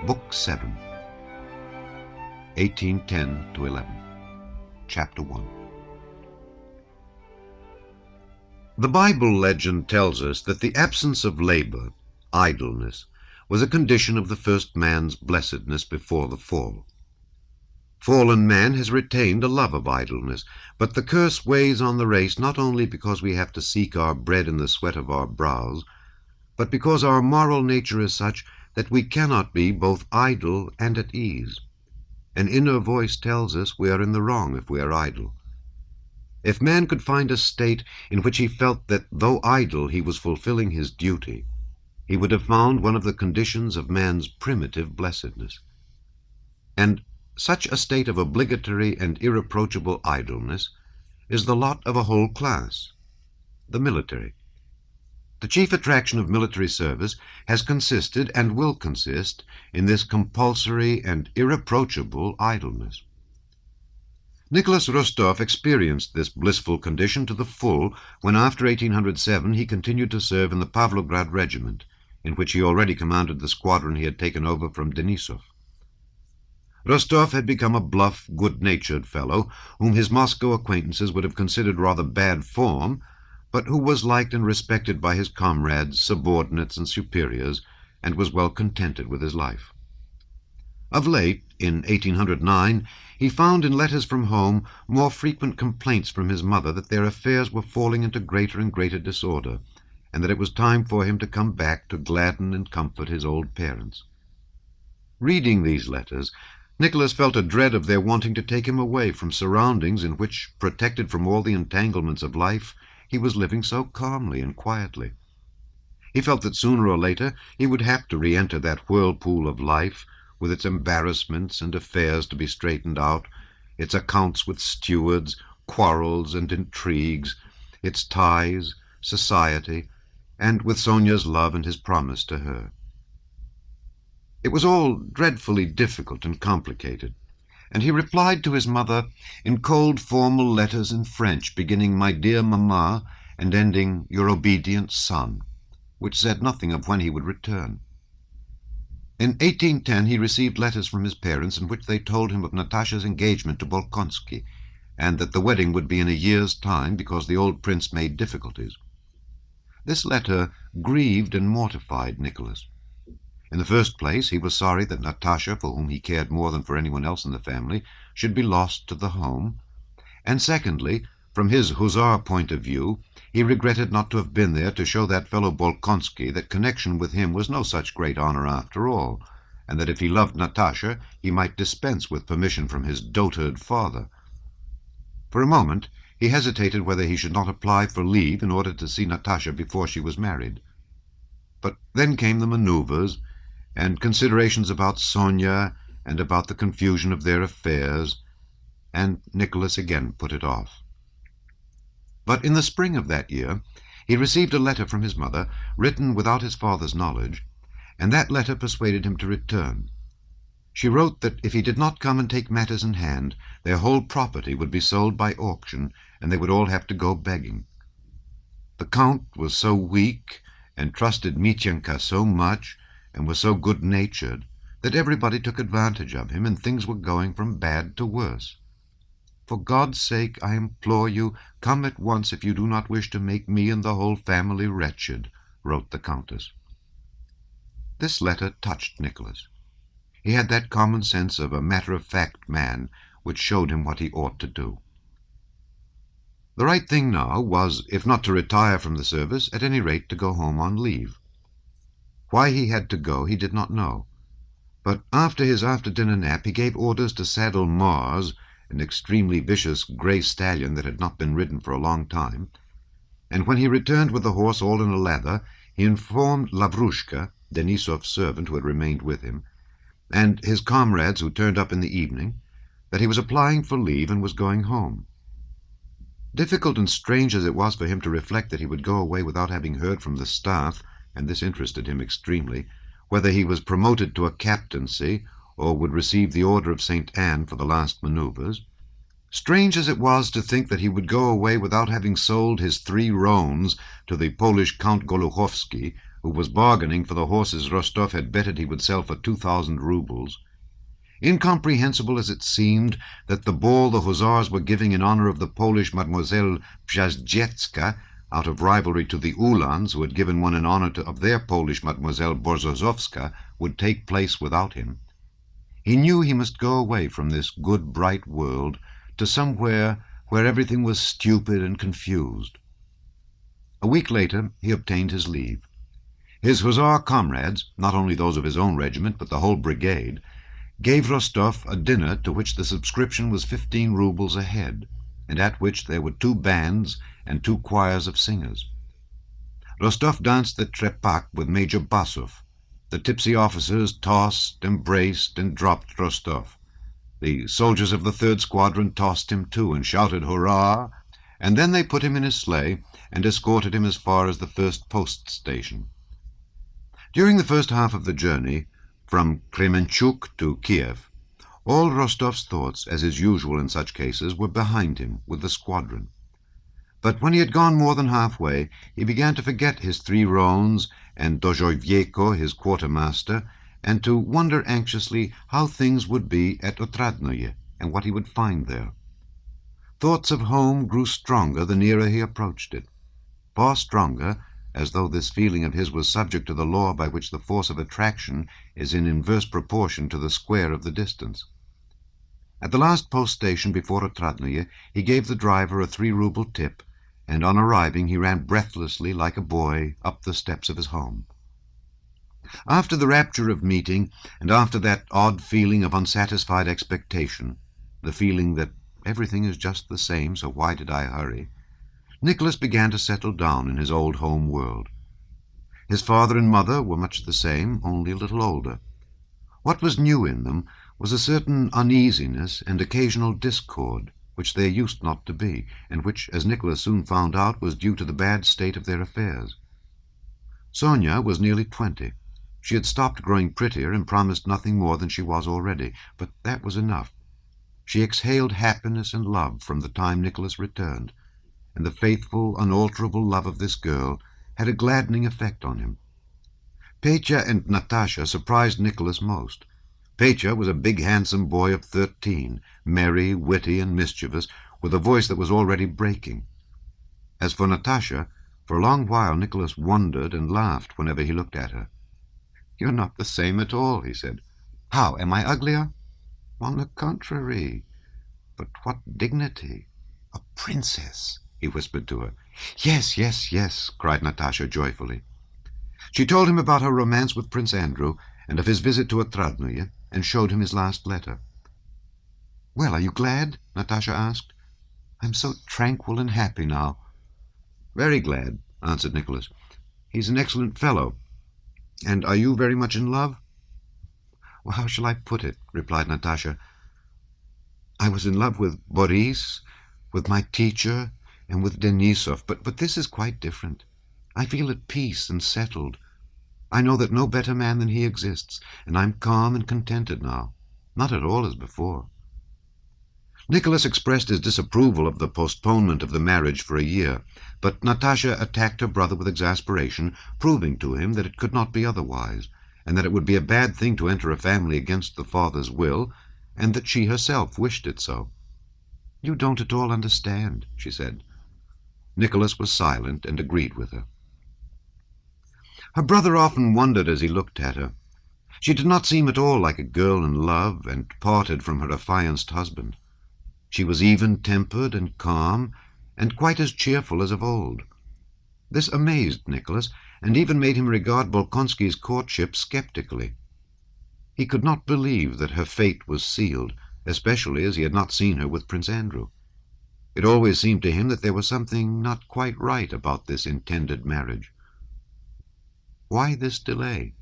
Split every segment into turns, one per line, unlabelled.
Book 7, 1810 to 11, Chapter 1. The Bible legend tells us that the absence of labor, idleness, was a condition of the first man's blessedness before the fall. Fallen man has retained a love of idleness, but the curse weighs on the race not only because we have to seek our bread in the sweat of our brows, but because our moral nature is such that we cannot be both idle and at ease. An inner voice tells us we are in the wrong if we are idle. If man could find a state in which he felt that though idle he was fulfilling his duty, he would have found one of the conditions of man's primitive blessedness. And such a state of obligatory and irreproachable idleness is the lot of a whole class, the military. The chief attraction of military service has consisted and will consist in this compulsory and irreproachable idleness. Nicholas Rostov experienced this blissful condition to the full when after 1807 he continued to serve in the Pavlograd regiment, in which he already commanded the squadron he had taken over from Denisov. Rostov had become a bluff, good-natured fellow whom his Moscow acquaintances would have considered rather bad form, but who was liked and respected by his comrades, subordinates, and superiors, and was well contented with his life. Of late, in 1809, he found in letters from home more frequent complaints from his mother that their affairs were falling into greater and greater disorder, and that it was time for him to come back to gladden and comfort his old parents. Reading these letters, Nicholas felt a dread of their wanting to take him away from surroundings in which, protected from all the entanglements of life, he was living so calmly and quietly. He felt that sooner or later he would have to re-enter that whirlpool of life, with its embarrassments and affairs to be straightened out, its accounts with stewards, quarrels and intrigues, its ties, society, and with Sonia's love and his promise to her. It was all dreadfully difficult and complicated, and he replied to his mother in cold formal letters in French, beginning "My dear mamma" and ending "Your obedient son," which said nothing of when he would return. In 1810 he received letters from his parents in which they told him of Natasha's engagement to Bolkonsky, and that the wedding would be in a year's time because the old prince made difficulties. This letter grieved and mortified Nicholas. In the first place, he was sorry that Natasha, for whom he cared more than for anyone else in the family, should be lost to the home, and secondly, from his hussar point of view, he regretted not to have been there to show that fellow Bolkonsky that connection with him was no such great honor after all, and that if he loved Natasha he might dispense with permission from his dotard father. For a moment he hesitated whether he should not apply for leave in order to see Natasha before she was married. But then came the maneuvers, and considerations about Sonia and about the confusion of their affairs, and Nicholas again put it off. But in the spring of that year he received a letter from his mother, written without his father's knowledge, and that letter persuaded him to return. She wrote that if he did not come and take matters in hand, their whole property would be sold by auction, and they would all have to go begging. The Count was so weak, and trusted Mityenka so much, and was so good-natured, that everybody took advantage of him, and things were going from bad to worse. "For God's sake, I implore you, come at once if you do not wish to make me and the whole family wretched," wrote the Countess. This letter touched Nicholas. He had that common sense of a matter-of-fact man which showed him what he ought to do. The right thing now was, if not to retire from the service, at any rate to go home on leave. Why he had to go he did not know, but after his after-dinner nap he gave orders to saddle Mars, an extremely vicious grey stallion that had not been ridden for a long time, and when he returned with the horse all in a lather, he informed Lavrushka, Denisov's servant who had remained with him, and his comrades who turned up in the evening, that he was applying for leave and was going home. Difficult and strange as it was for him to reflect that he would go away without having heard from the staff, and this interested him extremely, whether he was promoted to a captaincy or would receive the Order of St. Anne for the last maneuvers, strange as it was to think that he would go away without having sold his 3 roans to the Polish Count Goluchowski, who was bargaining for the horses Rostov had betted he would sell for 2,000 roubles. Incomprehensible as it seemed that the ball the hussars were giving in honor of the Polish Mademoiselle Brzezdziecka, out of rivalry to the Uhlans, who had given one in honor of their Polish Mademoiselle Borzozowska, would take place without him, he knew he must go away from this good, bright world to somewhere where everything was stupid and confused. A week later he obtained his leave. His hussar comrades, not only those of his own regiment, but the whole brigade, gave Rostov a dinner to which the subscription was 15 roubles a head, and at which there were 2 bands and 2 choirs of singers. Rostov danced the trepak with Major Basov. The tipsy officers tossed, embraced, and dropped Rostov. The soldiers of the 3rd Squadron tossed him too and shouted hurrah, and then they put him in his sleigh and escorted him as far as the first post station. During the first half of the journey, from Kremenchuk to Kiev, all Rostov's thoughts, as is usual in such cases, were behind him with the squadron. But when he had gone more than halfway, he began to forget his 3 roans and Dozhoyevko, his quartermaster, and to wonder anxiously how things would be at Otradnoye and what he would find there. Thoughts of home grew stronger the nearer he approached it, far stronger, as though this feeling of his was subject to the law by which the force of attraction is in inverse proportion to the square of the distance. At the last post station before Otradnoye he gave the driver a 3-rouble tip, and on arriving he ran breathlessly like a boy up the steps of his home. After the rapture of meeting, and after that odd feeling of unsatisfied expectation, the feeling that everything is just the same, so why did I hurry, Nicholas began to settle down in his old home world. His father and mother were much the same, only a little older. What was new in them was a certain uneasiness and occasional discord, which there used not to be, and which, as Nicholas soon found out, was due to the bad state of their affairs. Sonia was nearly 20. She had stopped growing prettier and promised nothing more than she was already, but that was enough. She exhaled happiness and love from the time Nicholas returned, and the faithful, unalterable love of this girl had a gladdening effect on him. Petya and Natasha surprised Nicholas most. Petya was a big, handsome boy of 13, merry, witty, and mischievous, with a voice that was already breaking. As for Natasha, for a long while Nicholas wondered and laughed whenever he looked at her. "You're not the same at all," he said. "How, am I uglier?" "On the contrary. But what dignity! A princess!" he whispered to her. "Yes, yes, yes," cried Natasha joyfully. She told him about her romance with Prince Andrew, and of his visit to Otradnoye, and showed him his last letter. "Well, are you glad?" Natasha asked. "I'm so tranquil and happy now." "Very glad," answered Nicholas. "He's an excellent fellow. And are you very much in love?" "Well, how shall I put it?" replied Natasha. "I was in love with Boris, with my teacher, and with Denisov, but this is quite different. I feel at peace and settled. I know that no better man than he exists, and I'm calm and contented now, not at all as before." Nicholas expressed his disapproval of the postponement of the marriage for a year, but Natasha attacked her brother with exasperation, proving to him that it could not be otherwise, and that it would be a bad thing to enter a family against the father's will, and that she herself wished it so. "You don't at all understand," she said. Nicholas was silent and agreed with her. Her brother often wondered as he looked at her. She did not seem at all like a girl in love and parted from her affianced husband. She was even-tempered and calm, and quite as cheerful as of old. This amazed Nicholas, and even made him regard Bolkonsky's courtship skeptically. He could not believe that her fate was sealed, especially as he had not seen her with Prince Andrew. It always seemed to him that there was something not quite right about this intended marriage. Why this delay?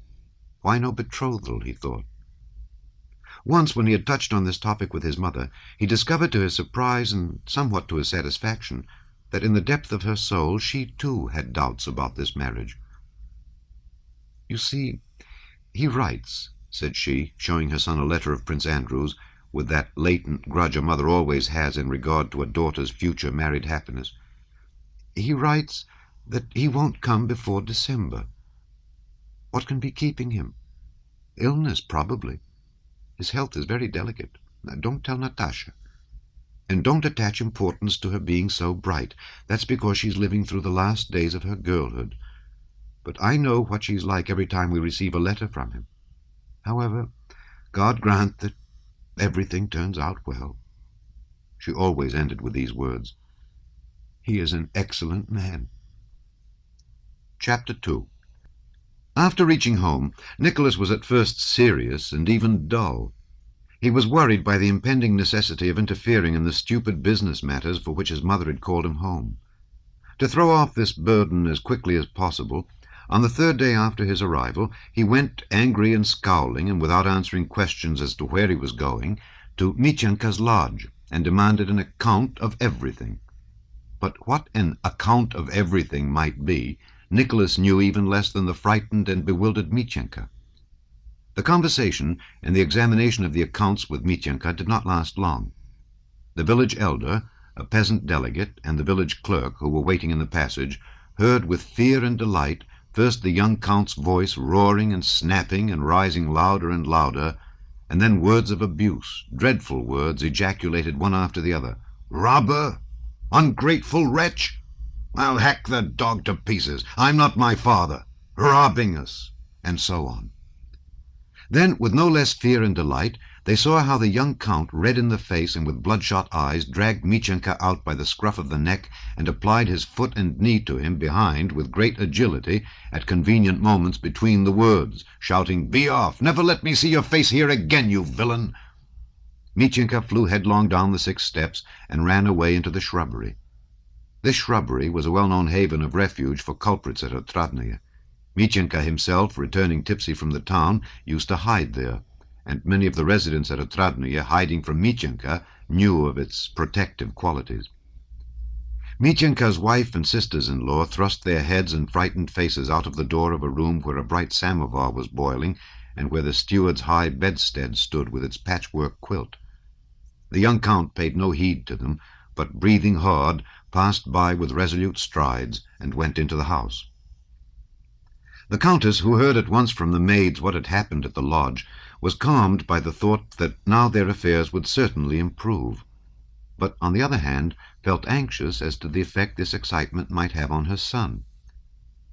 Why no betrothal, he thought. Once, when he had touched on this topic with his mother, he discovered to his surprise and somewhat to his satisfaction that in the depth of her soul she too had doubts about this marriage. "You see, he writes," said she, showing her son a letter of Prince Andrew's, with that latent grudge a mother always has in regard to a daughter's future married happiness. "He writes that he won't come before December. What can be keeping him? Illness, probably. His health is very delicate. Now, don't tell Natasha. And don't attach importance to her being so bright. That's because she's living through the last days of her girlhood. But I know what she's like every time we receive a letter from him. However, God grant that everything turns out well." She always ended with these words. "He is an excellent man." Chapter 2. After reaching home, Nicholas was at first serious and even dull. He was worried by the impending necessity of interfering in the stupid business matters for which his mother had called him home. To throw off this burden as quickly as possible, on the third day after his arrival, he went, angry and scowling, and without answering questions as to where he was going, to Mityenka's lodge, and demanded an account of everything. But what an account of everything might be, Nicholas knew even less than the frightened and bewildered Mityenka. The conversation and the examination of the accounts with Mityenka did not last long. The village elder, a peasant delegate, and the village clerk, who were waiting in the passage, heard with fear and delight first the young count's voice roaring and snapping and rising louder and louder, and then words of abuse, dreadful words, ejaculated one after the other. "Robber! Ungrateful wretch! I'll hack the dog to pieces! I'm not my father! Robbing us!" and so on. Then, with no less fear and delight, they saw how the young count, red in the face and with bloodshot eyes, dragged Mityenka out by the scruff of the neck and applied his foot and knee to him behind with great agility at convenient moments between the words, shouting, "Be off! Never let me see your face here again, you villain!" Mityenka flew headlong down the 6 steps and ran away into the shrubbery. This shrubbery was a well-known haven of refuge for culprits at Otradnoye. Mityenka himself, returning tipsy from the town, used to hide there, and many of the residents at Otradnoye, hiding from Mityenka, knew of its protective qualities. Mityenka's wife and sisters-in-law thrust their heads and frightened faces out of the door of a room where a bright samovar was boiling and where the steward's high bedstead stood with its patchwork quilt. The young count paid no heed to them, but, breathing hard, passed by with resolute strides and went into the house. The countess, who heard at once from the maids what had happened at the lodge, was calmed by the thought that now their affairs would certainly improve, but on the other hand felt anxious as to the effect this excitement might have on her son.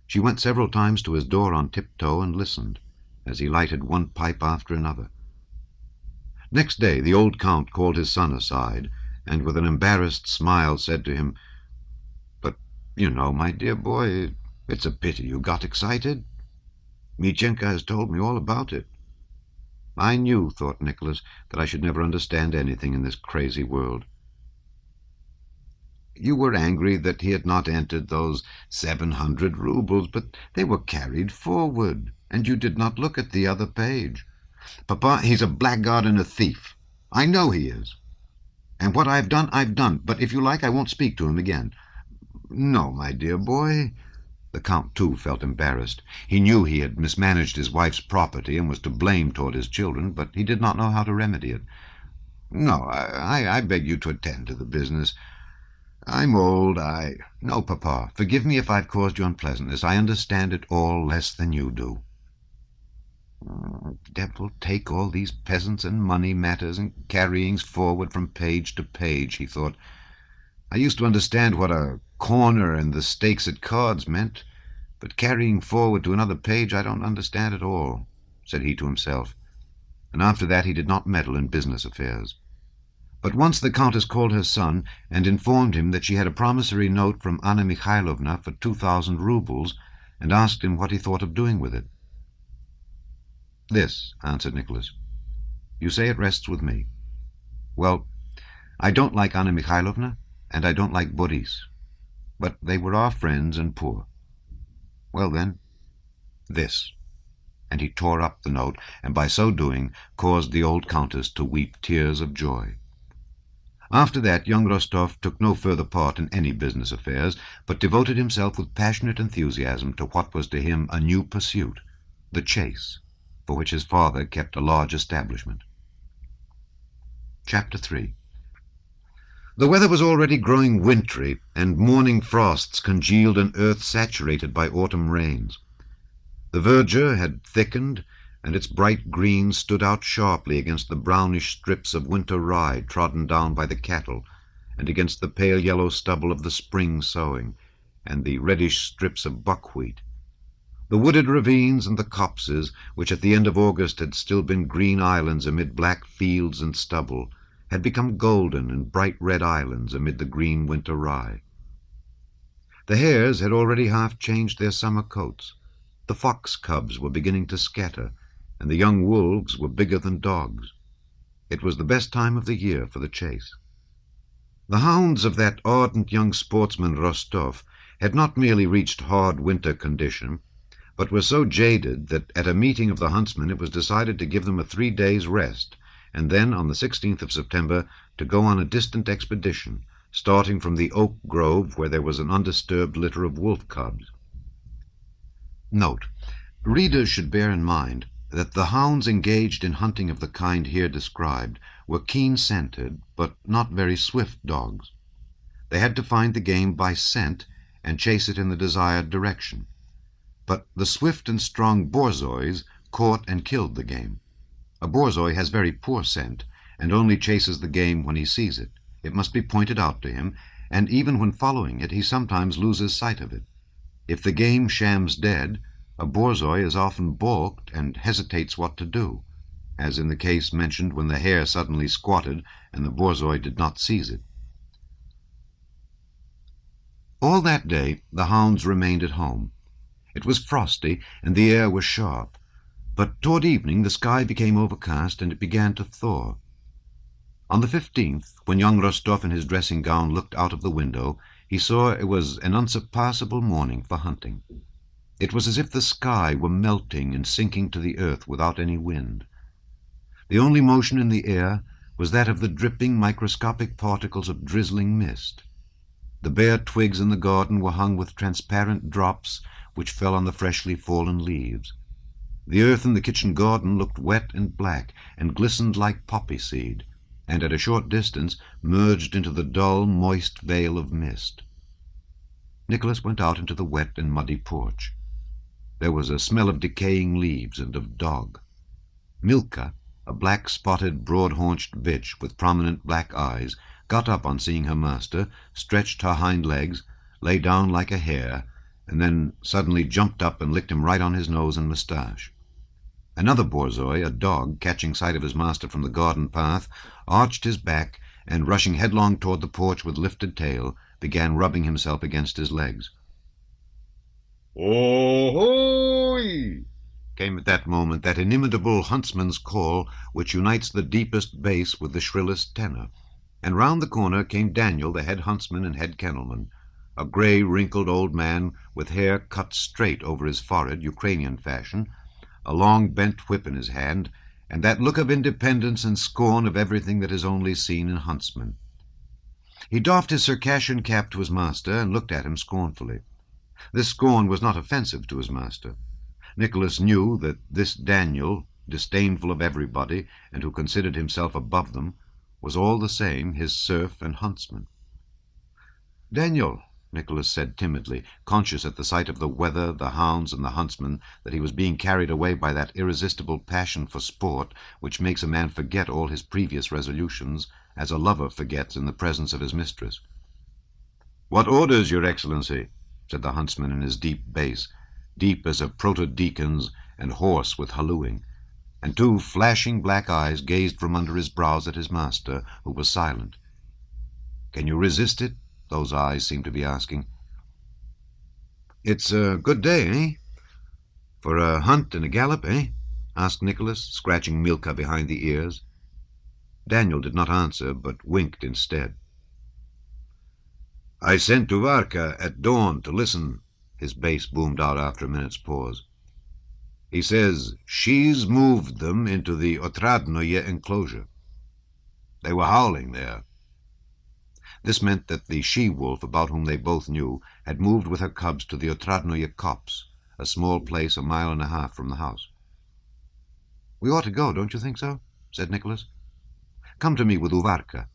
She went several times to his door on tiptoe and listened, as he lighted one pipe after another. Next day the old count called his son aside, and with an embarrassed smile said to him, "But, you know, my dear boy, it's a pity you got excited. Mityenka has told me all about it." "I knew," thought Nicholas, "that I should never understand anything in this crazy world." "You were angry that he had not entered those 700 roubles, but they were carried forward, and you did not look at the other page." "Papa, he's a blackguard and a thief. I know he is. And what I've done, but if you like I won't speak to him again." "No, my dear boy." The count, too, felt embarrassed. He knew he had mismanaged his wife's property and was to blame toward his children, but he did not know how to remedy it. "No, I beg you to attend to the business. I'm old, No, Papa, forgive me if I've caused you unpleasantness. I understand it all less than you do." "Devil take all these peasants and money matters and carryings forward from page to page," he thought. "I used to understand what a corner and the stakes at cards meant, but carrying forward to another page I don't understand at all," said he to himself, and after that he did not meddle in business affairs. But once the countess called her son and informed him that she had a promissory note from Anna Mikhailovna for 2,000 roubles, and asked him what he thought of doing with it. "This," answered Nicholas. "You say it rests with me. Well, I don't like Anna Mikhailovna, and I don't like Boris, but they were our friends and poor. Well then, this." And he tore up the note, and by so doing caused the old countess to weep tears of joy. After that young Rostov took no further part in any business affairs, but devoted himself with passionate enthusiasm to what was to him a new pursuit, the chase, for which his father kept a large establishment. Chapter 3. The weather was already growing wintry, and morning frosts congealed an earth saturated by autumn rains. The verdure had thickened, and its bright green stood out sharply against the brownish strips of winter rye trodden down by the cattle, and against the pale yellow stubble of the spring sowing, and the reddish strips of buckwheat. The wooded ravines and the copses, which at the end of August had still been green islands amid black fields and stubble, had become golden and bright red islands amid the green winter rye. The hares had already half changed their summer coats. The fox cubs were beginning to scatter, and the young wolves were bigger than dogs. It was the best time of the year for the chase. The hounds of that ardent young sportsman Rostov had not merely reached hard winter condition, but were so jaded that at a meeting of the huntsmen it was decided to give them a 3 days' rest, and then on the 16th of September to go on a distant expedition, starting from the oak grove where there was an undisturbed litter of wolf cubs. Note: readers should bear in mind that the hounds engaged in hunting of the kind here described were keen-scented, but not very swift dogs. They had to find the game by scent and chase it in the desired direction. But the swift and strong borzois caught and killed the game. A borzoi has very poor scent, and only chases the game when he sees it. It must be pointed out to him, and even when following it he sometimes loses sight of it. If the game shams dead, a borzoi is often balked and hesitates what to do, as in the case mentioned when the hare suddenly squatted and the borzoi did not seize it. All that day the hounds remained at home. It was frosty and the air was sharp, but toward evening the sky became overcast and it began to thaw. On the 15th, when young Rostov in his dressing-gown looked out of the window, he saw it was an unsurpassable morning for hunting. It was as if the sky were melting and sinking to the earth without any wind. The only motion in the air was that of the dripping microscopic particles of drizzling mist. The bare twigs in the garden were hung with transparent drops which fell on the freshly fallen leaves. The earth in the kitchen garden looked wet and black and glistened like poppy seed, and at a short distance merged into the dull, moist veil of mist. Nicholas went out into the wet and muddy porch. There was a smell of decaying leaves and of dog. Milka, a black-spotted, broad-haunched bitch with prominent black eyes, got up on seeing her master, stretched her hind legs, lay down like a hare, and then suddenly jumped up and licked him right on his nose and moustache. Another borzoi, a dog, catching sight of his master from the garden path, arched his back, and rushing headlong toward the porch with lifted tail, began rubbing himself against his legs. "Oh-hoy!" came at that moment that inimitable huntsman's call which unites the deepest bass with the shrillest tenor, and round the corner came Daniel, the head huntsman and head kennelman, a grey, wrinkled old man with hair cut straight over his forehead, Ukrainian fashion, a long bent whip in his hand, and that look of independence and scorn of everything that is only seen in huntsmen. He doffed his Circassian cap to his master and looked at him scornfully. This scorn was not offensive to his master. Nicholas knew that this Daniel, disdainful of everybody and who considered himself above them, was all the same his serf and huntsman. "Daniel," Nicholas said timidly, conscious at the sight of the weather, the hounds, and the huntsman that he was being carried away by that irresistible passion for sport which makes a man forget all his previous resolutions, as a lover forgets in the presence of his mistress. "What orders, your Excellency?" said the huntsman in his deep bass, deep as a proto-deacon's and hoarse with hallooing, and two flashing black eyes gazed from under his brows at his master, who was silent. "Can you resist it?" those eyes seemed to be asking. "It's a good day, eh? For a hunt and a gallop, eh?" asked Nicholas, scratching Milka behind the ears. Daniel did not answer, but winked instead. "I sent to Varka at dawn to listen," his bass boomed out after a minute's pause. "He says she's moved them into the Otradnoye enclosure. They were howling there." This meant that the she-wolf, about whom they both knew, had moved with her cubs to the Otradnoye copse, a small place 1.5 miles from the house. "We ought to go, don't you think so?" said Nicholas. "Come to me with Uvarka."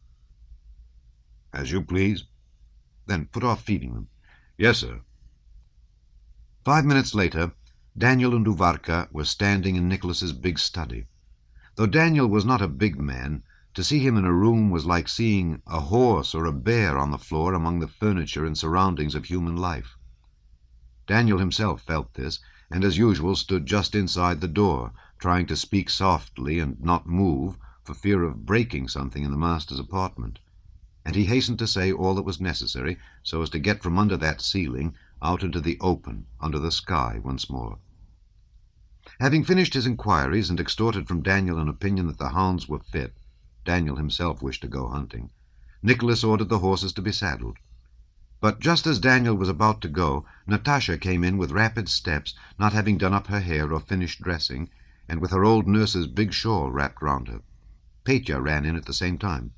"As you please." "Then put off feeding them." "Yes, sir." 5 minutes later, Daniel and Uvarka were standing in Nicholas's big study. Though Daniel was not a big man, to see him in a room was like seeing a horse or a bear on the floor among the furniture and surroundings of human life. Daniel himself felt this, and as usual stood just inside the door, trying to speak softly and not move for fear of breaking something in the master's apartment. And he hastened to say all that was necessary, so as to get from under that ceiling out into the open, under the sky once more. Having finished his inquiries and extorted from Daniel an opinion that the hounds were fit, Daniel himself wished to go hunting. Nicholas ordered the horses to be saddled. But just as Daniel was about to go, Natasha came in with rapid steps, not having done up her hair or finished dressing, and with her old nurse's big shawl wrapped round her. Petya ran in at the same time.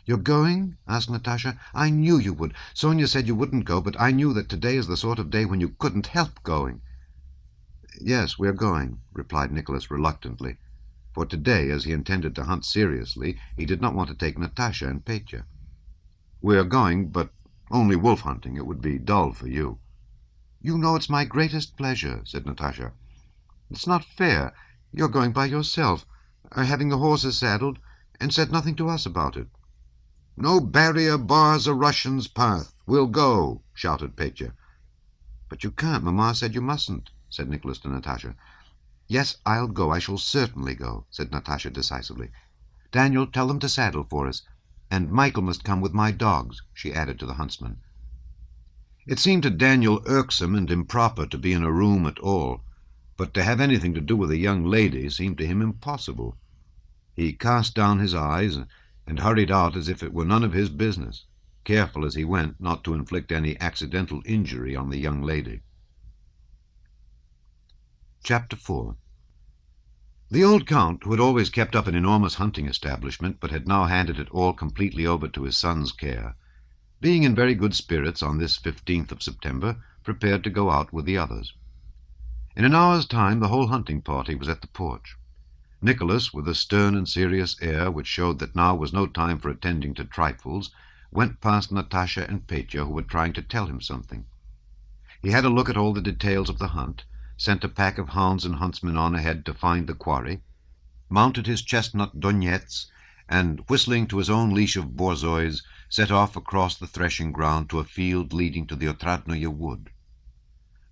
"You're going?" asked Natasha. "I knew you would. Sonia said you wouldn't go, but I knew that today is the sort of day when you couldn't help going." "Yes, we're going," replied Nicholas reluctantly, for today, as he intended to hunt seriously, he did not want to take Natasha and Petya. "We're going, but only wolf hunting. It would be dull for you." "You know it's my greatest pleasure," said Natasha. "It's not fair. You're going by yourself, having the horses saddled, and said nothing to us about it." "No barrier bars a Russian's path. We'll go," shouted Petya. "But you can't. Mamma said you mustn't," said Nicholas to Natasha. "Yes, I'll go. I shall certainly go," said Natasha decisively. "Daniel, tell them to saddle for us. And Michael must come with my dogs," she added to the huntsman. It seemed to Daniel irksome and improper to be in a room at all, but to have anything to do with a young lady seemed to him impossible. He cast down his eyes and hurried out as if it were none of his business, careful as he went not to inflict any accidental injury on the young lady. Chapter 4. The old Count, who had always kept up an enormous hunting establishment, but had now handed it all completely over to his son's care, being in very good spirits on this 15th of September, prepared to go out with the others. In an hour's time the whole hunting party was at the porch. Nicholas, with a stern and serious air which showed that now was no time for attending to trifles, went past Natasha and Petya, who were trying to tell him something. He had a look at all the details of the hunt, sent a pack of hounds and huntsmen on ahead to find the quarry, mounted his chestnut Donets, and, whistling to his own leash of borzois, set off across the threshing ground to a field leading to the Otradnoye wood.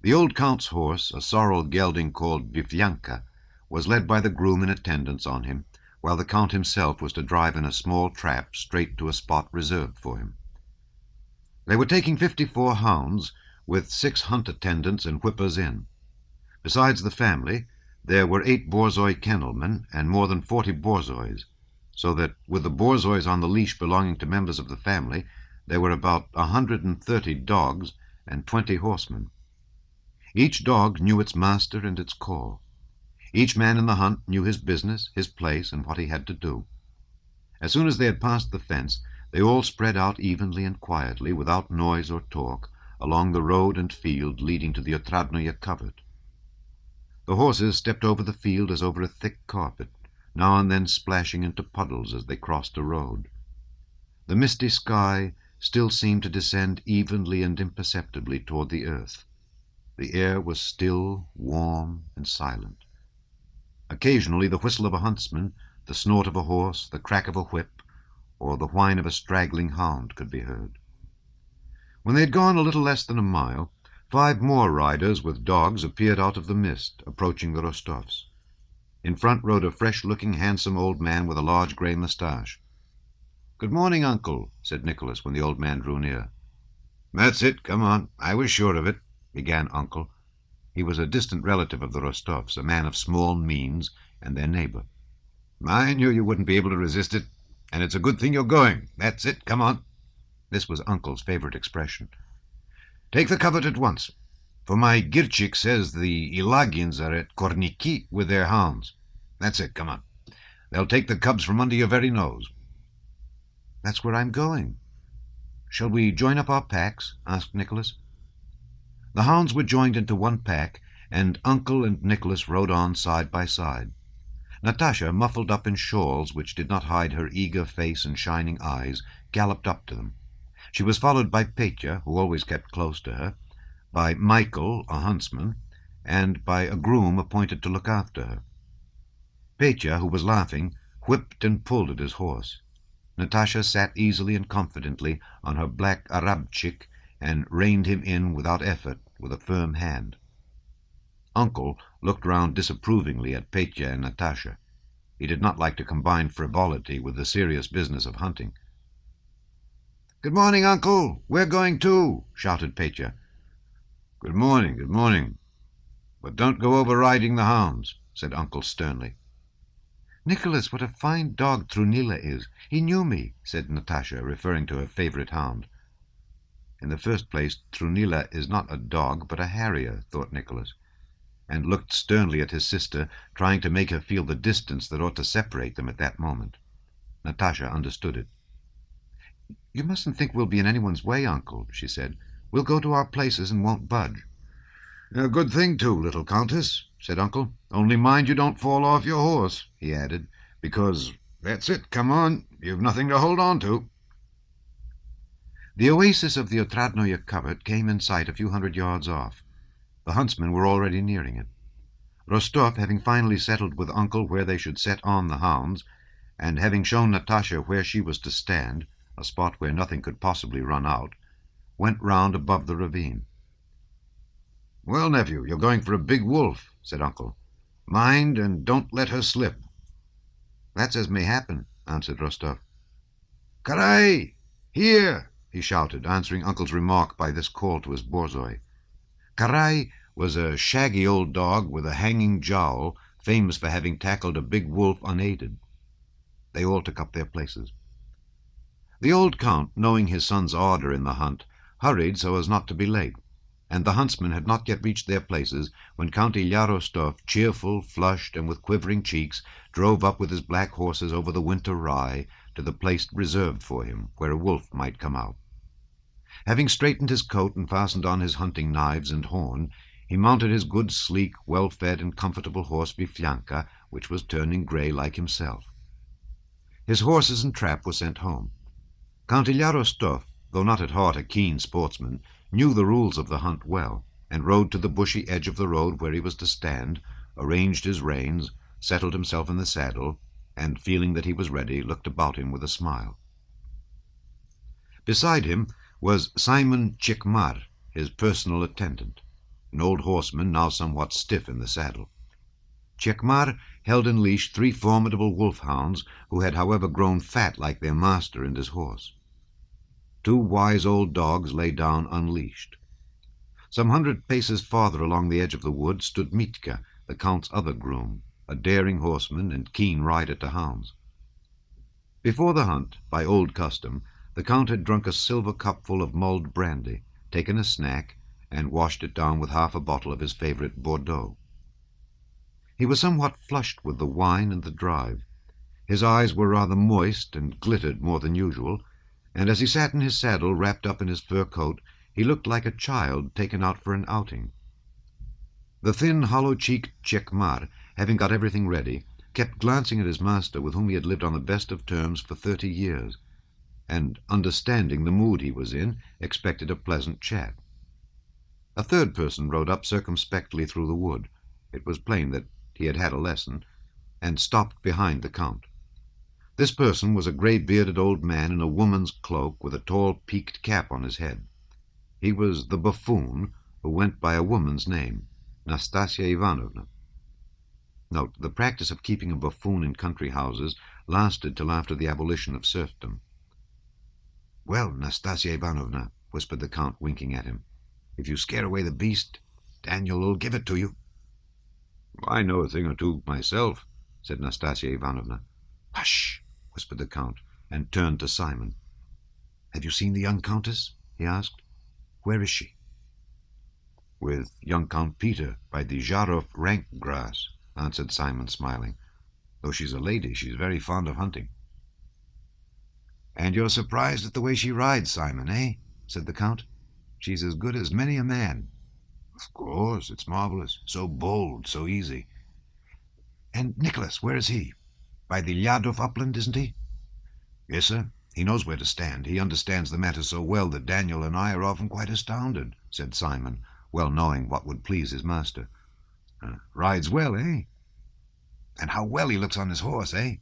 The old Count's horse, a sorrel gelding called Viflyanka, was led by the groom in attendance on him, while the Count himself was to drive in a small trap straight to a spot reserved for him. They were taking 54 hounds, with 6 hunt attendants and whippers in. Besides the family, there were 8 borzoi kennelmen and more than 40 borzois, so that, with the borzois on the leash belonging to members of the family, there were about 130 dogs and 20 horsemen. Each dog knew its master and its call. Each man in the hunt knew his business, his place, and what he had to do. As soon as they had passed the fence, they all spread out evenly and quietly, without noise or talk, along the road and field leading to the Otradnoye covert. The horses stepped over the field as over a thick carpet, now and then splashing into puddles as they crossed a road. The misty sky still seemed to descend evenly and imperceptibly toward the earth. The air was still, warm, and silent. Occasionally the whistle of a huntsman, the snort of a horse, the crack of a whip, or the whine of a straggling hound could be heard. When they had gone a little less than a mile, 5 more riders with dogs appeared out of the mist, approaching the Rostovs. In front rode a fresh-looking, handsome old man with a large grey moustache. "Good morning, uncle," said Nicholas when the old man drew near. "That's it, come on. I was sure of it," began uncle. He was a distant relative of the Rostovs, a man of small means, and their neighbor. "I knew you wouldn't be able to resist it, and it's a good thing you're going. That's it, come on." This was uncle's favorite expression. "Take the covert at once, for my Girchik says the Ilagins are at Korniki with their hounds. That's it, come on. They'll take the cubs from under your very nose." "That's where I'm going. Shall we join up our packs?" asked Nicholas. The hounds were joined into one pack, and uncle and Nicholas rode on side by side. Natasha, muffled up in shawls which did not hide her eager face and shining eyes, galloped up to them. She was followed by Petya, who always kept close to her, by Michael, a huntsman, and by a groom appointed to look after her. Petya, who was laughing, whipped and pulled at his horse. Natasha sat easily and confidently on her black Arabchik and reined him in without effort, with a firm hand. Uncle looked round disapprovingly at Petya and Natasha. He did not like to combine frivolity with the serious business of hunting. "Good morning, Uncle. We're going too," shouted Petya. Good morning. But don't go overriding the hounds," said Uncle sternly. "Nicholas, what a fine dog Trunila is. He knew me," said Natasha, referring to her favourite hound. In the first place, Trunila is not a dog, but a harrier, thought Nicholas, and looked sternly at his sister, trying to make her feel the distance that ought to separate them at that moment. Natasha understood it. "You mustn't think we'll be in anyone's way, Uncle," she said. "We'll go to our places and won't budge." "A good thing, too, little Countess," said Uncle. "Only mind you don't fall off your horse," he added, "because that's it, come on, you've nothing to hold on to." The oasis of the Otradnoye covert came in sight a few hundred yards off. The huntsmen were already nearing it. Rostov, having finally settled with Uncle where they should set on the hounds, and having shown Natasha where she was to stand, a spot where nothing could possibly run out, went round above the ravine. "Well, nephew, you're going for a big wolf," said Uncle. "Mind, and don't let her slip." "That's as may happen," answered Rostov. "Karai! Here!" he shouted, answering Uncle's remark by this call to his borzoi. Karai was a shaggy old dog with a hanging jowl, famous for having tackled a big wolf unaided. They all took up their places. The old Count, knowing his son's ardour in the hunt, hurried so as not to be late, and the huntsmen had not yet reached their places when Count Ilya Rostov, cheerful, flushed, and with quivering cheeks, drove up with his black horses over the winter rye to the place reserved for him, where a wolf might come out. Having straightened his coat and fastened on his hunting knives and horn, he mounted his good, sleek, well-fed, and comfortable horse Viflyanka, which was turning grey like himself. His horses and trap were sent home. Count Ilya Rostov, though not at heart a keen sportsman, knew the rules of the hunt well, and rode to the bushy edge of the road where he was to stand, arranged his reins, settled himself in the saddle, and, feeling that he was ready, looked about him with a smile. Beside him was Simon Chikmar, his personal attendant, an old horseman now somewhat stiff in the saddle. Chikmar held in leash 3 formidable wolf-hounds, who had however grown fat like their master and his horse. 2 wise old dogs lay down unleashed. Some 100 paces farther along the edge of the wood stood Mitka, the Count's other groom, a daring horseman and keen rider to hounds. Before the hunt, by old custom, the Count had drunk a silver cupful of mulled brandy, taken a snack, and washed it down with half a bottle of his favourite Bordeaux. He was somewhat flushed with the wine and the drive. His eyes were rather moist and glittered more than usual, and as he sat in his saddle wrapped up in his fur coat, he looked like a child taken out for an outing. The thin, hollow-cheeked Chekmar, having got everything ready, kept glancing at his master, with whom he had lived on the best of terms for 30 years, and, understanding the mood he was in, expected a pleasant chat. A third person rode up circumspectly through the wood. It was plain that he had had a lesson, and stopped behind the Count. This person was a grey-bearded old man in a woman's cloak with a tall peaked cap on his head. He was the buffoon, who went by a woman's name, Nastasia Ivanovna. Note, the practice of keeping a buffoon in country houses lasted till after the abolition of serfdom. "Well, Nastasia Ivanovna," whispered the Count, winking at him, "if you scare away the beast, Daniel will give it to you." "I know a thing or two myself," said Nastasia Ivanovna. "Hush!" whispered the Count, and turned to Simon. "Have you seen the young Countess?" he asked. "Where is she?" "With young Count Peter, by the Zharov rank grass," answered Simon, smiling. "Though she's a lady, she's very fond of hunting." "And you're surprised at the way she rides, Simon, eh?" said the Count. "She's as good as many a man." "Of course, it's marvellous. So bold, so easy." "And Nicholas, where is he? By the Lyadov upland, isn't he?" "Yes, sir. He knows where to stand. He understands the matter so well that Daniel and I are often quite astounded," said Simon, well knowing what would please his master.
Rides well, eh? And how well he looks on his horse, eh?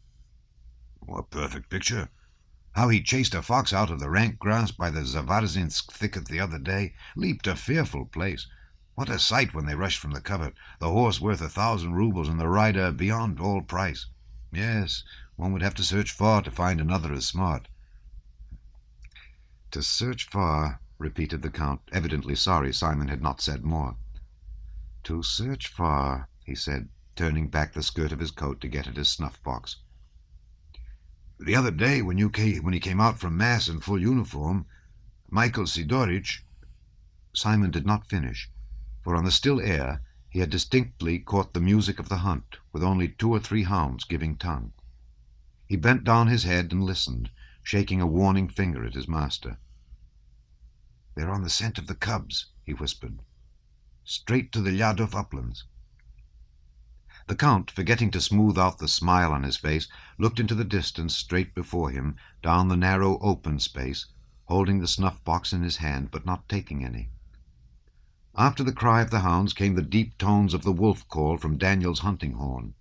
Oh, a perfect picture. How he chased a fox out of the rank grass by the Zavarzynsk thicket the other day. Leaped a fearful place. What a sight when they rushed from the covert. The horse worth 1,000 roubles and the rider beyond all price. Yes, one would have to search far to find another as smart.
To search far, repeated the Count, evidently sorry Simon had not said more. To search far, he said, turning back the skirt of his coat to get at his snuff-box.
The other day, when he came out from Mass in full uniform, Michael Sidorich...
Simon did not finish, for on the still air he had distinctly caught the music of the hunt, with only 2 or 3 hounds giving tongue. He bent down his head and listened, shaking a warning finger at his master.
"They're on the scent of the cubs," he whispered. "Straight to the Lyadov uplands."
The Count, forgetting to smooth out the smile on his face, looked into the distance straight before him, down the narrow open space, holding the snuff-box in his hand, but not taking any. After the cry of the hounds came the deep tones of the wolf call from Daniel's hunting horn.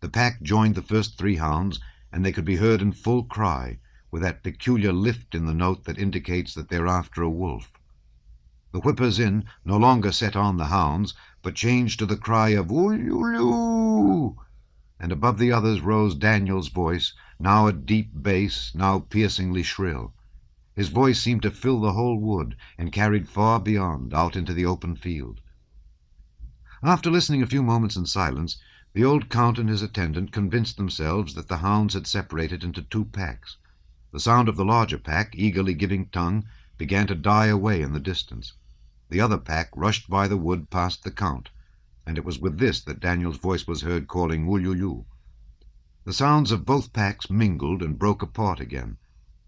The pack joined the first 3 hounds, and they could be heard in full cry, with that peculiar lift in the note that indicates that they are after a wolf. The whippers-in no longer set on the hounds, but changed to the cry of "Ululu!" and above the others rose Daniel's voice, now a deep bass, now piercingly shrill. His voice seemed to fill the whole wood, and carried far beyond, out into the open field. After listening a few moments in silence, the old Count and his attendant convinced themselves that the hounds had separated into 2 packs. The sound of the larger pack, eagerly giving tongue, began to die away in the distance. The other pack rushed by the wood past the Count, and it was with this that Daniel's voice was heard calling "Ululu." The sounds of both packs mingled and broke apart again,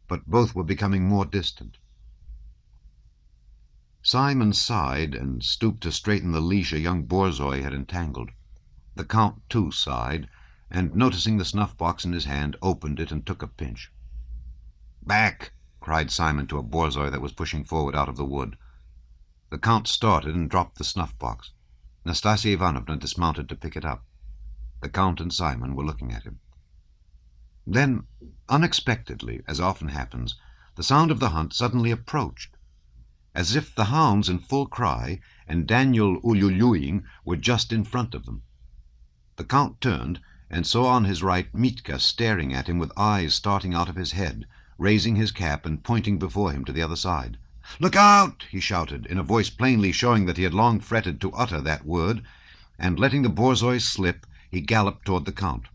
but both were becoming more distant. Simon sighed and stooped to straighten the leash a young borzoi had entangled. The Count, too, sighed, and, noticing the snuff-box in his hand, opened it and took a pinch. "Back!" cried Simon to a borzoi that was pushing forward out of the wood. The Count started and dropped the snuff-box. Nastasia Ivanovna dismounted to pick it up. The Count and Simon were looking at him. Then, unexpectedly, as often happens, the sound of the hunt suddenly approached, as if the hounds in full cry and Daniel ululuing were just in front of them. The Count turned and saw on his right Mitka staring at him with eyes starting out of his head, raising his cap and pointing before him to the other side. "Look out!" he shouted, in a voice plainly showing that he had long fretted to utter that word, and letting the borzoi slip, he galloped toward the Count.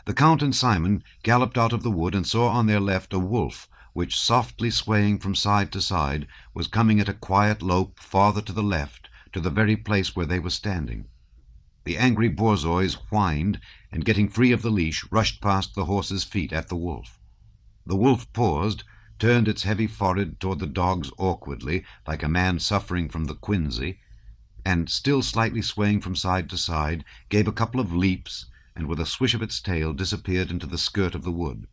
The Count and Simon galloped out of the wood and saw on their left a wolf, which, softly swaying from side to side, was coming at a quiet lope farther to the left, to the very place where they were standing. The angry borzois whined, and getting free of the leash, rushed past the horse's feet at the wolf. The wolf paused, turned its heavy forehead toward the dogs awkwardly, like a man suffering from the quinsy, and, still slightly swaying from side to side, gave a couple of leaps, and with a swish of its tail disappeared into the skirt of the wood.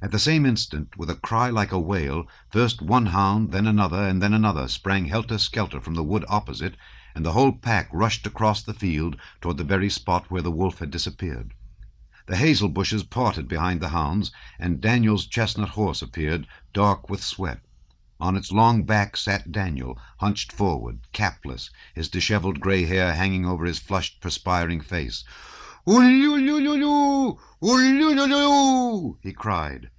At the same instant, with a cry like a wail, first one hound, then another, and then another sprang helter-skelter from the wood opposite, and the whole pack rushed across the field toward the very spot where the wolf had disappeared. The hazel bushes parted behind the hounds, and Daniel's chestnut horse appeared, dark with sweat. On its long back sat Daniel, hunched forward, capless, his disheveled gray hair hanging over his flushed, perspiring face. "Ululu! Ululu!" he cried.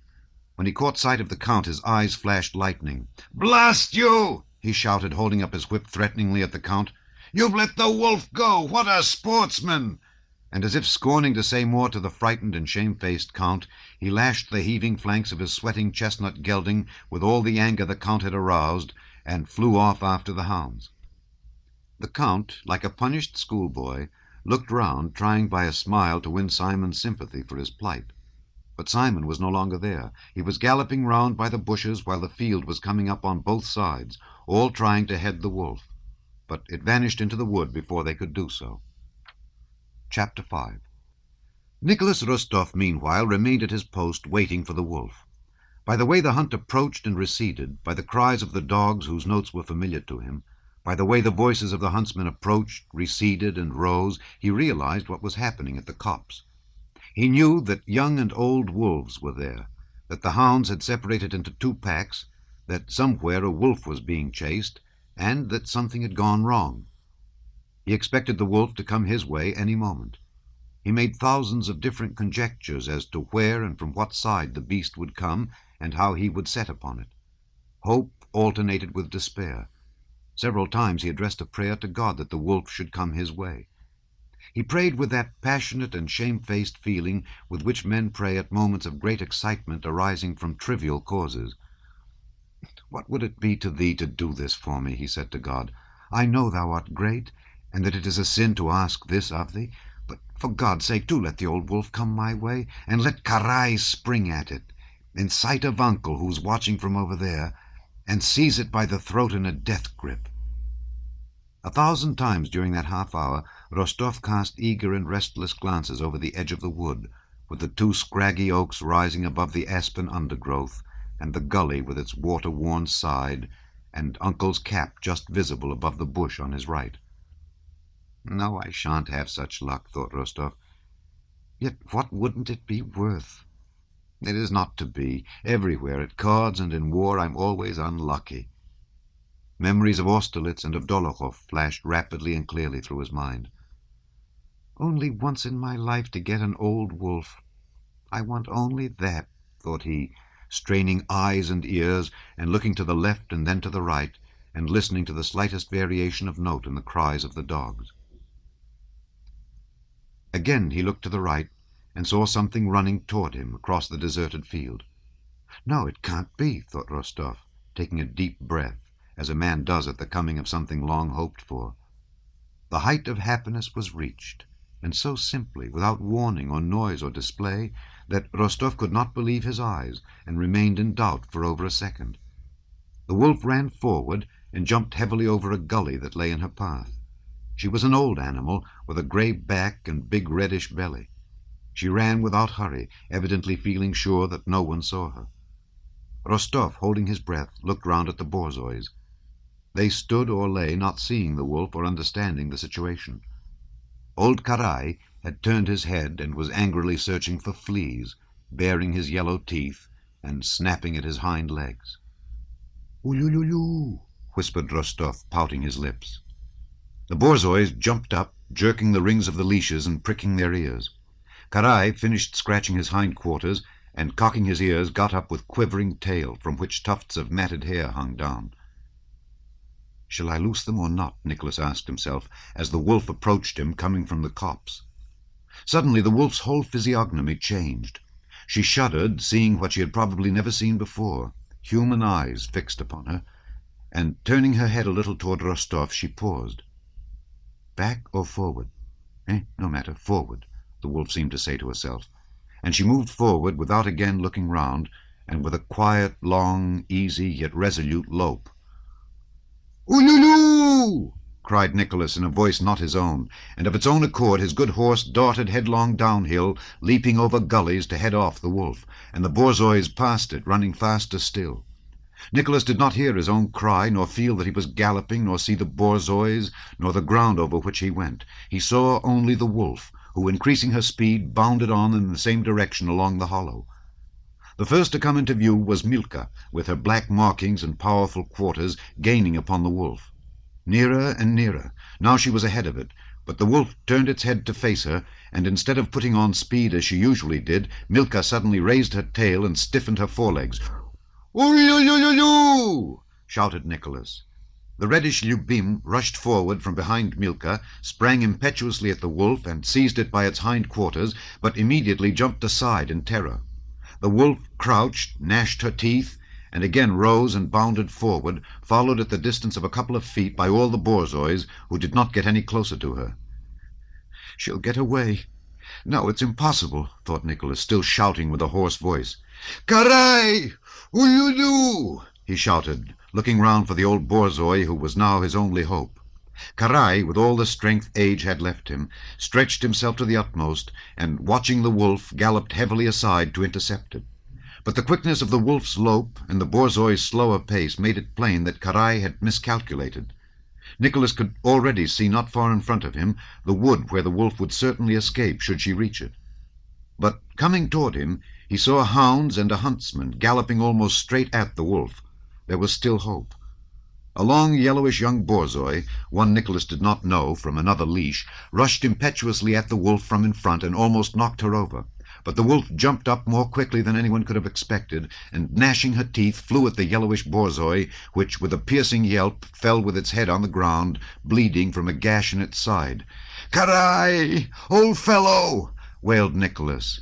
When he caught sight of the Count, his eyes flashed lightning. "Blast you!" he shouted, holding up his whip threateningly at the Count. "You've let the wolf go! What a sportsman!" And as if scorning to say more to the frightened and shamefaced Count, he lashed the heaving flanks of his sweating chestnut gelding with all the anger the Count had aroused, and flew off after the hounds. The Count, like a punished schoolboy, looked round, trying by a smile to win Simon's sympathy for his plight. But Simon was no longer there. He was galloping round by the bushes while the field was coming up on both sides, all trying to head the wolf. But it vanished into the wood before they could do so. Chapter 5. Nicholas Rostov, meanwhile, remained at his post waiting for the wolf. By the way the hunt approached and receded, by the cries of the dogs whose notes were familiar to him, By the way the voices of the huntsmen approached, receded, and rose, he realized what was happening at the copse. He knew that young and old wolves were there, that the hounds had separated into two packs, that somewhere a wolf was being chased, and that something had gone wrong. He expected the wolf to come his way any moment. He made thousands of different conjectures as to where and from what side the beast would come and how he would set upon it. Hope alternated with despair. Several times he addressed a prayer to God that the wolf should come his way. He prayed with that passionate and shamefaced feeling with which men pray at moments of great excitement arising from trivial causes. "What would it be to thee to do this for me?" he said to God. "I know thou art great, and that it is a sin to ask this of thee, but for God's sake do let the old wolf come my way, and let Karai spring at it, in sight of Uncle, who's watching from over there, and seize it by the throat in a death grip." 1,000 times during that half-hour Rostov cast eager and restless glances over the edge of the wood, with the two scraggy oaks rising above the aspen undergrowth, and the gully with its water-worn side, and Uncle's cap just visible above the bush on his right. "No, I shan't have such luck," thought Rostov. "Yet what wouldn't it be worth? It is not to be. Everywhere, at cards and in war, I'm always unlucky." Memories of Austerlitz and of Dolokhov flashed rapidly and clearly through his mind. "Only once in my life to get an old wolf. I want only that," thought he, straining eyes and ears, and looking to the left and then to the right, and listening to the slightest variation of note in the cries of the dogs. Again he looked to the right, and saw something running toward him across the deserted field. "No, it can't be," thought Rostov, taking a deep breath, as a man does at the coming of something long hoped for. The height of happiness was reached, and so simply, without warning or noise or display, that Rostov could not believe his eyes, and remained in doubt for over a second. The wolf ran forward and jumped heavily over a gully that lay in her path. She was an old animal, with a gray back and big reddish belly. She ran without hurry, evidently feeling sure that no one saw her. Rostov, holding his breath, looked round at the borzois. They stood or lay, not seeing the wolf or understanding the situation. Old Karai had turned his head and was angrily searching for fleas, baring his yellow teeth and snapping at his hind legs. "Ulululu," whispered Rostov, pouting his lips. The borzois jumped up, jerking the rings of the leashes and pricking their ears. Karai finished scratching his hindquarters, and cocking his ears got up with quivering tail, from which tufts of matted hair hung down. "Shall I loose them or not?" Nicholas asked himself, as the wolf approached him, coming from the copse. Suddenly the wolf's whole physiognomy changed. She shuddered, seeing what she had probably never seen before, human eyes fixed upon her, and turning her head a little toward Rostov, she paused. "Back or forward?" No matter, forward," the wolf seemed to say to herself, and she moved forward without again looking round, and with a quiet, long, easy, yet resolute lope. "Ululu!" cried Nicholas in a voice not his own, and of its own accord his good horse darted headlong downhill, leaping over gullies to head off the wolf, and the borzois passed it, running faster still. Nicholas did not hear his own cry, nor feel that he was galloping, nor see the borzois, nor the ground over which he went. He saw only the wolf, who, increasing her speed, bounded on in the same direction along the hollow. The first to come into view was Milka, with her black markings and powerful quarters, gaining upon the wolf. Nearer and nearer. Now she was ahead of it, but the wolf turned its head to face her, and instead of putting on speed as she usually did, Milka suddenly raised her tail and stiffened her forelegs. "Ulululu!" shouted Nicholas. The reddish Lyubim rushed forward from behind Milka, sprang impetuously at the wolf, and seized it by its hind quarters, but immediately jumped aside in terror. The wolf crouched, gnashed her teeth, and again rose and bounded forward, followed at the distance of a couple of feet by all the borzois, who did not get any closer to her. "She'll get away. No, it's impossible," thought Nicholas, still shouting with a hoarse voice. "Karai! Ululu!" he shouted, looking round for the old borzoi, who was now his only hope. Karai, with all the strength age had left him, stretched himself to the utmost, and, watching the wolf, galloped heavily aside to intercept it. But the quickness of the wolf's lope and the borzoi's slower pace made it plain that Karai had miscalculated. Nicholas could already see not far in front of him the wood where the wolf would certainly escape should she reach it. But coming toward him, he saw hounds and a huntsman galloping almost straight at the wolf. There was still hope. A long, yellowish young borzoi, one Nicholas did not know from another leash, rushed impetuously at the wolf from in front and almost knocked her over. But the wolf jumped up more quickly than anyone could have expected, and gnashing her teeth, flew at the yellowish borzoi, which, with a piercing yelp, fell with its head on the ground, bleeding from a gash in its side. "Karai, old fellow!" wailed Nicholas.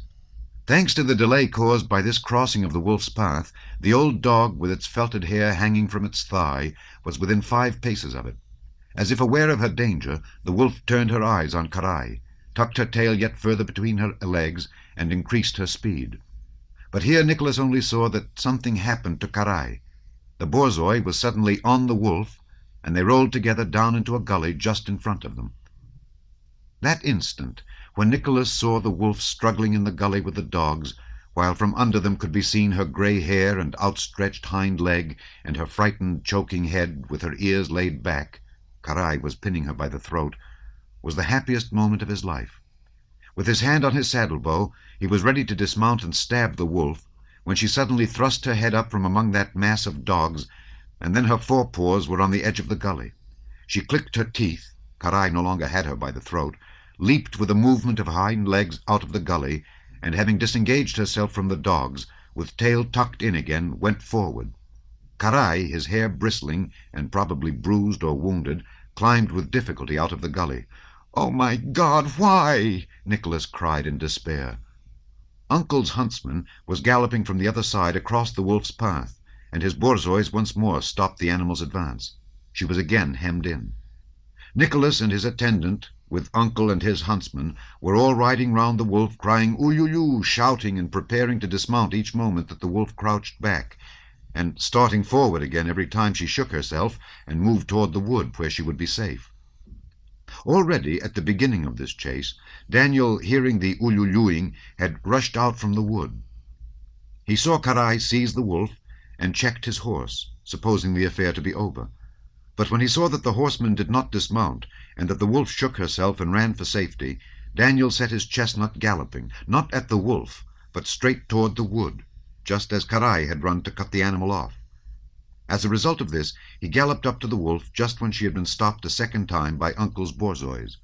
Thanks to the delay caused by this crossing of the wolf's path, the old dog, with its felted hair hanging from its thigh, was within 5 paces of it. As if aware of her danger, the wolf turned her eyes on Karai, tucked her tail yet further between her legs, and increased her speed. But here Nicholas only saw that something happened to Karai. The borzoi was suddenly on the wolf, and they rolled together down into a gully just in front of them. That instant, when Nicholas saw the wolf struggling in the gully with the dogs, while from under them could be seen her grey hair and outstretched hind leg, and her frightened, choking head with her ears laid back, Karai was pinning her by the throat, was the happiest moment of his life. With his hand on his saddle-bow, he was ready to dismount and stab the wolf, when she suddenly thrust her head up from among that mass of dogs, and then her forepaws were on the edge of the gully. She clicked her teeth, Karai no longer had her by the throat, leaped with a movement of hind legs out of the gully, and having disengaged herself from the dogs, with tail tucked in again, went forward. Karai, his hair bristling, and probably bruised or wounded, climbed with difficulty out of the gully. "Oh, my God, why?" Nicholas cried in despair. Uncle's huntsman was galloping from the other side across the wolf's path, and his borzois once more stopped the animal's advance. She was again hemmed in. Nicholas and his attendant, with Uncle and his huntsman, were all riding round the wolf, crying "Uyuyu," shouting and preparing to dismount each moment that the wolf crouched back, and starting forward again every time she shook herself and moved toward the wood where she would be safe. Already, at the beginning of this chase, Daniel, hearing the ululuing, had rushed out from the wood. He saw Karai seize the wolf and checked his horse, supposing the affair to be over. But when he saw that the horseman did not dismount, and that the wolf shook herself and ran for safety, Daniel set his chestnut galloping, not at the wolf, but straight toward the wood, just as Karai had run to cut the animal off. As a result of this, he galloped up to the wolf just when she had been stopped a second time by Uncle's borzois.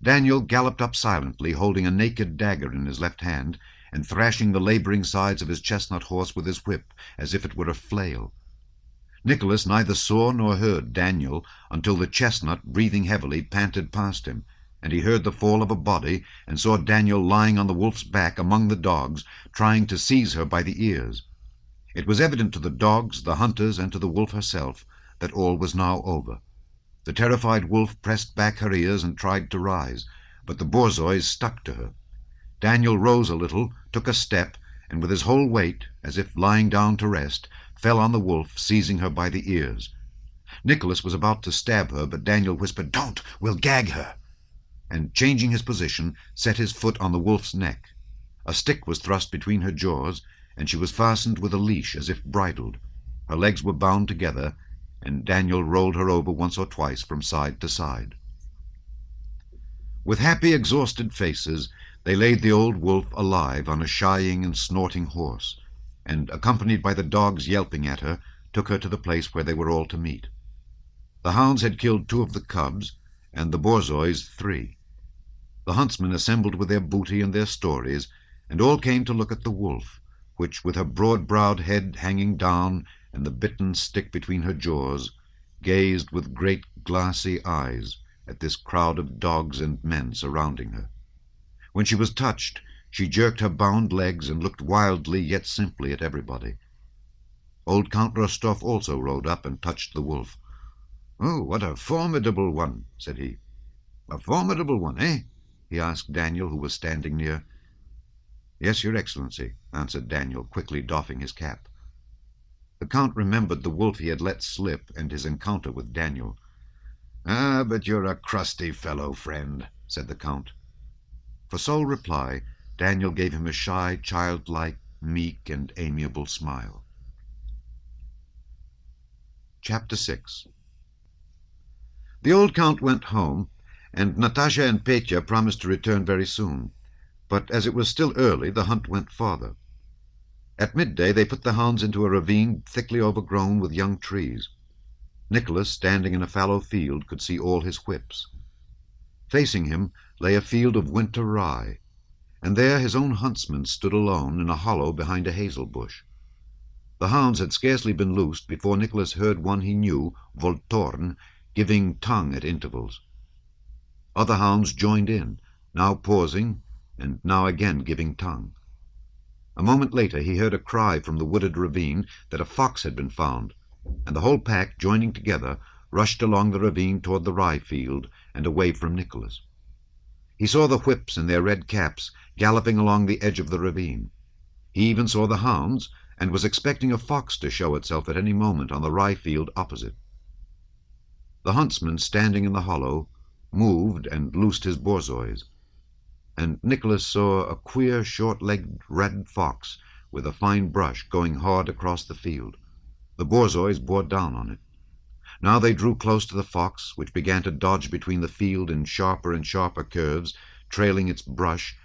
Daniel galloped up silently, holding a naked dagger in his left hand, and thrashing the laboring sides of his chestnut horse with his whip, as if it were a flail. Nicholas neither saw nor heard Daniel until the chestnut, breathing heavily, panted past him, and he heard the fall of a body and saw Daniel lying on the wolf's back among the dogs, trying to seize her by the ears. It was evident to the dogs, the hunters, and to the wolf herself that all was now over. The terrified wolf pressed back her ears and tried to rise, but the borzois stuck to her. Daniel rose a little, took a step, and with his whole weight, as if lying down to rest, fell on the wolf, seizing her by the ears. Nicholas was about to stab her, but Daniel whispered, "Don't! We'll gag her!" and, changing his position, set his foot on the wolf's neck. A stick was thrust between her jaws, and she was fastened with a leash as if bridled. Her legs were bound together, and Daniel rolled her over once or twice from side to side. With happy, exhausted faces, they laid the old wolf alive on a shying and snorting horse, and, accompanied by the dogs yelping at her, took her to the place where they were all to meet. The hounds had killed 2 of the cubs, and the borzois 3. The huntsmen assembled with their booty and their stories, and all came to look at the wolf, which, with her broad-browed head hanging down and the bitten stick between her jaws, gazed with great glassy eyes at this crowd of dogs and men surrounding her. When she was touched, she jerked her bound legs and looked wildly yet simply at everybody. Old Count Rostov also rode up and touched the wolf. "Oh, what a formidable one," said he. "A formidable one, eh?" he asked Daniel, who was standing near. "Yes, Your Excellency," answered Daniel, quickly doffing his cap. The Count remembered the wolf he had let slip and his encounter with Daniel. "Ah, but you're a crusty fellow, friend," said the Count. For sole reply, Daniel gave him a shy, childlike, meek, and amiable smile. Chapter 6. The old count went home, and Natasha and Petya promised to return very soon. But as it was still early, the hunt went farther. At midday they put the hounds into a ravine thickly overgrown with young trees. Nicholas, standing in a fallow field, could see all his whips. Facing him lay a field of winter rye, and there his own huntsman stood alone in a hollow behind a hazel bush. The hounds had scarcely been loosed before Nicholas heard one he knew, Voltorn, giving tongue at intervals. Other hounds joined in, now pausing and now again giving tongue. A moment later he heard a cry from the wooded ravine that a fox had been found, and the whole pack, joining together, rushed along the ravine toward the rye field and away from Nicholas. He saw the whips in their red caps galloping along the edge of the ravine. He even saw the hounds, and was expecting a fox to show itself at any moment on the rye field opposite. The huntsman, standing in the hollow, moved and loosed his borzois, and Nicholas saw a queer, short-legged red fox with a fine brush going hard across the field. The borzois bore down on it. Now they drew close to the fox, which began to dodge between the field in sharper and sharper curves, trailing its brush,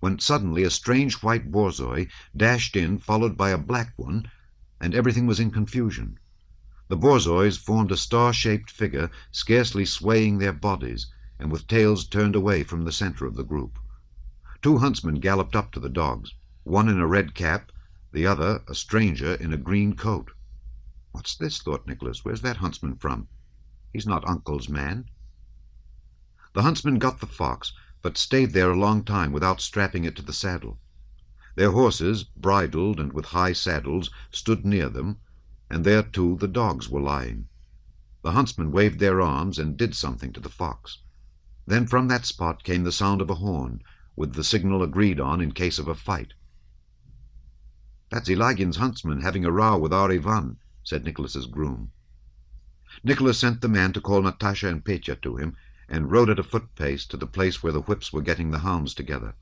when suddenly a strange white borzoi dashed in, followed by a black one, and everything was in confusion. The borzois formed a star-shaped figure, scarcely swaying their bodies, and with tails turned away from the center of the group. Two huntsmen galloped up to the dogs, one in a red cap, the other, a stranger, in a green coat. "What's this?" thought Nicholas. "Where's that huntsman from? He's not Uncle's man." The huntsman got the fox, but stayed there a long time without strapping it to the saddle. Their horses, bridled and with high saddles, stood near them, and there too the dogs were lying. The huntsmen waved their arms and did something to the fox. Then from that spot came the sound of a horn, with the signal agreed on in case of a fight. "That's Ilagin's huntsman having a row with our Ivan," said Nicholas's groom. Nicholas sent the man to call Natasha and Petya to him, and rode at a foot-pace to the place where the whips were getting the hounds together.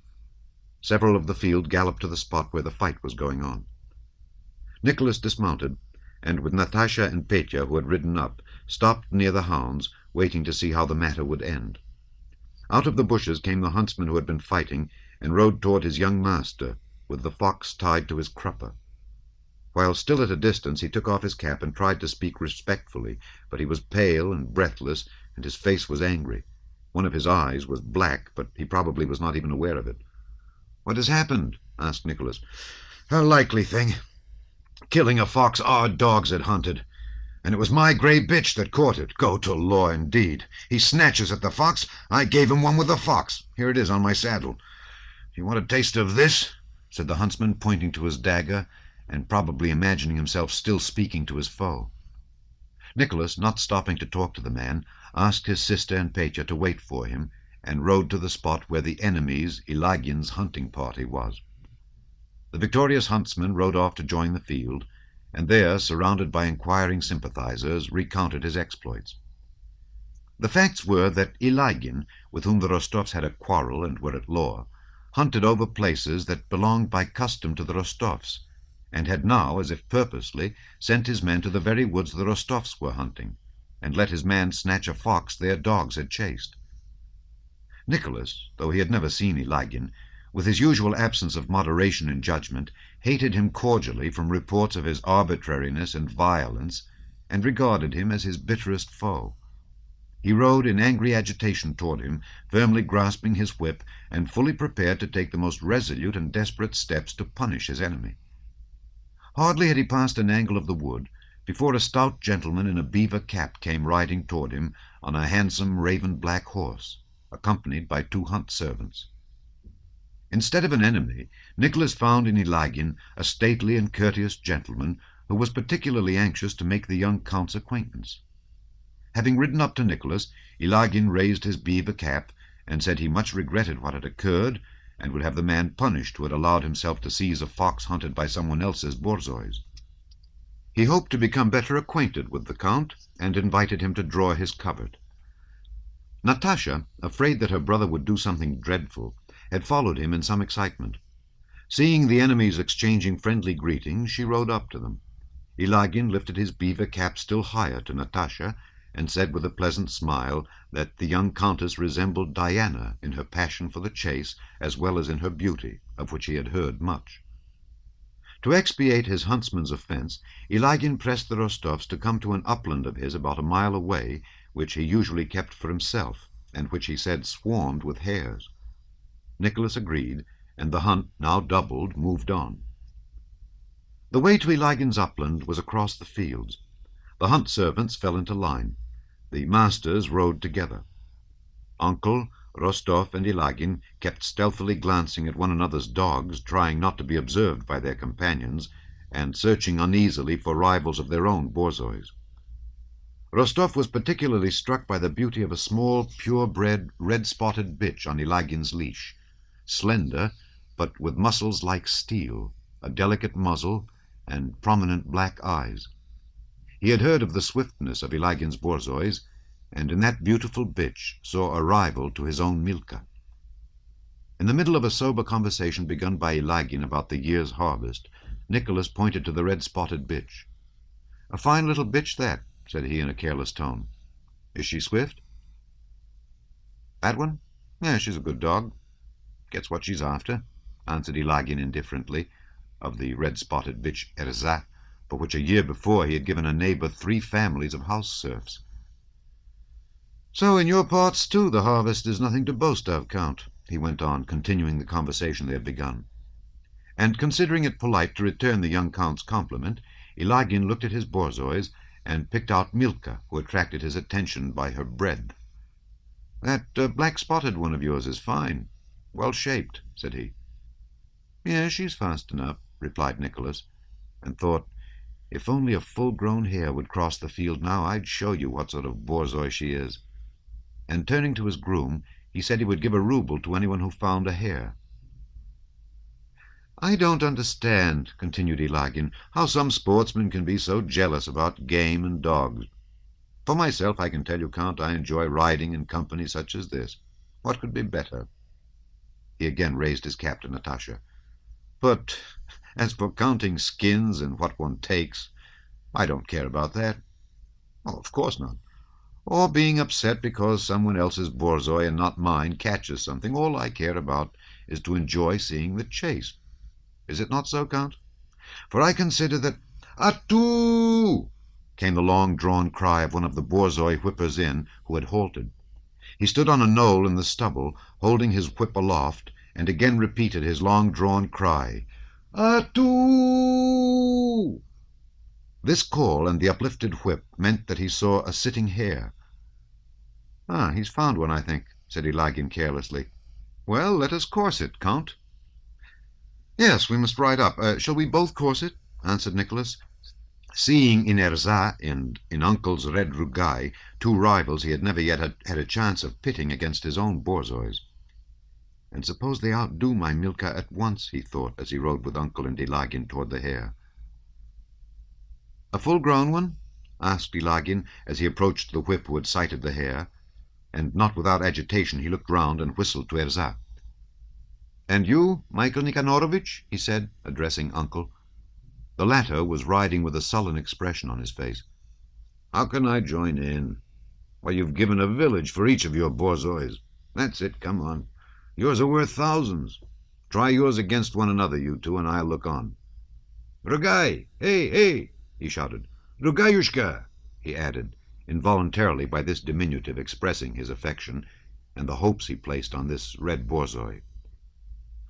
Several of the field galloped to the spot where the fight was going on. Nicholas dismounted, and with Natasha and Petya, who had ridden up, stopped near the hounds, waiting to see how the matter would end. Out of the bushes came the huntsman who had been fighting, and rode toward his young master, with the fox tied to his crupper. While still at a distance, he took off his cap and tried to speak respectfully, but he was pale and breathless, and his face was angry. One of his eyes was black, but he probably was not even aware of it. "What has happened?" asked Nicholas. "A likely thing. Killing a fox our dogs had hunted, and it was my grey bitch that caught it. Go to law, indeed. He snatches at the fox. I gave him one with the fox. Here it is on my saddle. You want a taste of this?" said the huntsman, pointing to his dagger, and probably imagining himself still speaking to his foe. Nicholas, not stopping to talk to the man, asked his sister and Petya to wait for him, and rode to the spot where the enemy's, Ilagin's, hunting party was. The victorious huntsman rode off to join the field, and there, surrounded by inquiring sympathizers, recounted his exploits. The facts were that Ilagin, with whom the Rostovs had a quarrel and were at law, hunted over places that belonged by custom to the Rostovs, and had now, as if purposely, sent his men to the very woods the Rostovs were hunting, and let his man snatch a fox their dogs had chased. Nicholas, though he had never seen Ilagin, with his usual absence of moderation in judgment, hated him cordially from reports of his arbitrariness and violence, and regarded him as his bitterest foe. He rode in angry agitation toward him, firmly grasping his whip, and fully prepared to take the most resolute and desperate steps to punish his enemy. Hardly had he passed an angle of the wood before a stout gentleman in a beaver cap came riding toward him on a handsome raven-black horse, accompanied by two hunt servants. Instead of an enemy, Nicholas found in Ilagin a stately and courteous gentleman who was particularly anxious to make the young count's acquaintance. Having ridden up to Nicholas, Ilagin raised his beaver cap and said he much regretted what had occurred, and would have the man punished who had allowed himself to seize a fox hunted by someone else's borzois. He hoped to become better acquainted with the count, and invited him to draw his covert. Natasha, afraid that her brother would do something dreadful, had followed him in some excitement. Seeing the enemies exchanging friendly greetings, she rode up to them. Ilagin lifted his beaver cap still higher to Natasha, and said with a pleasant smile that the young countess resembled Diana in her passion for the chase as well as in her beauty, of which he had heard much. To expiate his huntsman's offence, Iligin pressed the Rostovs to come to an upland of his about a mile away, which he usually kept for himself, and which he said swarmed with hares. Nicholas agreed, and the hunt, now doubled, moved on. The way to Iligin's upland was across the fields. The hunt servants fell into line. The masters rode together. Uncle, Rostov, and Iligin kept stealthily glancing at one another's dogs, trying not to be observed by their companions, and searching uneasily for rivals of their own borzois. Rostov was particularly struck by the beauty of a small, pure-bred, red-spotted bitch on Iligin's leash, slender, but with muscles like steel, a delicate muzzle, and prominent black eyes. He had heard of the swiftness of Iligin's borzois, and in that beautiful bitch saw a rival to his own Milka. In the middle of a sober conversation begun by Iligin about the year's harvest, Nicholas pointed to the red-spotted bitch. "A fine little bitch, that," said he in a careless tone. "Is she swift?" "That one? Yeah, she's a good dog. Gets what she's after," answered Iligin indifferently, of the red-spotted bitch Erza, for which a year before he had given a neighbor 3 families of house serfs. "So in your parts, too, the harvest is nothing to boast of, Count," he went on, continuing the conversation they had begun. And considering it polite to return the young Count's compliment, Iligin looked at his borzois and picked out Milka, who attracted his attention by her breadth. "That black-spotted one of yours is fine. Well-shaped," said he. "Yes, she's fast enough," replied Nicholas, and thought, "If only a full-grown hare would cross the field now, I'd show you what sort of borzoi she is." And turning to his groom, he said he would give a rouble to anyone who found a hare. "I don't understand," continued Iligin, "how some sportsmen can be so jealous about game and dogs. For myself, I can tell you, Count, I enjoy riding in company such as this. What could be better?" He again raised his cap to Natasha. "But as for counting skins and what one takes, I don't care about that. Oh, of course not. Or being upset because someone else's borzoi and not mine catches something. All I care about is to enjoy seeing the chase. Is it not so, Count? For I consider that—" "Atu!" came the long-drawn cry of one of the borzoi whippers-in, who had halted. He stood on a knoll in the stubble, holding his whip aloft, and again repeated his long-drawn cry, "Atu!" This call and the uplifted whip meant that he saw a sitting hare. "Ah, he's found one, I think," said Iligin carelessly. "Well, let us course it, Count." "Yes, we must ride up. Shall we both course it?" answered Nicholas, seeing in Erza and in Uncle's red Rugai 2 rivals he had never yet had a chance of pitting against his own borzois. "And suppose they outdo my Milka at once," he thought, as he rode with Uncle and Iligin toward the hare. "A full-grown one?" asked Iligin, as he approached the whip who had sighted the hare, and not without agitation he looked round and whistled to Erza. "And you, Michael Nikanorovitch?" he said, addressing Uncle. The latter was riding with a sullen expression on his face. "How can I join in? Why, you've given a village for each of your borzois. That's it, come on. Yours are worth thousands. Try yours against one another, you two, and I'll look on. Rugai! Hey, hey!" he shouted. "Rugayushka!" he added, involuntarily by this diminutive expressing his affection, and the hopes he placed on this red borzoi.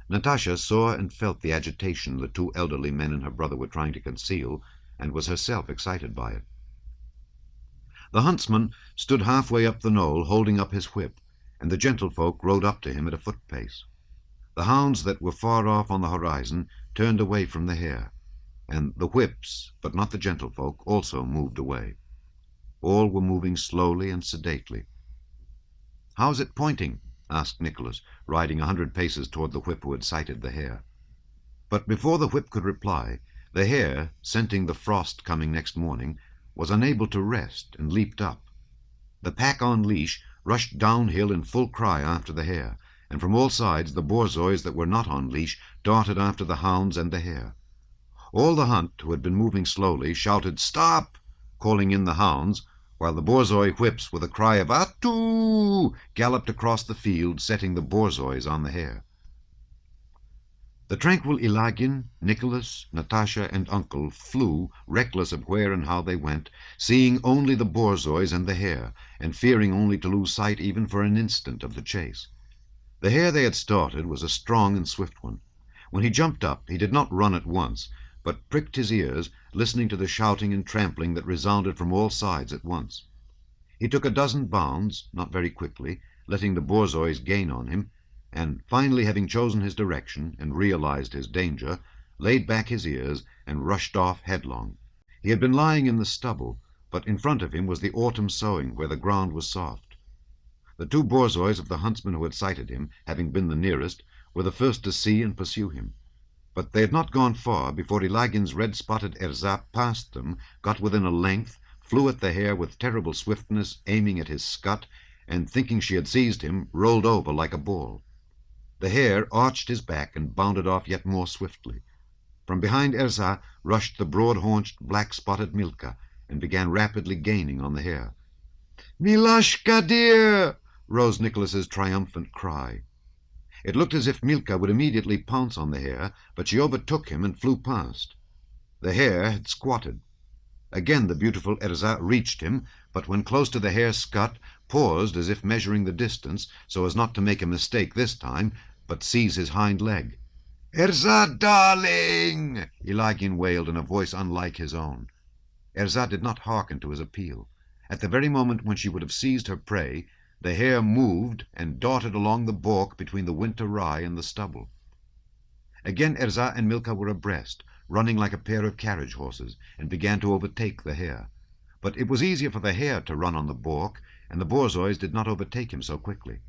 Natasha saw and felt the agitation the 2 elderly men and her brother were trying to conceal, and was herself excited by it. The huntsman stood halfway up the knoll, holding up his whip, and the gentlefolk rode up to him at a foot-pace. The hounds that were far off on the horizon turned away from the hare, and the whips, but not the gentlefolk, also moved away. All were moving slowly and sedately. "How's it pointing?" asked Nicholas, riding 100 paces toward the whip who had sighted the hare. But before the whip could reply, the hare, scenting the frost coming next morning, was unable to rest and leaped up. The pack on leash rushed downhill in full cry after the hare, and from all sides the borzois that were not on leash darted after the hounds and the hare. All the hunt, who had been moving slowly, shouted "Stop!" calling in the hounds, while the borzoi whips, with a cry of "Atu!" galloped across the field, setting the borzois on the hare. The tranquil Ilagin, Nicholas, Natasha, and Uncle flew, reckless of where and how they went, seeing only the borzois and the hare, and fearing only to lose sight even for an instant of the chase. The hare they had started was a strong and swift one. When he jumped up, he did not run at once, but pricked his ears, listening to the shouting and trampling that resounded from all sides at once. He took a dozen bounds, not very quickly, letting the borzois gain on him, and finally, having chosen his direction and realized his danger, laid back his ears and rushed off headlong. He had been lying in the stubble, but in front of him was the autumn sowing, where the ground was soft. The two borzois of the huntsman who had sighted him, having been the nearest, were the first to see and pursue him. But they had not gone far before Ilagin's red-spotted erzap passed them, got within a length, flew at the hare with terrible swiftness, aiming at his scut, and, thinking she had seized him, rolled over like a ball. The hare arched his back and bounded off yet more swiftly. From behind Erza rushed the broad-haunched, black-spotted Milka, and began rapidly gaining on the hare. "Milashka, dear!" rose Nicholas's triumphant cry. It looked as if Milka would immediately pounce on the hare, but she overtook him and flew past. The hare had squatted. Again the beautiful Erza reached him, but when close to the hare's scut, paused as if measuring the distance, so as not to make a mistake this time, but seize his hind leg. "Erza, darling!" Ilagin wailed in a voice unlike his own. Erza did not hearken to his appeal. At the very moment when she would have seized her prey, the hare moved and darted along the balk between the winter rye and the stubble. Again Erza and Milka were abreast, running like a pair of carriage horses, and began to overtake the hare. But it was easier for the hare to run on the balk, and the borzois did not overtake him so quickly.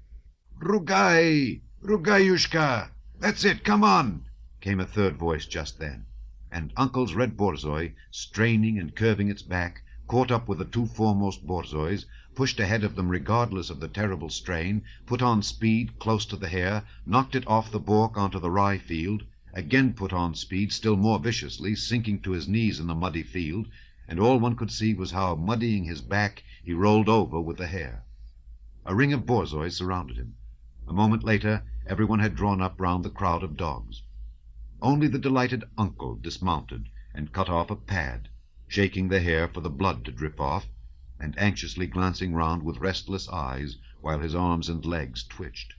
"Rugai! Rugayushka! That's it, come on!" came a third voice just then, and Uncle's red borzoi, straining and curving its back, caught up with the two foremost borzois, pushed ahead of them regardless of the terrible strain, put on speed close to the hare, knocked it off the balk onto the rye field, again put on speed still more viciously, sinking to his knees in the muddy field, and all one could see was how, muddying his back, he rolled over with the hare. A ring of borzois surrounded him. A moment later, everyone had drawn up round the crowd of dogs. Only the delighted Uncle dismounted and cut off a pad, shaking the hare for the blood to drip off, and anxiously glancing round with restless eyes while his arms and legs twitched.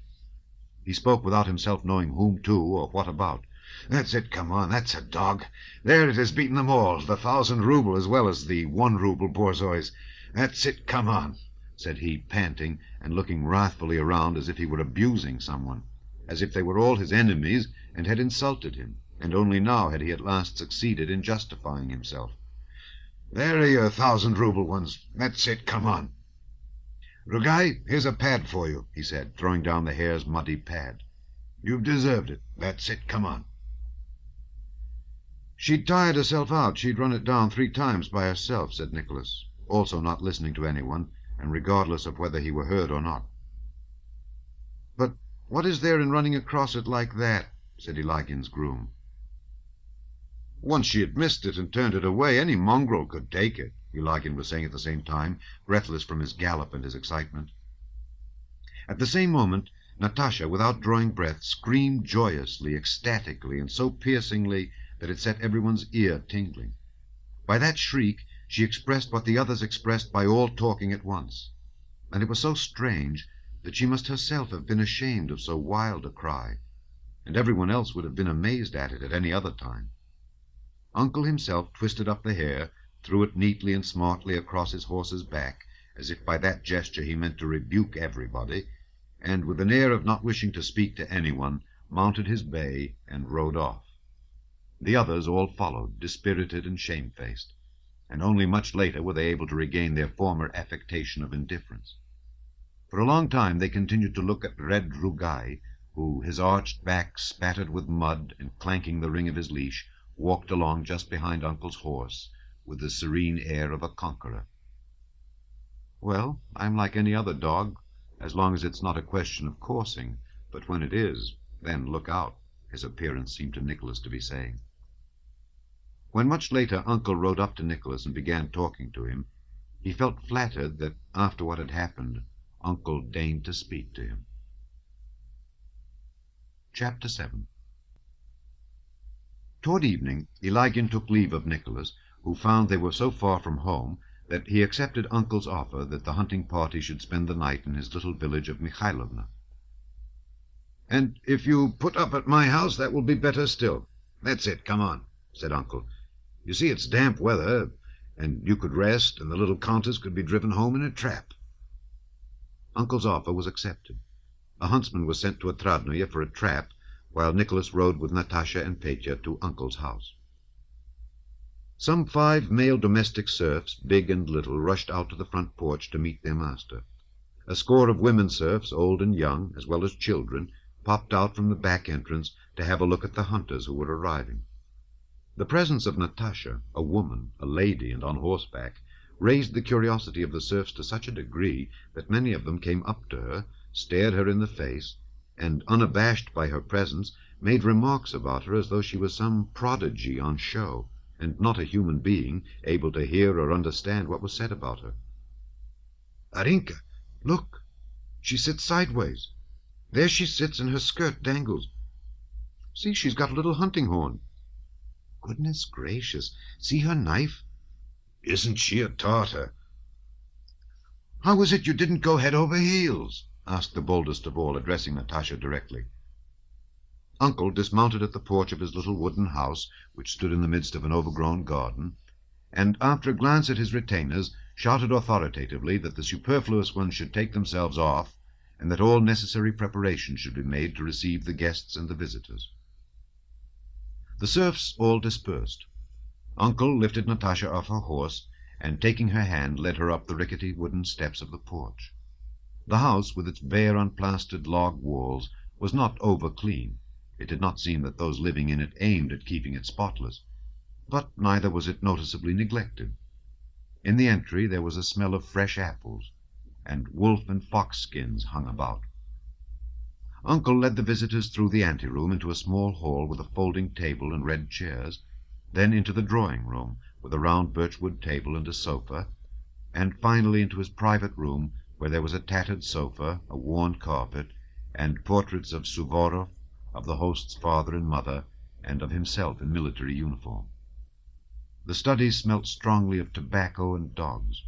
He spoke without himself knowing whom to or what about. "That's it, come on, that's a dog. There it is, beaten them all, the 1,000-rouble as well as the 1-rouble borzois. That's it, come on," said he, panting, and looking wrathfully around as if he were abusing someone, as if they were all his enemies and had insulted him, and only now had he at last succeeded in justifying himself. "There are your 1,000-rouble ones. That's it, come on." "Rugai, here's a pad for you," he said, throwing down the hare's muddy pad. "You've deserved it. That's it, come on." "She'd tired herself out. She'd run it down 3 times by herself," said Nicholas, also not listening to anyone, and regardless of whether he were heard or not. "But what is there in running across it like that?" said Ilagin's groom. "Once she had missed it and turned it away, any mongrel could take it," Ilagin was saying at the same time, breathless from his gallop and his excitement. At the same moment, Natasha, without drawing breath, screamed joyously, ecstatically, and so piercingly that it set everyone's ear tingling. By that shriek she expressed what the others expressed by all talking at once, and it was so strange that she must herself have been ashamed of so wild a cry, and everyone else would have been amazed at it at any other time. Uncle himself twisted up the hare, threw it neatly and smartly across his horse's back, as if by that gesture he meant to rebuke everybody, and with an air of not wishing to speak to anyone, mounted his bay and rode off. The others all followed, dispirited and shamefaced, and only much later were they able to regain their former affectation of indifference. For a long time they continued to look at Red Rugai, who, his arched back spattered with mud and clanking the ring of his leash, walked along just behind Uncle's horse with the serene air of a conqueror. "Well, I'm like any other dog, as long as it's not a question of coursing, but when it is, then look out," his appearance seemed to Nicholas to be saying. When much later Uncle rode up to Nicholas and began talking to him, He felt flattered that, after what had happened, Uncle deigned to speak to him. Chapter 7. Toward evening, Iligin took leave of Nicholas, who found they were so far from home that he accepted Uncle's offer that the hunting party should spend the night in his little village of Mikhailovna. "And if you put up at my house, that will be better still. That's it, come on," said Uncle. "You see, it's damp weather, and you could rest, and the little countess could be driven home in a trap." Uncle's offer was accepted. A huntsman was sent to Otradnoye for a trap, while Nicholas rode with Natasha and Petya to Uncle's house. Some 5 male domestic serfs, big and little, rushed out to the front porch to meet their master. A score of women serfs, old and young, as well as children, popped out from the back entrance to have a look at the hunters who were arriving. The presence of Natasha, a woman, a lady, and on horseback, raised the curiosity of the serfs to such a degree that many of them came up to her, stared her in the face, and, unabashed by her presence, made remarks about her as though she was some prodigy on show, and not a human being able to hear or understand what was said about her. "Arinka, look! She sits sideways. There she sits, and her skirt dangles. See, she's got a little hunting horn. Goodness gracious, see her knife! Isn't she a Tartar?" "How is it you didn't go head over heels?" asked the boldest of all, addressing Natasha directly. Uncle dismounted at the porch of his little wooden house, which stood in the midst of an overgrown garden, and, after a glance at his retainers, shouted authoritatively that the superfluous ones should take themselves off, and that all necessary preparations should be made to receive the guests and the visitors. The serfs all dispersed. Uncle lifted Natasha off her horse, and, taking her hand, led her up the rickety wooden steps of the porch. The house, with its bare, unplastered log walls, was not over-clean. It did not seem that those living in it aimed at keeping it spotless, but neither was it noticeably neglected. In the entry there was a smell of fresh apples, and wolf and fox skins hung about. Uncle led the visitors through the anteroom into a small hall with a folding table and red chairs, then into the drawing-room with a round birchwood table and a sofa, and finally into his private room, where there was a tattered sofa, a worn carpet, and portraits of Suvorov, of the host's father and mother, and of himself in military uniform. The study smelt strongly of tobacco and dogs.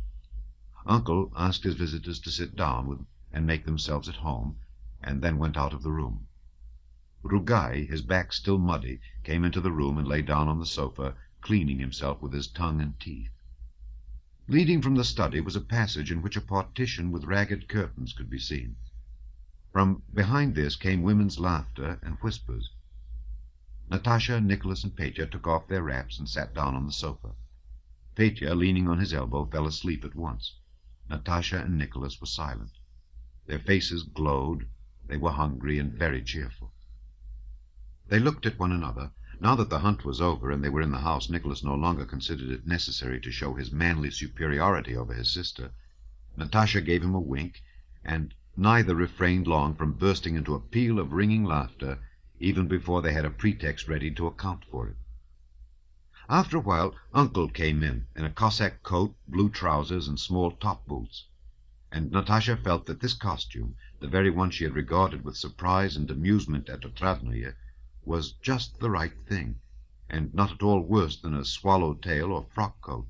Uncle asked his visitors to sit down and make themselves at home, and then went out of the room. Rugai, his back still muddy, came into the room and lay down on the sofa, cleaning himself with his tongue and teeth. Leading from the study was a passage in which a partition with ragged curtains could be seen. From behind this came women's laughter and whispers. Natasha, Nicholas, and Petya took off their wraps and sat down on the sofa. Petya, leaning on his elbow, fell asleep at once. Natasha and Nicholas were silent. Their faces glowed. They were hungry and very cheerful. They looked at one another. Now that the hunt was over and they were in the house, Nicholas no longer considered it necessary to show his manly superiority over his sister. Natasha gave him a wink, and neither refrained long from bursting into a peal of ringing laughter, even before they had a pretext ready to account for it. After a while, Uncle came in a Cossack coat, blue trousers, and small top boots, and Natasha felt that this costume, the very one she had regarded with surprise and amusement at Otradnoye, was just the right thing, and not at all worse than a swallow-tail or frock-coat.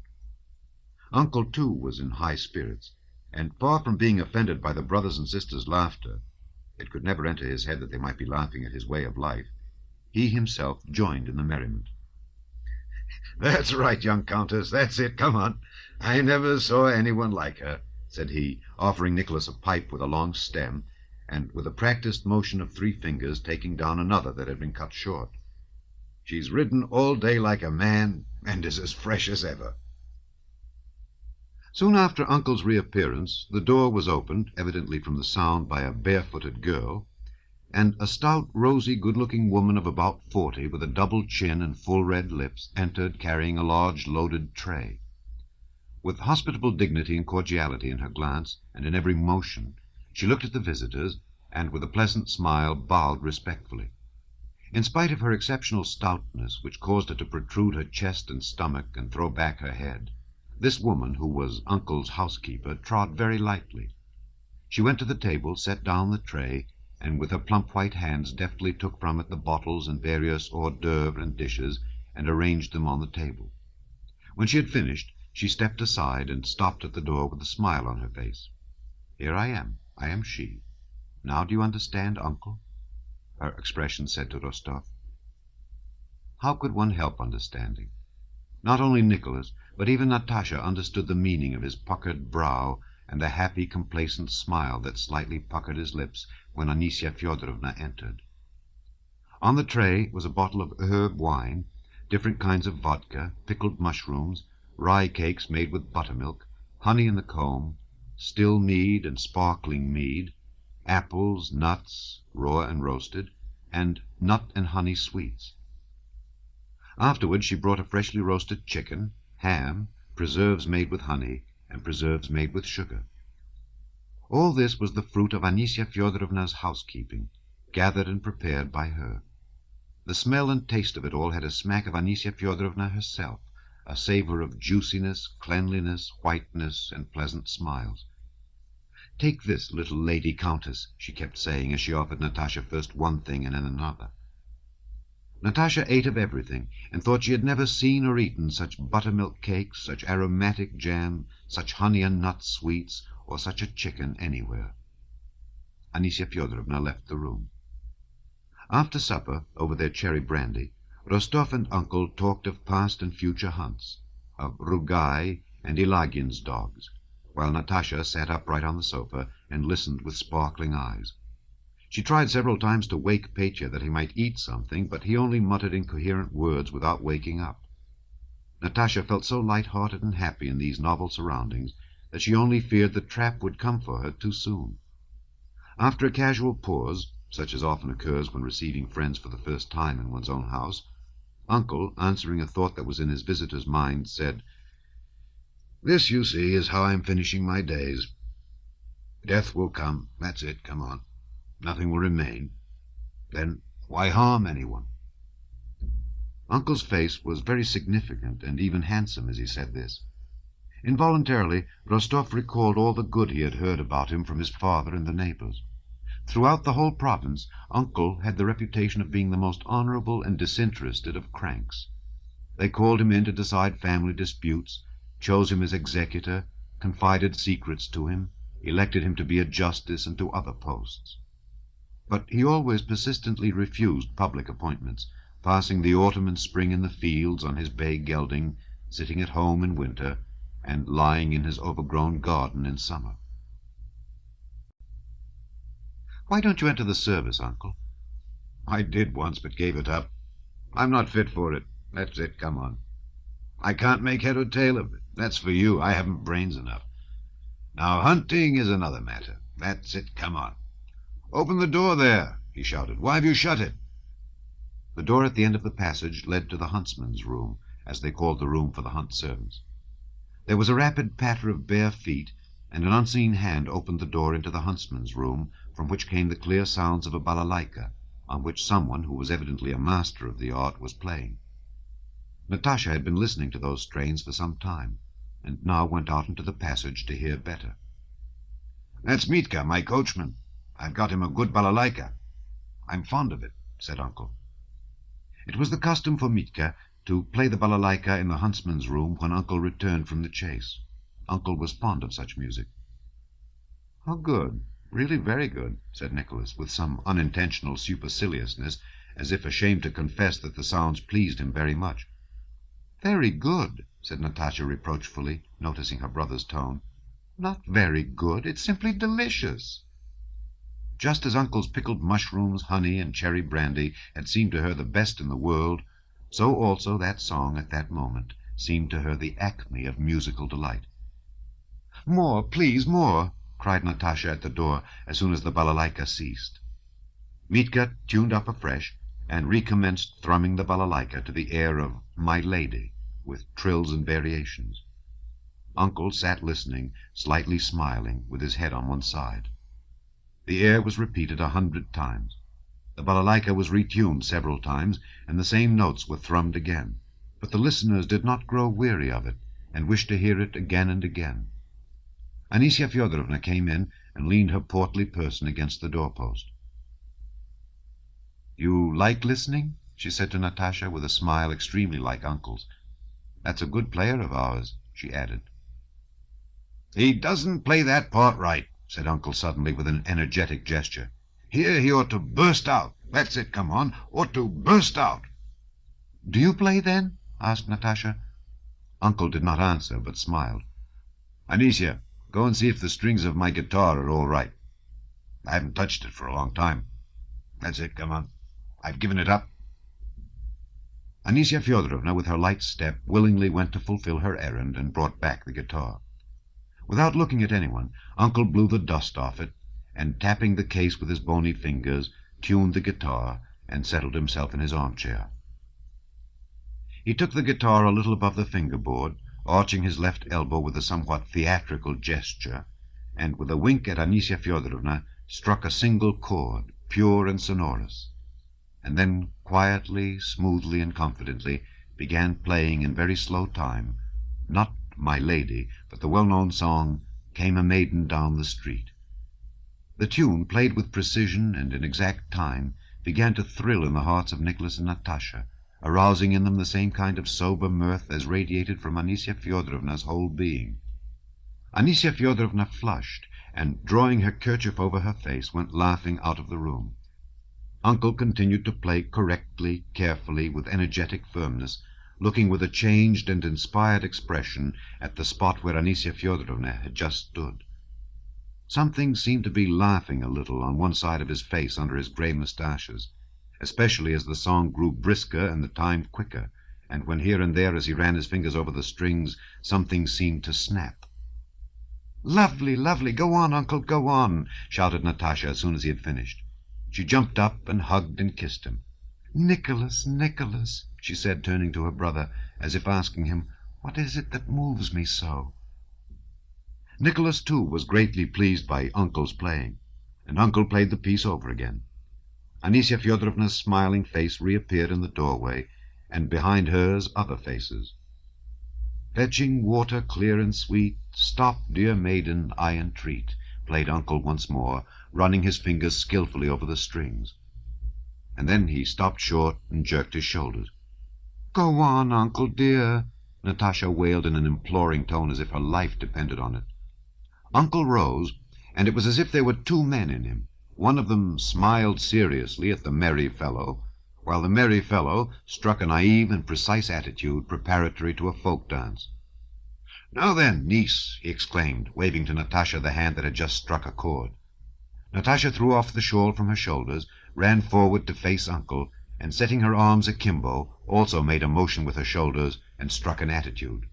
Uncle, too, was in high spirits, and far from being offended by the brothers and sisters' laughter — it could never enter his head that they might be laughing at his way of life — he himself joined in the merriment. "That's right, young countess, that's it, come on. I never saw anyone like her," said he, offering Nicholas a pipe with a long stem, and with a practised motion of 3 fingers taking down another that had been cut short. "She's ridden all day like a man, and is as fresh as ever." Soon after Uncle's reappearance, the door was opened, evidently from the sound, by a barefooted girl, and a stout, rosy, good-looking woman of about 40, with a double chin and full red lips, entered carrying a large loaded tray. With hospitable dignity and cordiality in her glance and in every motion, she looked at the visitors, and with a pleasant smile bowed respectfully. In spite of her exceptional stoutness, which caused her to protrude her chest and stomach and throw back her head, This woman, who was Uncle's housekeeper, trod very lightly. She went to the table, set down the tray, and with her plump white hands deftly took from it the bottles and various hors d'oeuvres and dishes, and arranged them on the table. When she had finished, she stepped aside and stopped at the door with a smile on her face. "Here I am she. Now do you understand, Uncle?" her expression said to Rostov. How could one help understanding? Not only Nicholas, but even Natasha understood the meaning of his puckered brow and the happy, complacent smile that slightly puckered his lips when Anisya Fyodorovna entered. On the tray was a bottle of herb wine, different kinds of vodka, pickled mushrooms, rye cakes made with buttermilk, honey in the comb, still mead and sparkling mead, apples, nuts, raw and roasted, and nut and honey sweets. Afterwards she brought a freshly roasted chicken, ham, preserves made with honey, and preserves made with sugar. All this was the fruit of Anisya Fyodorovna's housekeeping, gathered and prepared by her. The smell and taste of it all had a smack of Anisya Fyodorovna herself, a savour of juiciness, cleanliness, whiteness, and pleasant smiles. "Take this, little lady countess," she kept saying as she offered Natasha first one thing and then another. Natasha ate of everything, and thought she had never seen or eaten such buttermilk cakes, such aromatic jam, such honey and nut sweets, or such a chicken anywhere. Anisya Fyodorovna left the room. After supper, over their cherry brandy, Rostov and Uncle talked of past and future hunts, of Rugai and Ilagin's dogs, while Natasha sat upright on the sofa and listened with sparkling eyes. She tried several times to wake Petya that he might eat something, but he only muttered incoherent words without waking up. Natasha felt so light-hearted and happy in these novel surroundings that she only feared the trap would come for her too soon. After a casual pause, such as often occurs when receiving friends for the first time in one's own house, Uncle, answering a thought that was in his visitor's mind, said, "This, you see, is how I'm finishing my days. Death will come, that's it, come on. Nothing will remain. Then why harm anyone?" Uncle's face was very significant and even handsome as he said this. Involuntarily, Rostov recalled all the good he had heard about him from his father and the neighbors. Throughout the whole province, Uncle had the reputation of being the most honorable and disinterested of cranks. They called him in to decide family disputes, chose him as executor, confided secrets to him, elected him to be a justice and to other posts. But he always persistently refused public appointments, passing the autumn and spring in the fields on his bay gelding, sitting at home in winter, and lying in his overgrown garden in summer. "Why don't you enter the service, Uncle?" "I did once, but gave it up. I'm not fit for it. That's it, come on. I can't make head or tail of it. That's for you. I haven't brains enough. Now hunting is another matter. That's it, come on. Open the door there," he shouted. "Why have you shut it?" The door at the end of the passage led to the huntsman's room, as they called the room for the hunt servants. There was a rapid patter of bare feet, and an unseen hand opened the door into the huntsman's room, from which came the clear sounds of a balalaika, on which someone, who was evidently a master of the art, was playing. Natasha had been listening to those strains for some time, and now went out into the passage to hear better. "That's Mitka, my coachman. I've got him a good balalaika. I'm fond of it," said Uncle. It was the custom for Mitka to play the balalaika in the huntsman's room when Uncle returned from the chase. Uncle was fond of such music. "How good, really very good," said Nicholas, with some unintentional superciliousness, as if ashamed to confess that the sounds pleased him very much. "Very good," said Natasha reproachfully, noticing her brother's tone. "Not very good, it's simply delicious." Just as Uncle's pickled mushrooms, honey, and cherry brandy had seemed to her the best in the world, so also that song at that moment seemed to her the acme of musical delight. "More, please, more!" cried Natasha at the door as soon as the balalaika ceased. Mitka tuned up afresh and recommenced thrumming the balalaika to the air of "My Lady," with trills and variations. Uncle sat listening, slightly smiling, with his head on one side. The air was repeated 100 times. The balalaika was retuned several times, and the same notes were thrummed again, but the listeners did not grow weary of it, and wished to hear it again and again. Anisia Fyodorovna came in and leaned her portly person against the doorpost. "You like listening?" she said to Natasha, with a smile extremely like Uncle's. "That's a good player of ours," she added.
"He doesn't play that part right," said Uncle suddenly, with an energetic gesture. "Here he ought to burst out. That's it, come on. Ought to burst out."
"Do you play, then?" asked Natasha. Uncle did not answer, but smiled.
"Anisia, go and see if the strings of my guitar are all right. I haven't touched it for a long time. That's it, come on. I've given it up."
Anisia Fyodorovna, with her light step, willingly went to fulfill her errand and brought back the guitar. Without looking at anyone, Uncle blew the dust off it, and tapping the case with his bony fingers, tuned the guitar and settled himself in his armchair. He took the guitar a little above the fingerboard, arching his left elbow with a somewhat theatrical gesture, and with a wink at Anisia Fyodorovna struck a single chord, pure and sonorous, and then quietly, smoothly, and confidently began playing in very slow time, not "My Lady," but the well-known song, "Came a Maiden Down the Street." The tune, played with precision and in exact time, began to thrill in the hearts of Nicholas and Natasha, arousing in them the same kind of sober mirth as radiated from Anisia Fyodorovna's whole being. Anisia Fyodorovna flushed, and, drawing her kerchief over her face, went laughing out of the room. Uncle continued to play correctly, carefully, with energetic firmness, looking with a changed and inspired expression at the spot where Anisia Fyodorovna had just stood. Something seemed to be laughing a little on one side of his face under his grey moustaches, especially as the song grew brisker and the time quicker, and when here and there, as he ran his fingers over the strings, something seemed to snap. "Lovely, lovely! Go on, Uncle, go on!" shouted Natasha as soon as he had finished. She jumped up and hugged and kissed him. "Nicholas, Nicholas," she said, turning to her brother, as if asking him, "what is it that moves me so?" Nicholas, too, was greatly pleased by Uncle's playing, and Uncle played the piece over again. Anisia Fyodorovna's smiling face reappeared in the doorway, and behind hers other faces. "Fetching water clear and sweet, stop, dear maiden, I entreat," played Uncle once more, running his fingers skillfully over the strings. And then he stopped short and jerked his shoulders. "Go on, Uncle dear," Natasha wailed in an imploring tone, as if her life depended on it. Uncle rose, and it was as if there were two men in him. One of them smiled seriously at the merry fellow, while the merry fellow struck a naive and precise attitude preparatory to a folk dance. "Now then, niece," he exclaimed, waving to Natasha the hand that had just struck a chord. Natasha threw off the shawl from her shoulders, ran forward to face Uncle, and setting her arms akimbo, also made a motion with her shoulders and struck an attitude.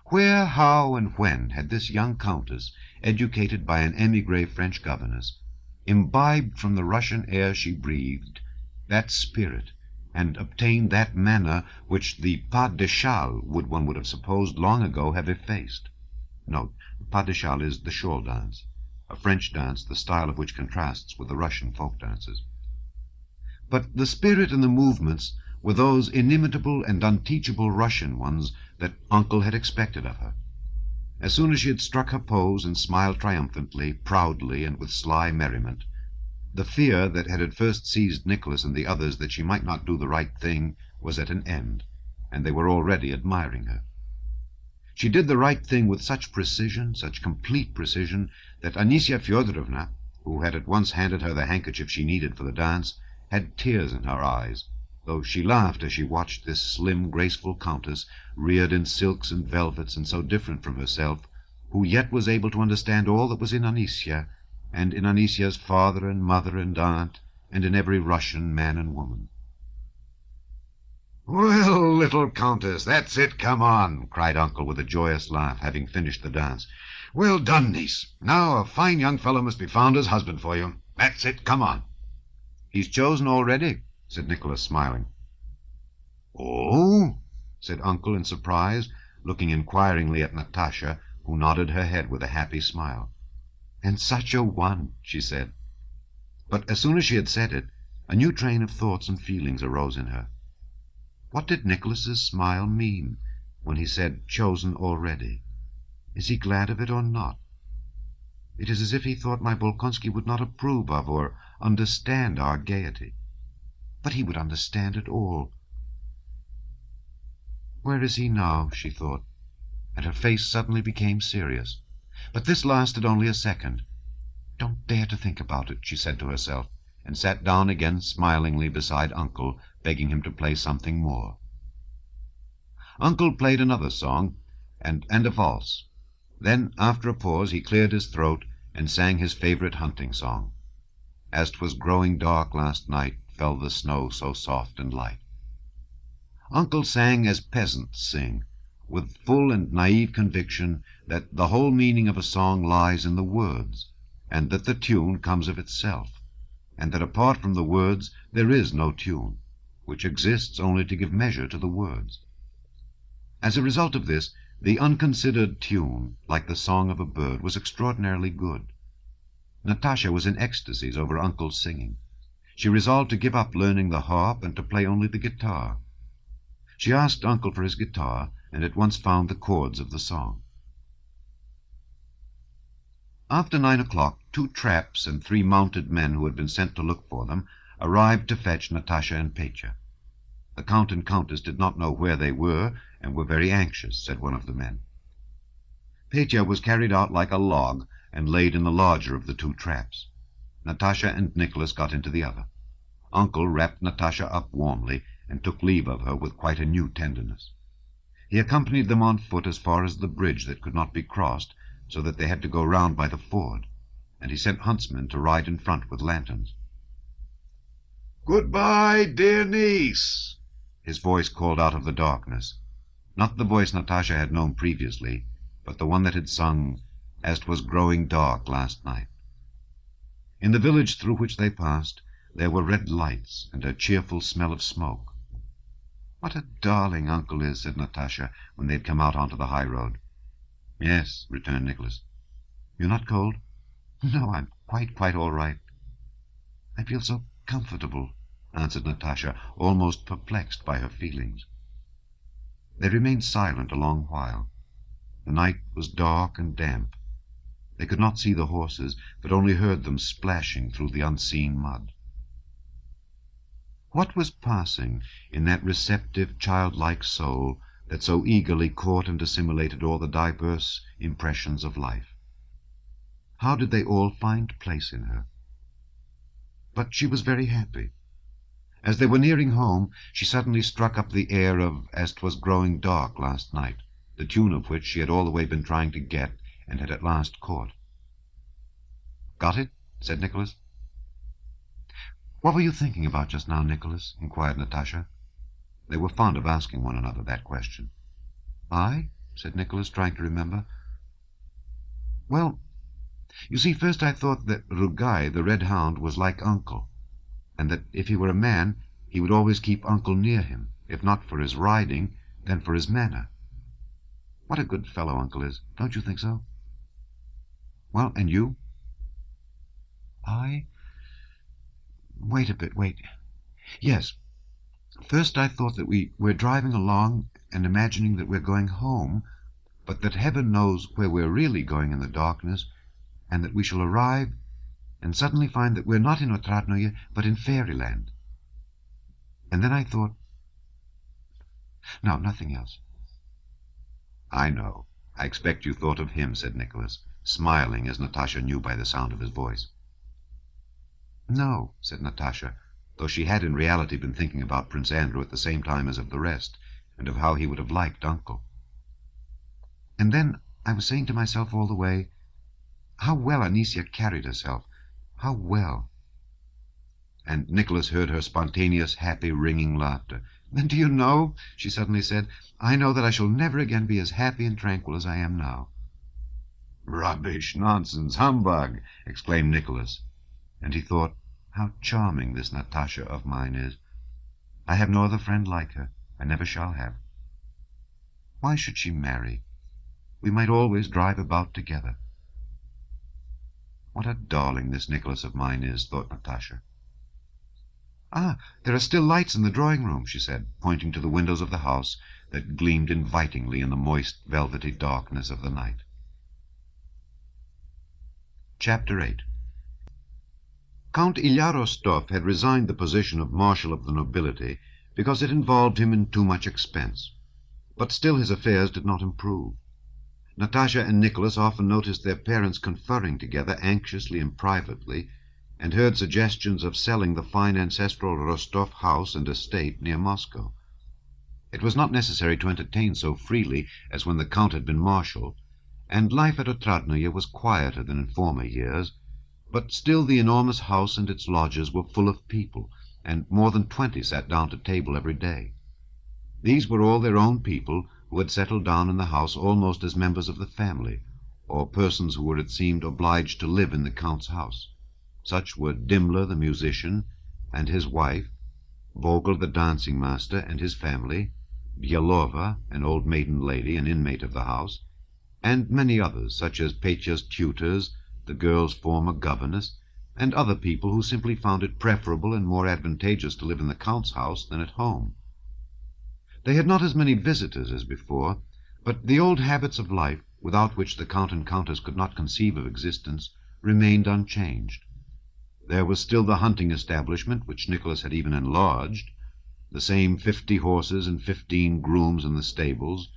Where, how, and when had this young countess, educated by an émigré French governess, imbibed from the Russian air she breathed that spirit, and obtained that manner which the pas de châle would, one would have supposed, long ago have effaced? Note, the pas de châle is the shawl dance, a French dance, the style of which contrasts with the Russian folk dances. But the spirit and the movements were those inimitable and unteachable Russian ones that Uncle had expected of her. As soon as she had struck her pose and smiled triumphantly, proudly, and with sly merriment, the fear that had at first seized Nicholas and the others that she might not do the right thing was at an end, and they were already admiring her. She did the right thing with such precision, such complete precision, that Anisia Fyodorovna, who had at once handed her the handkerchief she needed for the dance, had tears in her eyes, though she laughed as she watched this slim, graceful countess, reared in silks and velvets and so different from herself, who yet was able to understand all that was in Anisia, and in Anisia's father and mother and aunt, and in every Russian man and woman.
"Well, little countess, that's it, come on," cried Uncle with a joyous laugh, having finished the dance. "Well done, niece. Now a fine young fellow must be found as husband for you. That's it, come on."
"He's chosen already," said Nicholas, smiling.
"Oh?"
said Uncle in surprise, looking inquiringly at Natasha, who nodded her head with a happy smile. "And such a one," she said. But as soon as she had said it, a new train of thoughts and feelings arose in her. What did Nicholas's smile mean? when he said chosen already? Is he glad of it or not? It is as if he thought my Bolkonsky would not approve of or understand our gaiety. But he would understand it all. Where is he now? She thought, and her face suddenly became serious. But this lasted only a second. Don't dare to think about it, she said to herself, and sat down again smilingly beside Uncle, begging him to play something more. Uncle played another song, and a valse. Then, after a pause, he cleared his throat and sang his favorite hunting song. As 'twas growing dark last night, fell the snow so soft and light. Uncle sang as peasants sing, with full and naive conviction that the whole meaning of a song lies in the words, and that the tune comes of itself, and that apart from the words there is no tune, which exists only to give measure to the words. As a result of this, the unconsidered tune, like the song of a bird, was extraordinarily good. Natasha was in ecstasies over Uncle's singing. She resolved to give up learning the harp and to play only the guitar. She asked Uncle for his guitar, and at once found the chords of the song. After 9 o'clock, 2 traps and 3 mounted men who had been sent to look for them arrived to fetch Natasha and Petya. The Count and Countess did not know where they were, and were very anxious, said one of the men. Petya was carried out like a log and laid in the larger of the 2 traps. Natasha and Nicholas got into the other. Uncle wrapped Natasha up warmly and took leave of her with quite a new tenderness. He accompanied them on foot as far as the bridge that could not be crossed, so that they had to go round by the ford, and he sent huntsmen to ride in front with lanterns. "Goodbye, dear niece," his voice called out of the darkness, not the voice Natasha had known previously, but the one that had sung As 'twas growing dark last night. In the village through which they passed there were red lights and a cheerful smell of smoke. "What a darling Uncle is," said Natasha, when they had come out onto the high road. "Yes," returned Nicholas. "You're not cold?" "No, I'm quite all right." "I feel so comfortable," answered Natasha, almost perplexed by her feelings. They remained silent a long while. The night was dark and damp. They could not see the horses, but only heard them splashing through the unseen mud. What was passing in that receptive, childlike soul that so eagerly caught and assimilated all the diverse impressions of life? How did they all find place in her? But she was very happy. As they were nearing home, she suddenly struck up the air of As 'twas growing dark last night, the tune of which she had all the way been trying to get, and had at last caught. "Got it?" said Nicholas. "What were you thinking about just now, Nicholas?" inquired Natasha. They were fond of asking one another that question. "I?" said Nicholas, trying to remember. "Well, you see, first I thought that Rugai, the red hound, was like Uncle, and that if he were a man he would always keep Uncle near him, if not for his riding, then for his manner. What a good fellow Uncle is, don't you think so?" "Well, and you?" "I? Wait a bit, wait. Yes, first I thought that we're driving along and imagining that we're going home, but that heaven knows where we're really going in the darkness, and that we shall arrive and suddenly find that we're not in Otradnoye, but in fairyland. And then I thought... No, nothing else." "I know. I expect you thought of him," said Nicholas, smiling, as Natasha knew by the sound of his voice. "No," said Natasha, though she had in reality been thinking about Prince Andrew at the same time as of the rest, and of how he would have liked Uncle. "And then I was saying to myself all the way, how well Anicia carried herself, how well." And Nicholas heard her spontaneous, happy, ringing laughter. "And do you know," she suddenly said, "I know that I shall never again be as happy and tranquil as I am now." "Rubbish, nonsense, humbug!" exclaimed Nicholas. And he thought, how charming this Natasha of mine is. I have no other friend like her. I never shall have. Why should she marry? We might always drive about together. What a darling this Nicholas of mine is, thought Natasha. "Ah, there are still lights in the drawing-room," she said, pointing to the windows of the house, that gleamed invitingly in the moist, velvety darkness of the night. Chapter 8. Count Ilya Rostov had resigned the position of Marshal of the Nobility because it involved him in too much expense. But still his affairs did not improve. Natasha and Nicholas often noticed their parents conferring together anxiously and privately, and heard suggestions of selling the fine ancestral Rostov house and estate near Moscow. It was not necessary to entertain so freely as when the Count had been Marshal, and life at Otradnoye was quieter than in former years, but still the enormous house and its lodges were full of people, and more than 20 sat down to table every day. These were all their own people who had settled down in the house almost as members of the family, or persons who were, it seemed, obliged to live in the Count's house. Such were Dimmler the musician and his wife, Vogel the dancing master and his family, Byelova, an old maiden lady, an inmate of the house, and many others, such as Petya's tutors, the girl's former governess, and other people who simply found it preferable and more advantageous to live in the Count's house than at home. They had not as many visitors as before, but the old habits of life, without which the Count and Countess could not conceive of existence, remained unchanged. There was still the hunting establishment, which Nicholas had even enlarged, the same 50 horses and 15 grooms in the stables,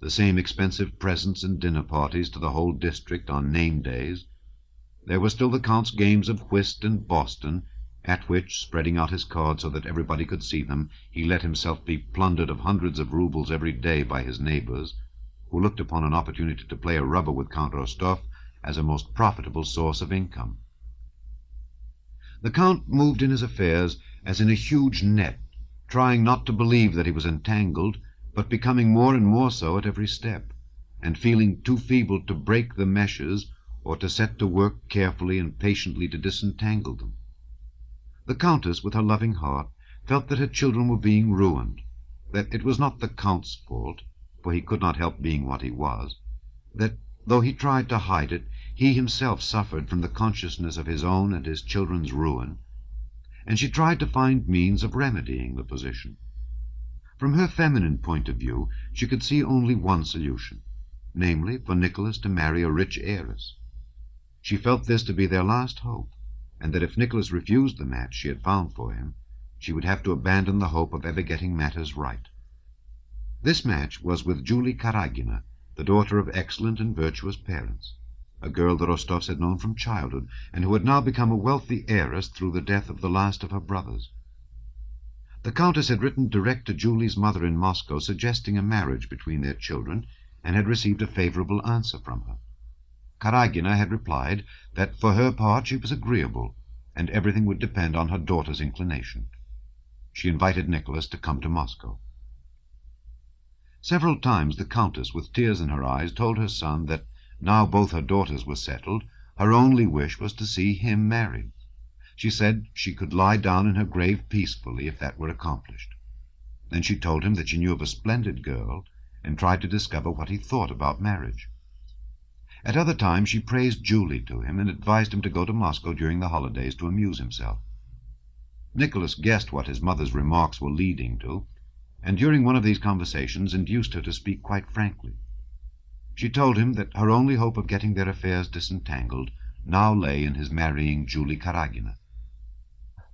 the same expensive presents and dinner parties to the whole district on name days. There were still the Count's games of whist and Boston, at which, spreading out his cards so that everybody could see them, he let himself be plundered of hundreds of roubles every day by his neighbors, who looked upon an opportunity to play a rubber with Count Rostov as a most profitable source of income. The Count moved in his affairs as in a huge net, trying not to believe that he was entangled, but becoming more and more so at every step, and feeling too feeble to break the meshes or to set to work carefully and patiently to disentangle them. The Countess, with her loving heart, felt that her children were being ruined, that it was not the Count's fault, for he could not help being what he was, that, though he tried to hide it, he himself suffered from the consciousness of his own and his children's ruin, and she tried to find means of remedying the position. From her feminine point of view, she could see only one solution, namely, for Nicholas to marry a rich heiress. She felt this to be their last hope, and that if Nicholas refused the match she had found for him, she would have to abandon the hope of ever getting matters right. This match was with Julie Karagina, the daughter of excellent and virtuous parents, a girl the Rostovs had known from childhood, and who had now become a wealthy heiress through the death of the last of her brothers. The Countess had written direct to Julie's mother in Moscow, suggesting a marriage between their children, and had received a favorable answer from her. Karagina had replied that for her part she was agreeable, and everything would depend on her daughter's inclination. She invited Nicholas to come to Moscow. Several times the Countess, with tears in her eyes, told her son that, now both her daughters were settled, her only wish was to see him married. She said she could lie down in her grave peacefully if that were accomplished. Then she told him that she knew of a splendid girl, and tried to discover what he thought about marriage. At other times she praised Julie to him, and advised him to go to Moscow during the holidays to amuse himself. Nicholas guessed what his mother's remarks were leading to, and during one of these conversations induced her to speak quite frankly. She told him that her only hope of getting their affairs disentangled now lay in his marrying Julie Karagina.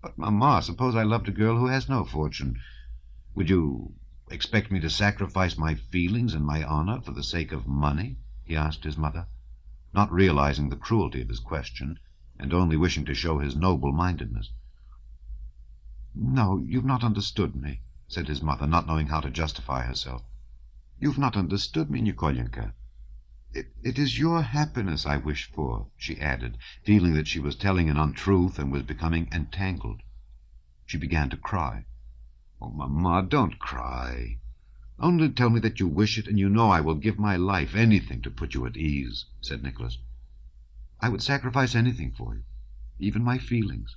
"But, Mamma, suppose I loved a girl who has no fortune. Would you expect me to sacrifice my feelings and my honor for the sake of money?" he asked his mother, not realizing the cruelty of his question, and only wishing to show his noble-mindedness. "No, you've not understood me," said his mother, not knowing how to justify herself. "You've not understood me, Nikolenka. It is your happiness I wish for," she added, feeling that she was telling an untruth and was becoming entangled. She began to cry. "Oh, Mamma, don't cry. Only tell me that you wish it, and you know I will give my life, anything, to put you at ease," said Nicholas. "I would sacrifice anything for you, even my feelings."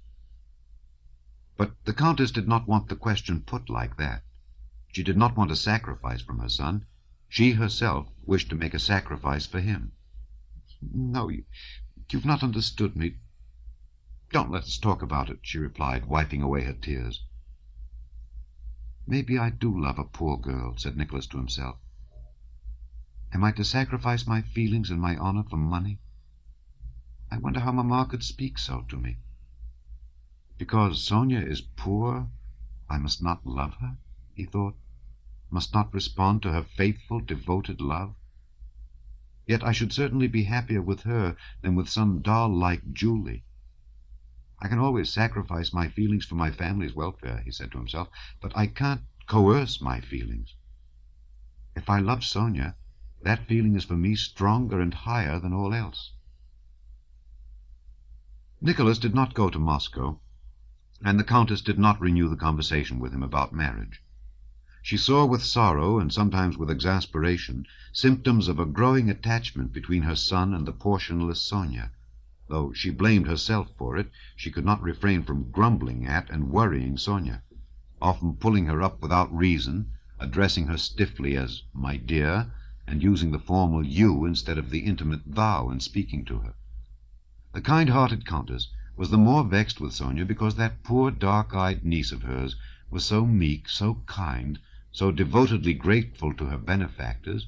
But the Countess did not want the question put like that. She did not want a sacrifice from her son. She herself wished to make a sacrifice for him. "No, you've not understood me. Don't let us talk about it," she replied, wiping away her tears. Maybe I do love a poor girl, said Nicholas to himself. Am I to sacrifice my feelings and my honor for money? I wonder how Mamma could speak so to me. Because Sonia is poor, I must not love her, he thought, must not respond to her faithful, devoted love. Yet I should certainly be happier with her than with some doll like Julie. I can always sacrifice my feelings for my family's welfare, he said to himself, but I can't coerce my feelings. If I love Sonia, that feeling is for me stronger and higher than all else. Nicholas did not go to Moscow, and the Countess did not renew the conversation with him about marriage. She saw with sorrow, and sometimes with exasperation, symptoms of a growing attachment between her son and the portionless Sonia. Though she blamed herself for it, she could not refrain from grumbling at and worrying Sonia, often pulling her up without reason, addressing her stiffly as "my dear," and using the formal "you" instead of the intimate "thou" in speaking to her. The kind-hearted Countess was the more vexed with Sonia because that poor dark-eyed niece of hers was so meek, so kind, so devotedly grateful to her benefactors,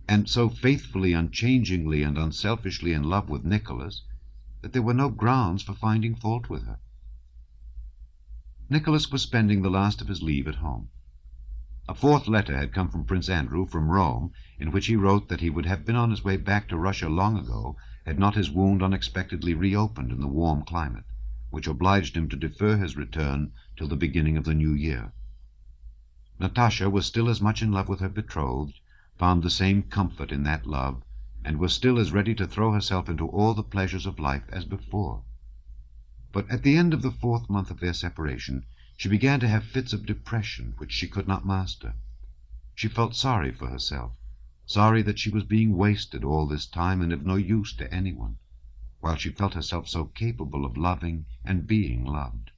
and so faithfully, unchangingly, and unselfishly in love with Nicholas, that there were no grounds for finding fault with her. Nicholas was spending the last of his leave at home. A fourth letter had come from Prince Andrew from Rome, in which he wrote that he would have been on his way back to Russia long ago had not his wound unexpectedly reopened in the warm climate, which obliged him to defer his return till the beginning of the new year. Natasha was still as much in love with her betrothed, found the same comfort in that love, and was still as ready to throw herself into all the pleasures of life as before. But at the end of the 4th month of their separation, she began to have fits of depression which she could not master. She felt sorry for herself, sorry that she was being wasted all this time and of no use to anyone, while she felt herself so capable of loving and being loved.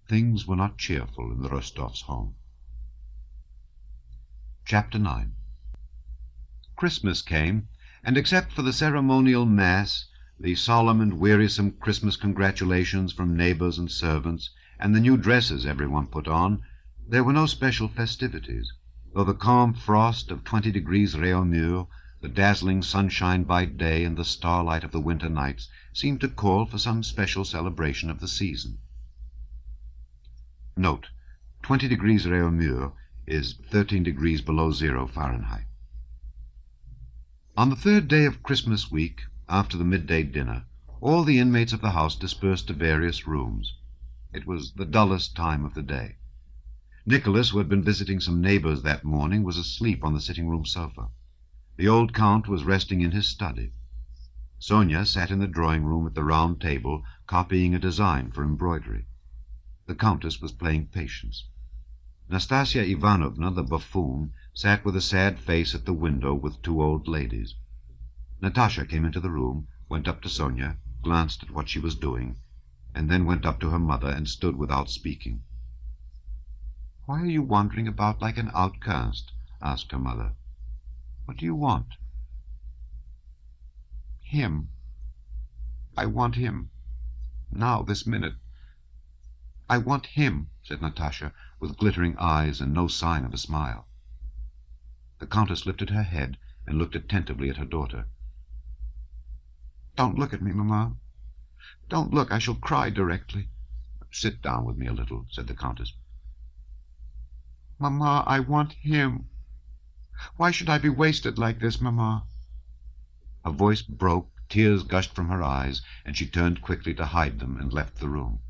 Things were not cheerful in the Rostovs' home. Chapter 9. Christmas came, and except for the ceremonial mass, the solemn and wearisome Christmas congratulations from neighbors and servants, and the new dresses everyone put on, there were no special festivities, though the calm frost of 20 degrees Réaumur, the dazzling sunshine by day, and the starlight of the winter nights seemed to call for some special celebration of the season. Note: 20 degrees Réaumur is 13 degrees below 0 Fahrenheit. On the 3rd day of Christmas week, after the midday dinner, all the inmates of the house dispersed to various rooms. It was the dullest time of the day. Nicholas, who had been visiting some neighbors that morning, was asleep on the sitting-room sofa. The old Count was resting in his study. Sonia sat in the drawing-room at the round table, copying a design for embroidery. The Countess was playing Patience. Nastasia Ivanovna, the buffoon, sat with a sad face at the window with 2 old ladies. Natasha came into the room, went up to Sonia, glanced at what she was doing, and then went up to her mother and stood without speaking. "Why are you wandering about like an outcast?" asked her mother. "What do you want?" "Him. I want him. Now, this minute. I want him," said Natasha, with glittering eyes and no sign of a smile. The Countess lifted her head and looked attentively at her daughter. "Don't look at me, Mamma. Don't look. I shall cry directly." "Sit down with me a little," said the Countess. "Mamma, I want him. Why should I be wasted like this, Mamma?" Her voice broke, tears gushed from her eyes, and she turned quickly to hide them and left the room.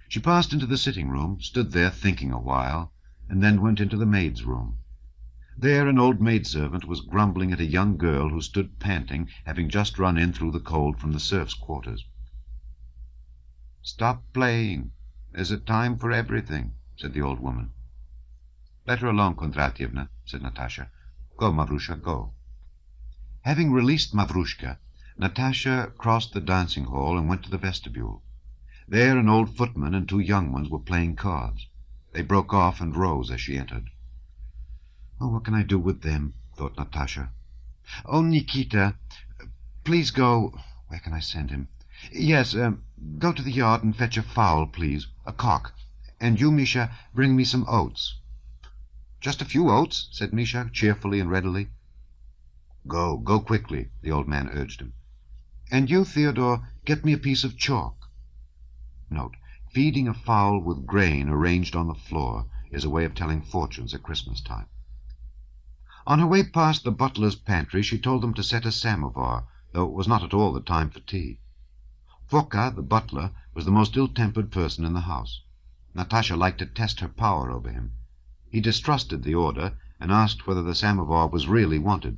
She passed into the sitting-room, stood there thinking a while, and then went into the maid's room. There an old maidservant was grumbling at a young girl who stood panting, having just run in through the cold from the serfs' quarters. "Stop playing. There's a time for everything," said the old woman. "Let her alone, Kondratyevna," said Natasha. "Go, Mavrushka, go." Having released Mavrushka, Natasha crossed the dancing-hall and went to the vestibule. There an old footman and 2 young ones were playing cards. They broke off and rose as she entered. "Oh, what can I do with them?" thought Natasha. "Oh, Nikita, please go—" Where can I send him? "Yes, go to the yard and fetch a fowl, please, a cock, And you, Misha, bring me some oats." "Just a few oats," said Misha, cheerfully and readily. Go quickly," the old man urged him. "And you, Theodore, get me a piece of chalk." Note: feeding a fowl with grain arranged on the floor is a way of telling fortunes at Christmas time. On her way past the butler's pantry, she told them to set a samovar, though it was not at all the time for tea. Foka, the butler, was the most ill-tempered person in the house. Natasha liked to test her power over him. He distrusted the order, and asked whether the samovar was really wanted.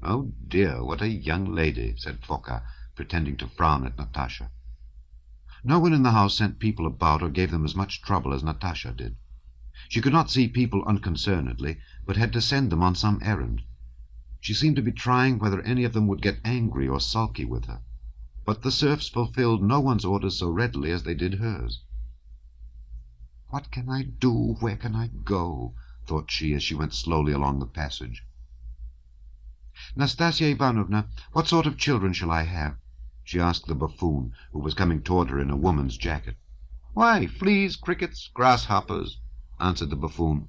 "Oh dear, what a young lady," said Foka, pretending to frown at Natasha. No one in the house sent people about or gave them as much trouble as Natasha did. She could not see people unconcernedly, but had to send them on some errand. She seemed to be trying whether any of them would get angry or sulky with her. But the serfs fulfilled no one's orders so readily as they did hers. "What can I do? Where can I go?" thought she as she went slowly along the passage. "Nastasia Ivanovna, what sort of children shall I have?" she asked the buffoon, who was coming toward her in a woman's jacket. "Why, fleas, crickets, grasshoppers," answered the buffoon.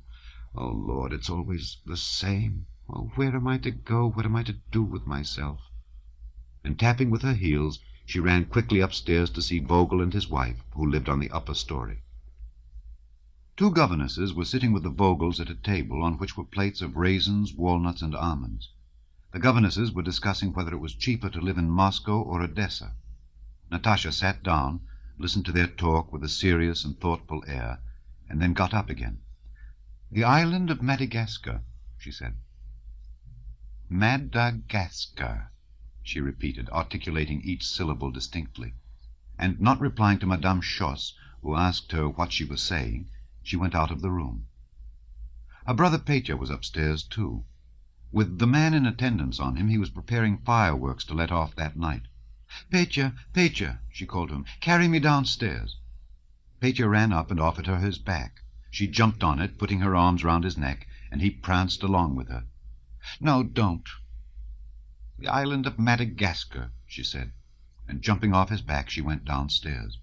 "Oh, Lord, it's always the same. Oh, where am I to go? What am I to do with myself?" And tapping with her heels, she ran quickly upstairs to see Vogel and his wife, who lived on the upper story. Two governesses were sitting with the Vogels at a table on which were plates of raisins, walnuts, and almonds. The governesses were discussing whether it was cheaper to live in Moscow or Odessa. Natasha sat down, listened to their talk with a serious and thoughtful air, and then got up again. "The island of Madagascar," she said. "Madagascar," she repeated, articulating each syllable distinctly, and not replying to Madame Schoss, who asked her what she was saying, she went out of the room. Her brother Petya was upstairs too. With the man in attendance on him, he was preparing fireworks to let off that night. "Petya, Petya," she called to him, "carry me downstairs." Petya ran up and offered her his back. She jumped on it, putting her arms round his neck, and he pranced along with her. "No, don't." "The island of Madagascar," she said, and jumping off his back, she went downstairs.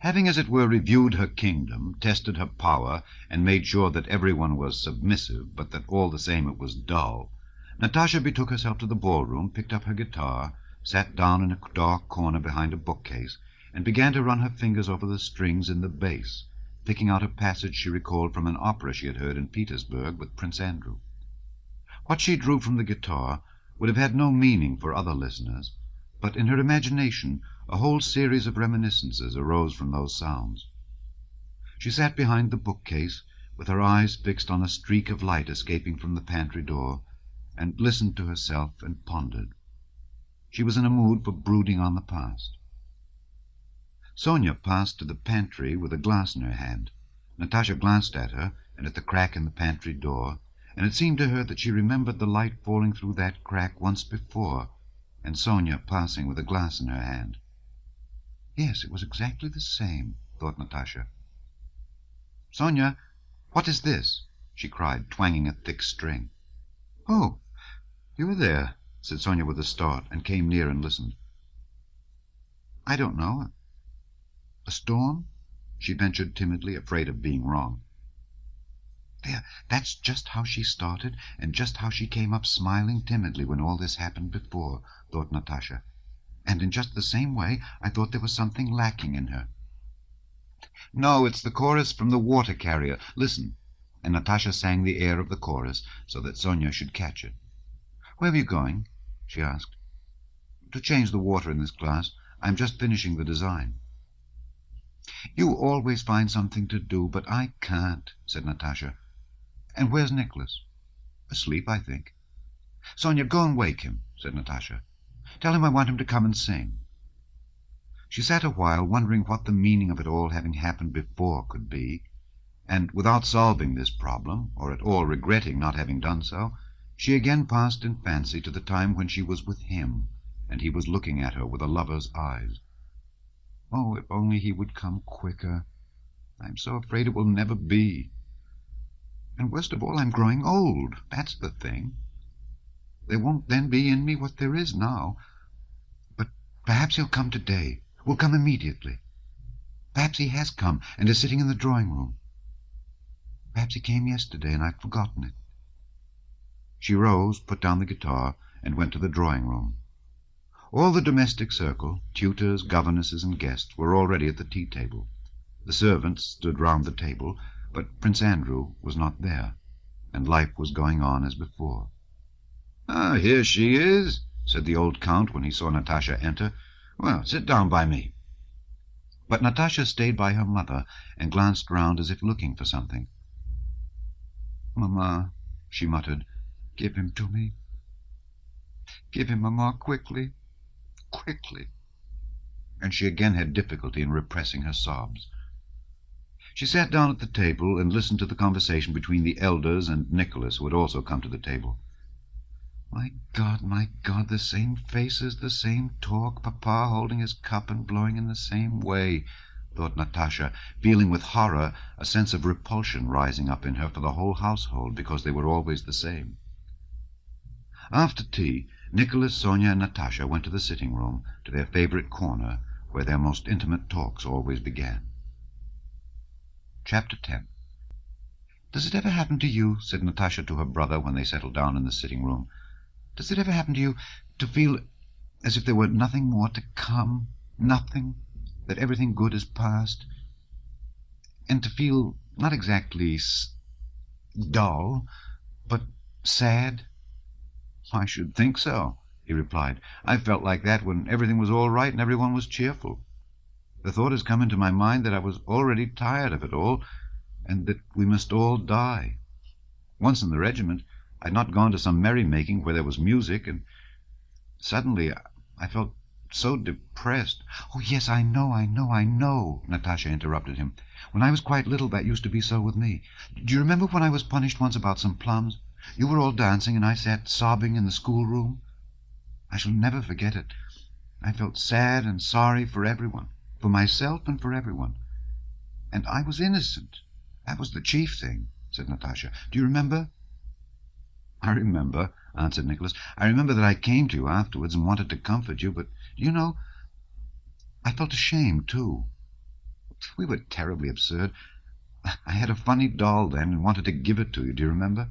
Having, as it were, reviewed her kingdom, tested her power, and made sure that everyone was submissive, but that all the same it was dull, Natasha betook herself to the ballroom, picked up her guitar, sat down in a dark corner behind a bookcase, and began to run her fingers over the strings in the bass, picking out a passage she recalled from an opera she had heard in Petersburg with Prince Andrew. What she drew from the guitar would have had no meaning for other listeners, but in her imagination a whole series of reminiscences arose from those sounds. She sat behind the bookcase, with her eyes fixed on a streak of light escaping from the pantry door, and listened to herself and pondered. She was in a mood for brooding on the past. Sonia passed to the pantry with a glass in her hand. Natasha glanced at her and at the crack in the pantry door, and it seemed to her that she remembered the light falling through that crack once before, and Sonia passing with a glass in her hand. Yes, it was exactly the same, thought Natasha. "Sonia, what is this?" she cried, twanging a thick string. "Oh, you are there," said Sonia with a start, and came near and listened. "I don't know. A storm?" she ventured timidly, afraid of being wrong. There, that's just how she started, and just how she came up smiling timidly when all this happened before, thought Natasha. And in just the same way I thought there was something lacking in her. "No, it's the chorus from the water carrier. Listen." And Natasha sang the air of the chorus so that Sonia should catch it. "Where are you going?" she asked. "To change the water in this glass. I'm just finishing the design." "You always find something to do, but I can't," said Natasha. "And where's Nicholas?" "Asleep, I think." "Sonia, go and wake him," said Natasha. "Tell him I want him to come and sing." She sat a while, wondering what the meaning of it all having happened before could be, and without solving this problem, or at all regretting not having done so, she again passed in fancy to the time when she was with him, and he was looking at her with a lover's eyes. Oh, if only he would come quicker! I'm so afraid it will never be. And worst of all, I'm growing old. That's the thing. There won't then be in me what there is now. But perhaps he'll come today. Will come immediately.
Perhaps he has come and is sitting in the drawing-room. Perhaps he came yesterday and I've forgotten it." She rose, put down the guitar, and went to the drawing-room. All the domestic circle, tutors, governesses, and guests, were already at the tea-table. The servants stood round the table, but Prince Andrew was not there, and life was going on as before. "Ah, here she is," said the old Count when he saw Natasha enter. "Well, sit down by me." But Natasha stayed by her mother and glanced round as if looking for something. "Mamma," she muttered, "give him to me. Give him, Mamma, quickly, quickly." And she again had difficulty in repressing her sobs. She sat down at the table and listened to the conversation between the elders and Nicholas, who had also come to the table. My God, the same faces, the same talk, Papa holding his cup and blowing in the same way, thought Natasha, feeling with horror a sense of repulsion rising up in her for the whole household, because they were always the same. After tea, Nicholas, Sonia, and Natasha went to the sitting-room, to their favourite corner, where their most intimate talks always began. Chapter 10. "Does it ever happen to you," said Natasha to her brother when they settled down in the sitting-room, "does it ever happen to you to feel as if there were nothing more to come, nothing, that everything good is past, and to feel not exactly dull, but sad?" "I should think so," he replied. "I felt like that when everything was all right and everyone was cheerful. The thought has come into my mind that I was already tired of it all, and that we must all die. Once in the regiment, I had not gone to some merry-making where there was music, and suddenly I felt so depressed." "Oh, yes, I know," Natasha interrupted him. "When I was quite little, that used to be so with me. Do you remember when I was punished once about some plums? You were all dancing, and I sat sobbing in the schoolroom. I shall never forget it. I felt sad and sorry for everyone, for myself and for everyone. And I was innocent. That was the chief thing," said Natasha. "Do you remember?" "I remember," answered Nicholas. "I remember that I came to you afterwards and wanted to comfort you, but, you know, I felt ashamed, too. We were terribly absurd. I had a funny doll then and wanted to give it to you. Do you remember?"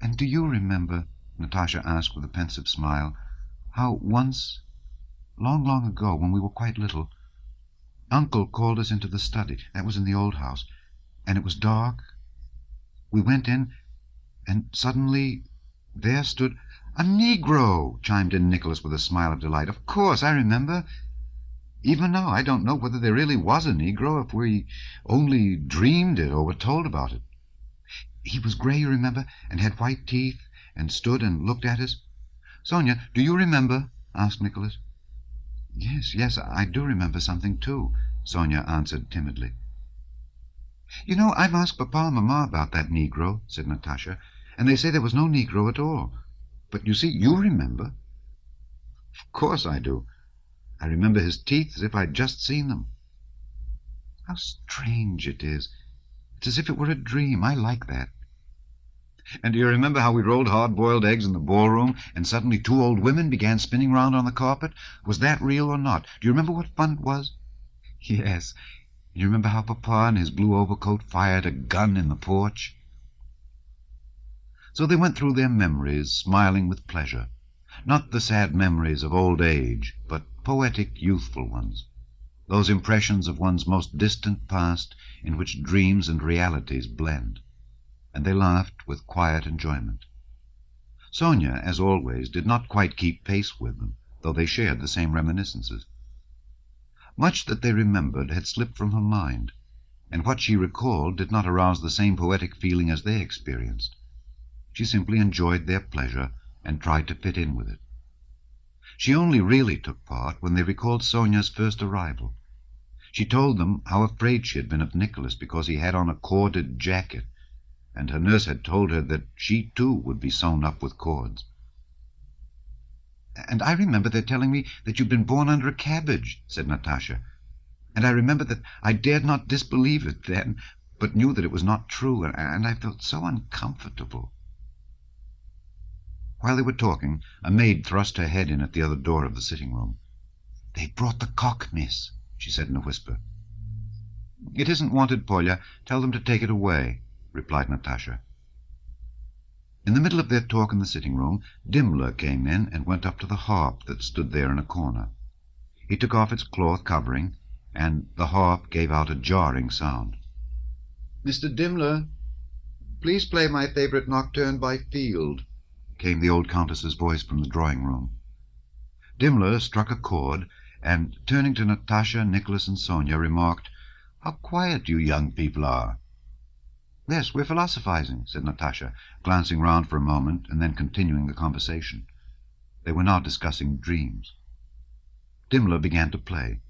"And do you remember," Natasha asked with a pensive smile, "how once, long, long ago, when we were quite little, Uncle called us into the study, that was in the old house, and it was dark. We went in, and suddenly there stood—" "A Negro!" chimed in Nicholas with a smile of delight. "Of course, I remember. Even now I don't know whether there really was a Negro, if we only dreamed it or were told about it. He was grey, you remember, and had white teeth, and stood and looked at us." "Sonia, do you remember?" asked Nicholas. Yes, I do remember something too," Sonia answered timidly. "You know, I've asked Papa and Mamma about that Negro," said Natasha, "and they say there was no Negro at all. But you see, you remember." "Of course I do. I remember his teeth as if I'd just seen them." "How strange it is. It's as if it were a dream. I like that." "And do you remember how we rolled hard-boiled eggs in the ballroom, and suddenly 2 old women began spinning round on the carpet? Was that real or not? Do you remember what fun it was?" "Yes. And you remember how Papa in his blue overcoat fired a gun in the porch?" So they went through their memories, smiling with pleasure. Not the sad memories of old age, but poetic, youthful ones. Those impressions of one's most distant past in which dreams and realities blend. And they laughed with quiet enjoyment. Sonia, as always, did not quite keep pace with them, though they shared the same reminiscences. Much that they remembered had slipped from her mind, and what she recalled did not arouse the same poetic feeling as they experienced. She simply enjoyed their pleasure and tried to fit in with it. She only really took part when they recalled Sonia's first arrival. She told them how afraid she had been of Nicholas because he had on a corded jacket, and her nurse had told her that she too would be sewn up with cords. "And I remember their telling me that you'd been born under a cabbage," said Natasha. "And I remember that I dared not disbelieve it then, but knew that it was not true, and I felt so uncomfortable." While they were talking, a maid thrust her head in at the other door of the sitting-room. "They've brought the cock, miss," she said in a whisper. "It isn't wanted, Polya. Tell them to take it away," replied Natasha. In the middle of their talk in the sitting-room, Dimmler came in and went up to the harp that stood there in a corner. He took off its cloth covering, and the harp gave out a jarring sound. "Mr. Dimmler, please play my favourite nocturne by Field," came the old Countess's voice from the drawing-room. Dimmler struck a chord, and, turning to Natasha, Nicholas, and Sonia, remarked, "How quiet you young people are." "Yes, we're philosophizing," said Natasha, glancing round for a moment and then continuing the conversation. They were now discussing dreams. Dimmler began to play.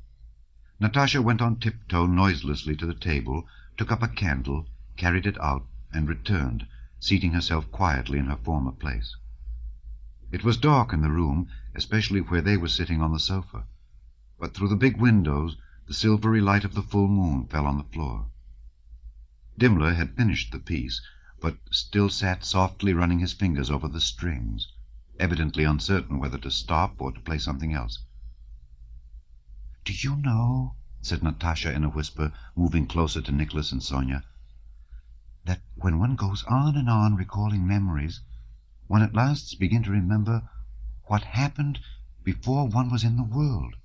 Natasha went on tiptoe noiselessly to the table, took up a candle, carried it out, and returned, seating herself quietly in her former place. It was dark in the room, especially where they were sitting on the sofa, but through the big windows the silvery light of the full moon fell on the floor. Dimmler had finished the piece, but still sat softly running his fingers over the strings, evidently uncertain whether to stop or to play something else. "Do you know," said Natasha in a whisper, moving closer to Nicholas and Sonia, "that when one goes on and on recalling memories, one at last begins to remember what happened before one was in the world?"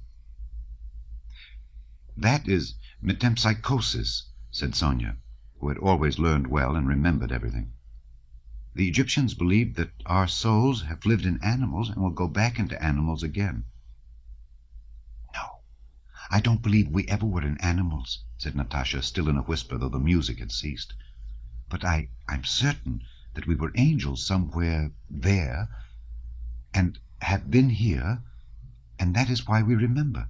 "That is metempsychosis," said Sonia, who had always learned well and remembered everything. "The Egyptians believed that our souls have lived in animals and will go back into animals again." "No, I don't believe we ever were in animals," said Natasha, still in a whisper, though the music had ceased. "But I'm certain that we were angels somewhere there, and have been here, and that is why we remember."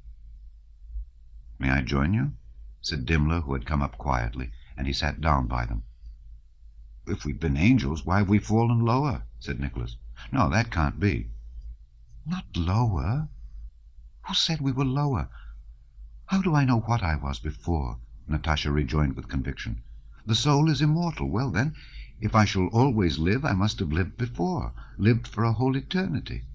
"May I join you?" said Dimmler, who had come up quietly, and he sat down by them. "If we've been angels, why have we fallen lower?" said Nicholas. "No, that can't be." "Not lower? Who said we were lower? How do I know what I was before?" Natasha rejoined with conviction. "The soul is immortal. Well, then, if I shall always live, I must have lived before, lived for a whole eternity."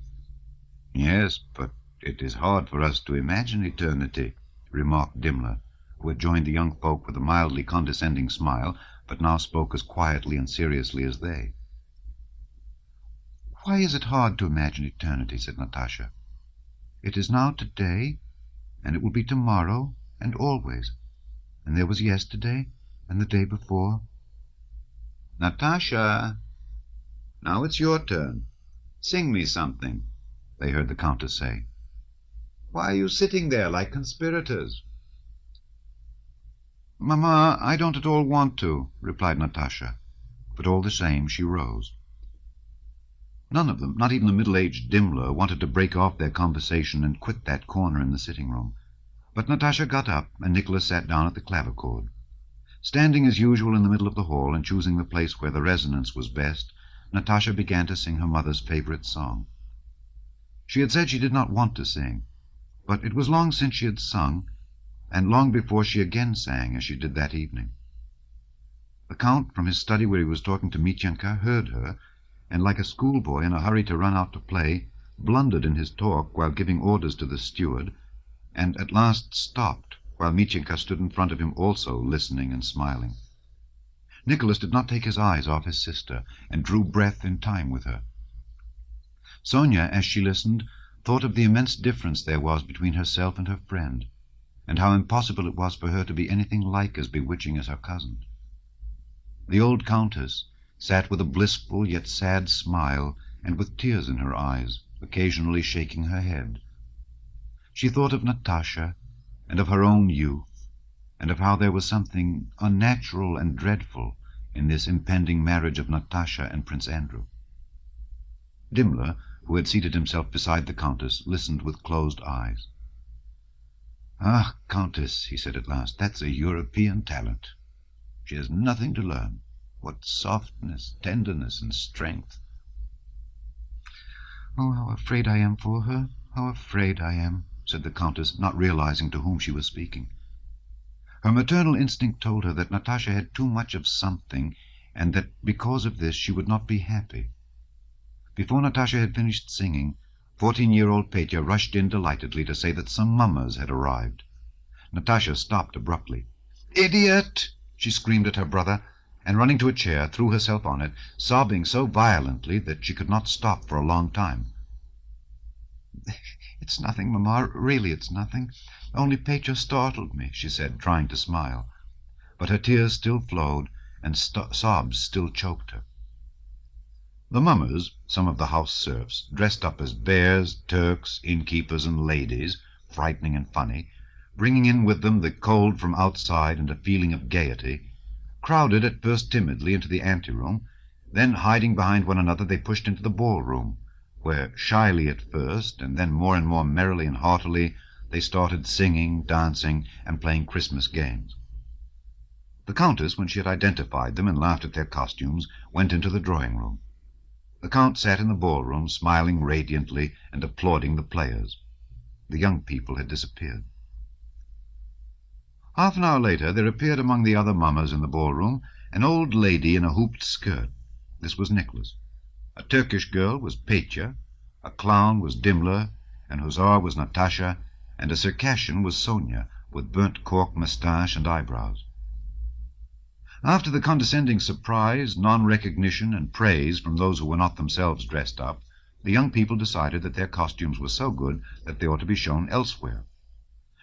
"Yes, but it is hard for us to imagine eternity," remarked Dimmler, who had joined the young folk with a mildly condescending smile, but now spoke as quietly and seriously as they. "Why is it hard to imagine eternity?" said Natasha. "It is now today, and it will be tomorrow, and always. And there was yesterday, and the day before." "Natasha, now it's your turn. Sing me something," they heard the Countess say. "Why are you sitting there like conspirators?" "Mamma, I don't at all want to," replied Natasha, but all the same she rose. None of them, not even the middle-aged Dimmler, wanted to break off their conversation and quit that corner in the sitting-room. But Natasha got up, and Nicholas sat down at the clavichord. Standing as usual in the middle of the hall, and choosing the place where the resonance was best, Natasha began to sing her mother's favourite song. She had said she did not want to sing, but it was long since she had sung, and long before she again sang, as she did that evening. The Count, from his study where he was talking to Mityenka, heard her, and like a schoolboy in a hurry to run out to play, blundered in his talk while giving orders to the steward, and at last stopped, while Mityenka stood in front of him also, listening and smiling. Nicholas did not take his eyes off his sister, and drew breath in time with her. Sonia, as she listened, thought of the immense difference there was between herself and her friend, and how impossible it was for her to be anything like as bewitching as her cousin. The old Countess sat with a blissful yet sad smile, and with tears in her eyes, occasionally shaking her head. She thought of Natasha, and of her own youth, and of how there was something unnatural and dreadful in this impending marriage of Natasha and Prince Andrew. Dimmler, who had seated himself beside the Countess, listened with closed eyes. "Ah, Countess," he said at last, "that's a European talent. She has nothing to learn. What softness, tenderness, and strength!" "Oh, how afraid I am for her, how afraid I am," said the Countess, not realizing to whom she was speaking. Her maternal instinct told her that Natasha had too much of something, and that because of this she would not be happy. Before Natasha had finished singing, 14-year-old Petya rushed in delightedly to say that some mummers had arrived. Natasha stopped abruptly. "Idiot!" she screamed at her brother, and running to a chair, threw herself on it, sobbing so violently that she could not stop for a long time. "It's nothing, Mamma, really it's nothing. Only Petya startled me," she said, trying to smile. But her tears still flowed, and sobs still choked her. The mummers, some of the house serfs, dressed up as bears, Turks, innkeepers, and ladies, frightening and funny, bringing in with them the cold from outside and a feeling of gaiety, crowded at first timidly into the anteroom, then hiding behind one another they pushed into the ballroom, where shyly at first, and then more and more merrily and heartily, they started singing, dancing, and playing Christmas games. The Countess, when she had identified them and laughed at their costumes, went into the drawing-room. The Count sat in the ballroom, smiling radiantly and applauding the players. The young people had disappeared. Half an hour later there appeared among the other mummers in the ballroom an old lady in a hooped skirt. This was Nicholas. A Turkish girl was Petya, a clown was Dimmler, an hussar was Natasha, and a Circassian was Sonia, with burnt cork moustache and eyebrows. After the condescending surprise, non-recognition, and praise from those who were not themselves dressed up, the young people decided that their costumes were so good that they ought to be shown elsewhere.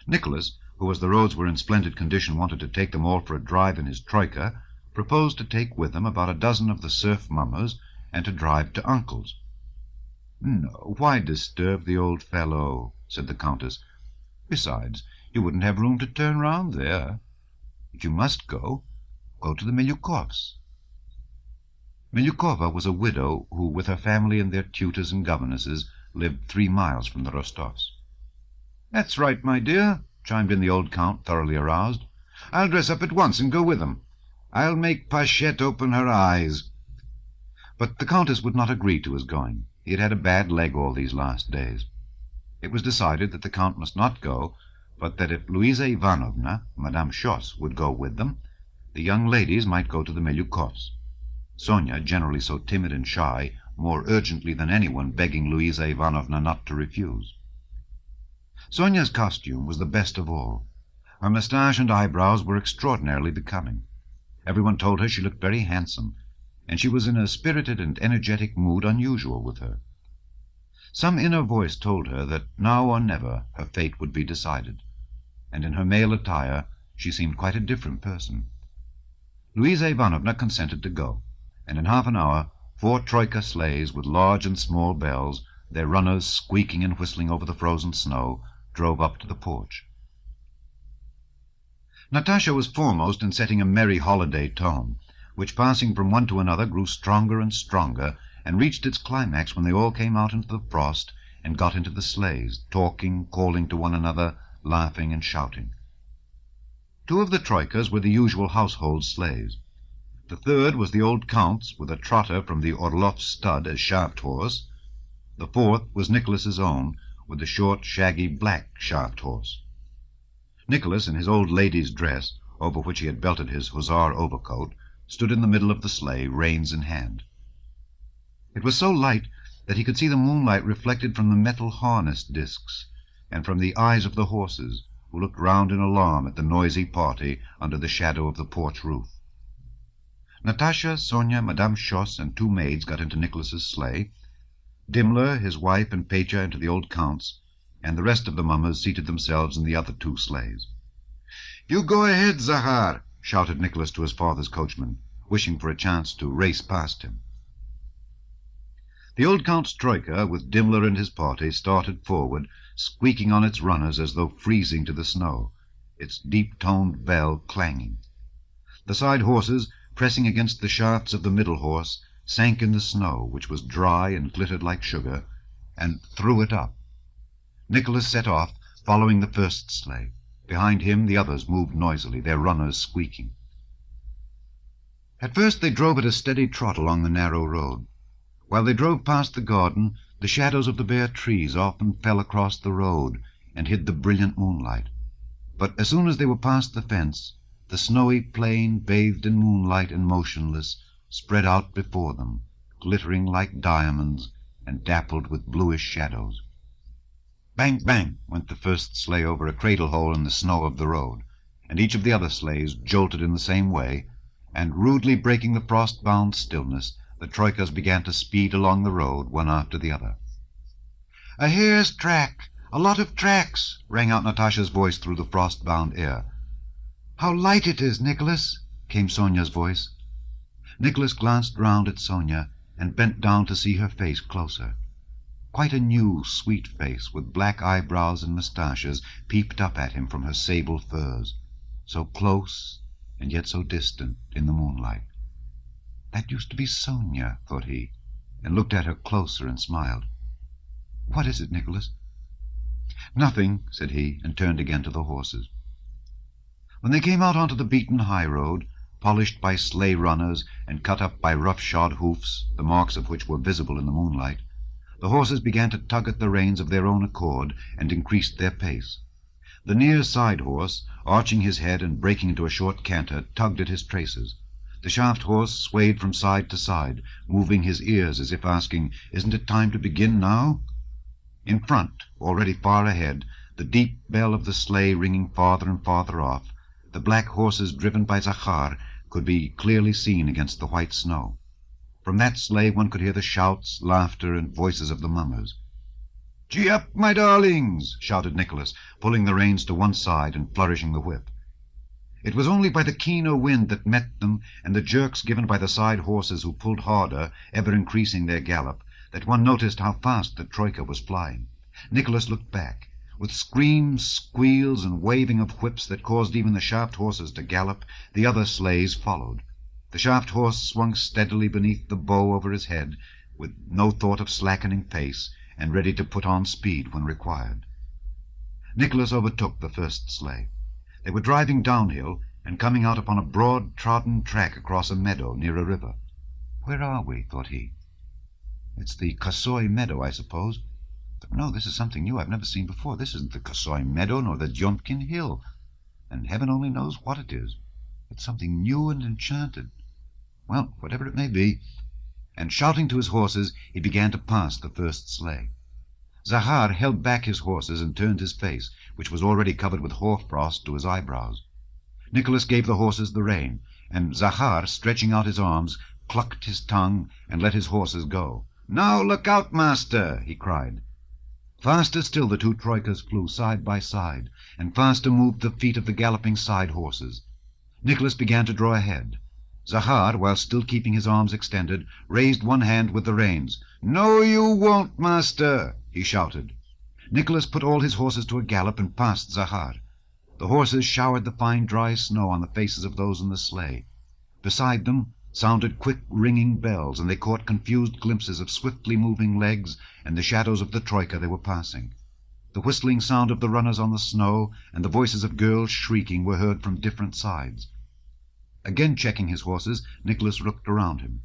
Nicholas, who, as the roads were in splendid condition, wanted to take them all for a drive in his troika, proposed to take with them about a dozen of the serf mummers and to drive to Uncle's. "No, why disturb the old fellow?" said the Countess. "Besides, you wouldn't have room to turn round there. If you must go to the Milyukovs." Milyukova was a widow who, with her family and their tutors and governesses, lived 3 miles from the Rostovs. "That's right, my dear," chimed in the old Count, thoroughly aroused. "I'll dress up at once and go with them. I'll make Pashette open her eyes." But the Countess would not agree to his going. He had had a bad leg all these last days. It was decided that the Count must not go, but that if Louisa Ivanovna, Madame Schoss, would go with them, the young ladies might go to the Milyukovs. Sonia, generally so timid and shy, more urgently than anyone begging Louisa Ivanovna not to refuse. Sonia's costume was the best of all. Her moustache and eyebrows were extraordinarily becoming. Everyone told her she looked very handsome, and she was in a spirited and energetic mood unusual with her. Some inner voice told her that now or never her fate would be decided, and in her male attire she seemed quite a different person. Louisa Ivanovna consented to go, and in half an hour 4 troika sleighs with large and small bells, their runners squeaking and whistling over the frozen snow, drove up to the porch. Natasha was foremost in setting a merry holiday tone, which, passing from one to another, grew stronger and stronger, and reached its climax when they all came out into the frost and got into the sleighs, talking, calling to one another, laughing and shouting. 2 of the troikas were the usual household sleighs. The 3rd was the old Count's, with a trotter from the Orloff stud as shaft horse. The 4th was Nicholas's own, with the short, shaggy, black shaft horse. Nicholas, in his old lady's dress, over which he had belted his hussar overcoat, stood in the middle of the sleigh, reins in hand. It was so light that he could see the moonlight reflected from the metal harness discs, and from the eyes of the horses, who looked round in alarm at the noisy party under the shadow of the porch roof. Natasha, Sonia, Madame Schoss, and 2 maids got into Nicholas's sleigh. Dimmler, his wife, and Petya into the old Count's, and the rest of the mummers seated themselves in the other 2 sleighs. "You go ahead, Zahar," shouted Nicholas to his father's coachman, wishing for a chance to race past him. The old Count's troika, with Dimmler and his party, started forward, squeaking on its runners as though freezing to the snow, its deep-toned bell clanging. The side horses, pressing against the shafts of the middle horse, sank in the snow, which was dry and glittered like sugar, and threw it up. Nicholas set off, following the first sleigh. Behind him the others moved noisily, their runners squeaking. At first they drove at a steady trot along the narrow road. While they drove past the garden, the shadows of the bare trees often fell across the road and hid the brilliant moonlight. But as soon as they were past the fence, the snowy plain, bathed in moonlight and motionless, spread out before them, glittering like diamonds and dappled with bluish shadows. Bang, bang, went the first sleigh over a cradle hole in the snow of the road, and each of the other sleighs jolted in the same way, and rudely breaking the frost-bound stillness, the troikas began to speed along the road, one after the other. "A hare's track! A lot of tracks!" rang out Natasha's voice through the frost-bound air. "How light it is, Nicholas!" came Sonia's voice. Nicholas glanced round at Sonia and bent down to see her face closer. Quite a new, sweet face, with black eyebrows and moustaches, peeped up at him from her sable furs, so close and yet so distant in the moonlight. "That used to be Sonia," thought he, and looked at her closer and smiled. "What is it, Nicholas?" "Nothing," said he, and turned again to the horses. When they came out onto the beaten high road, polished by sleigh runners and cut up by rough-shod hoofs, the marks of which were visible in the moonlight, the horses began to tug at the reins of their own accord and increased their pace. The near side horse, arching his head and breaking into a short canter, tugged at his traces. The shaft horse swayed from side to side, moving his ears as if asking, "Isn't it time to begin now?" In front, already far ahead, the deep bell of the sleigh ringing farther and farther off, the black horses driven by Zakhar could be clearly seen against the white snow. From that sleigh one could hear the shouts, laughter, and voices of the mummers. "Gee up, my darlings!" shouted Nicholas, pulling the reins to one side and flourishing the whip. It was only by the keener wind that met them, and the jerks given by the side horses who pulled harder, ever increasing their gallop, that one noticed how fast the troika was flying. Nicholas looked back. With screams, squeals, and waving of whips that caused even the shaft horses to gallop, the other sleighs followed. The shaft horse swung steadily beneath the bow over his head, with no thought of slackening pace, and ready to put on speed when required. Nicholas overtook the first sleigh. They were driving downhill and coming out upon a broad trodden track across a meadow near a river. "Where are we?" thought he. "It's the Kosoi meadow, I suppose. But no, this is something new I've never seen before. This isn't the Kosoi meadow nor the Dyomkin hill, and heaven only knows what it is. It's something new and enchanted. Well, whatever it may be." And shouting to his horses, he began to pass the first sleigh. Zakhar held back his horses and turned his face, which was already covered with hoarfrost, to his eyebrows. Nicholas gave the horses the rein, and Zakhar, stretching out his arms, clucked his tongue and let his horses go. "Now look out, master!" he cried. Faster still the two troikas flew side by side, and faster moved the feet of the galloping side horses. Nicholas began to draw ahead. Zakhar, while still keeping his arms extended, raised one hand with the reins. "No, you won't, master!" he shouted. Nicholas put all his horses to a gallop and passed Zakhar. The horses showered the fine dry snow on the faces of those in the sleigh. Beside them sounded quick ringing bells, and they caught confused glimpses of swiftly moving legs and the shadows of the troika they were passing. The whistling sound of the runners on the snow and the voices of girls shrieking were heard from different sides. Again checking his horses, Nicholas looked around him.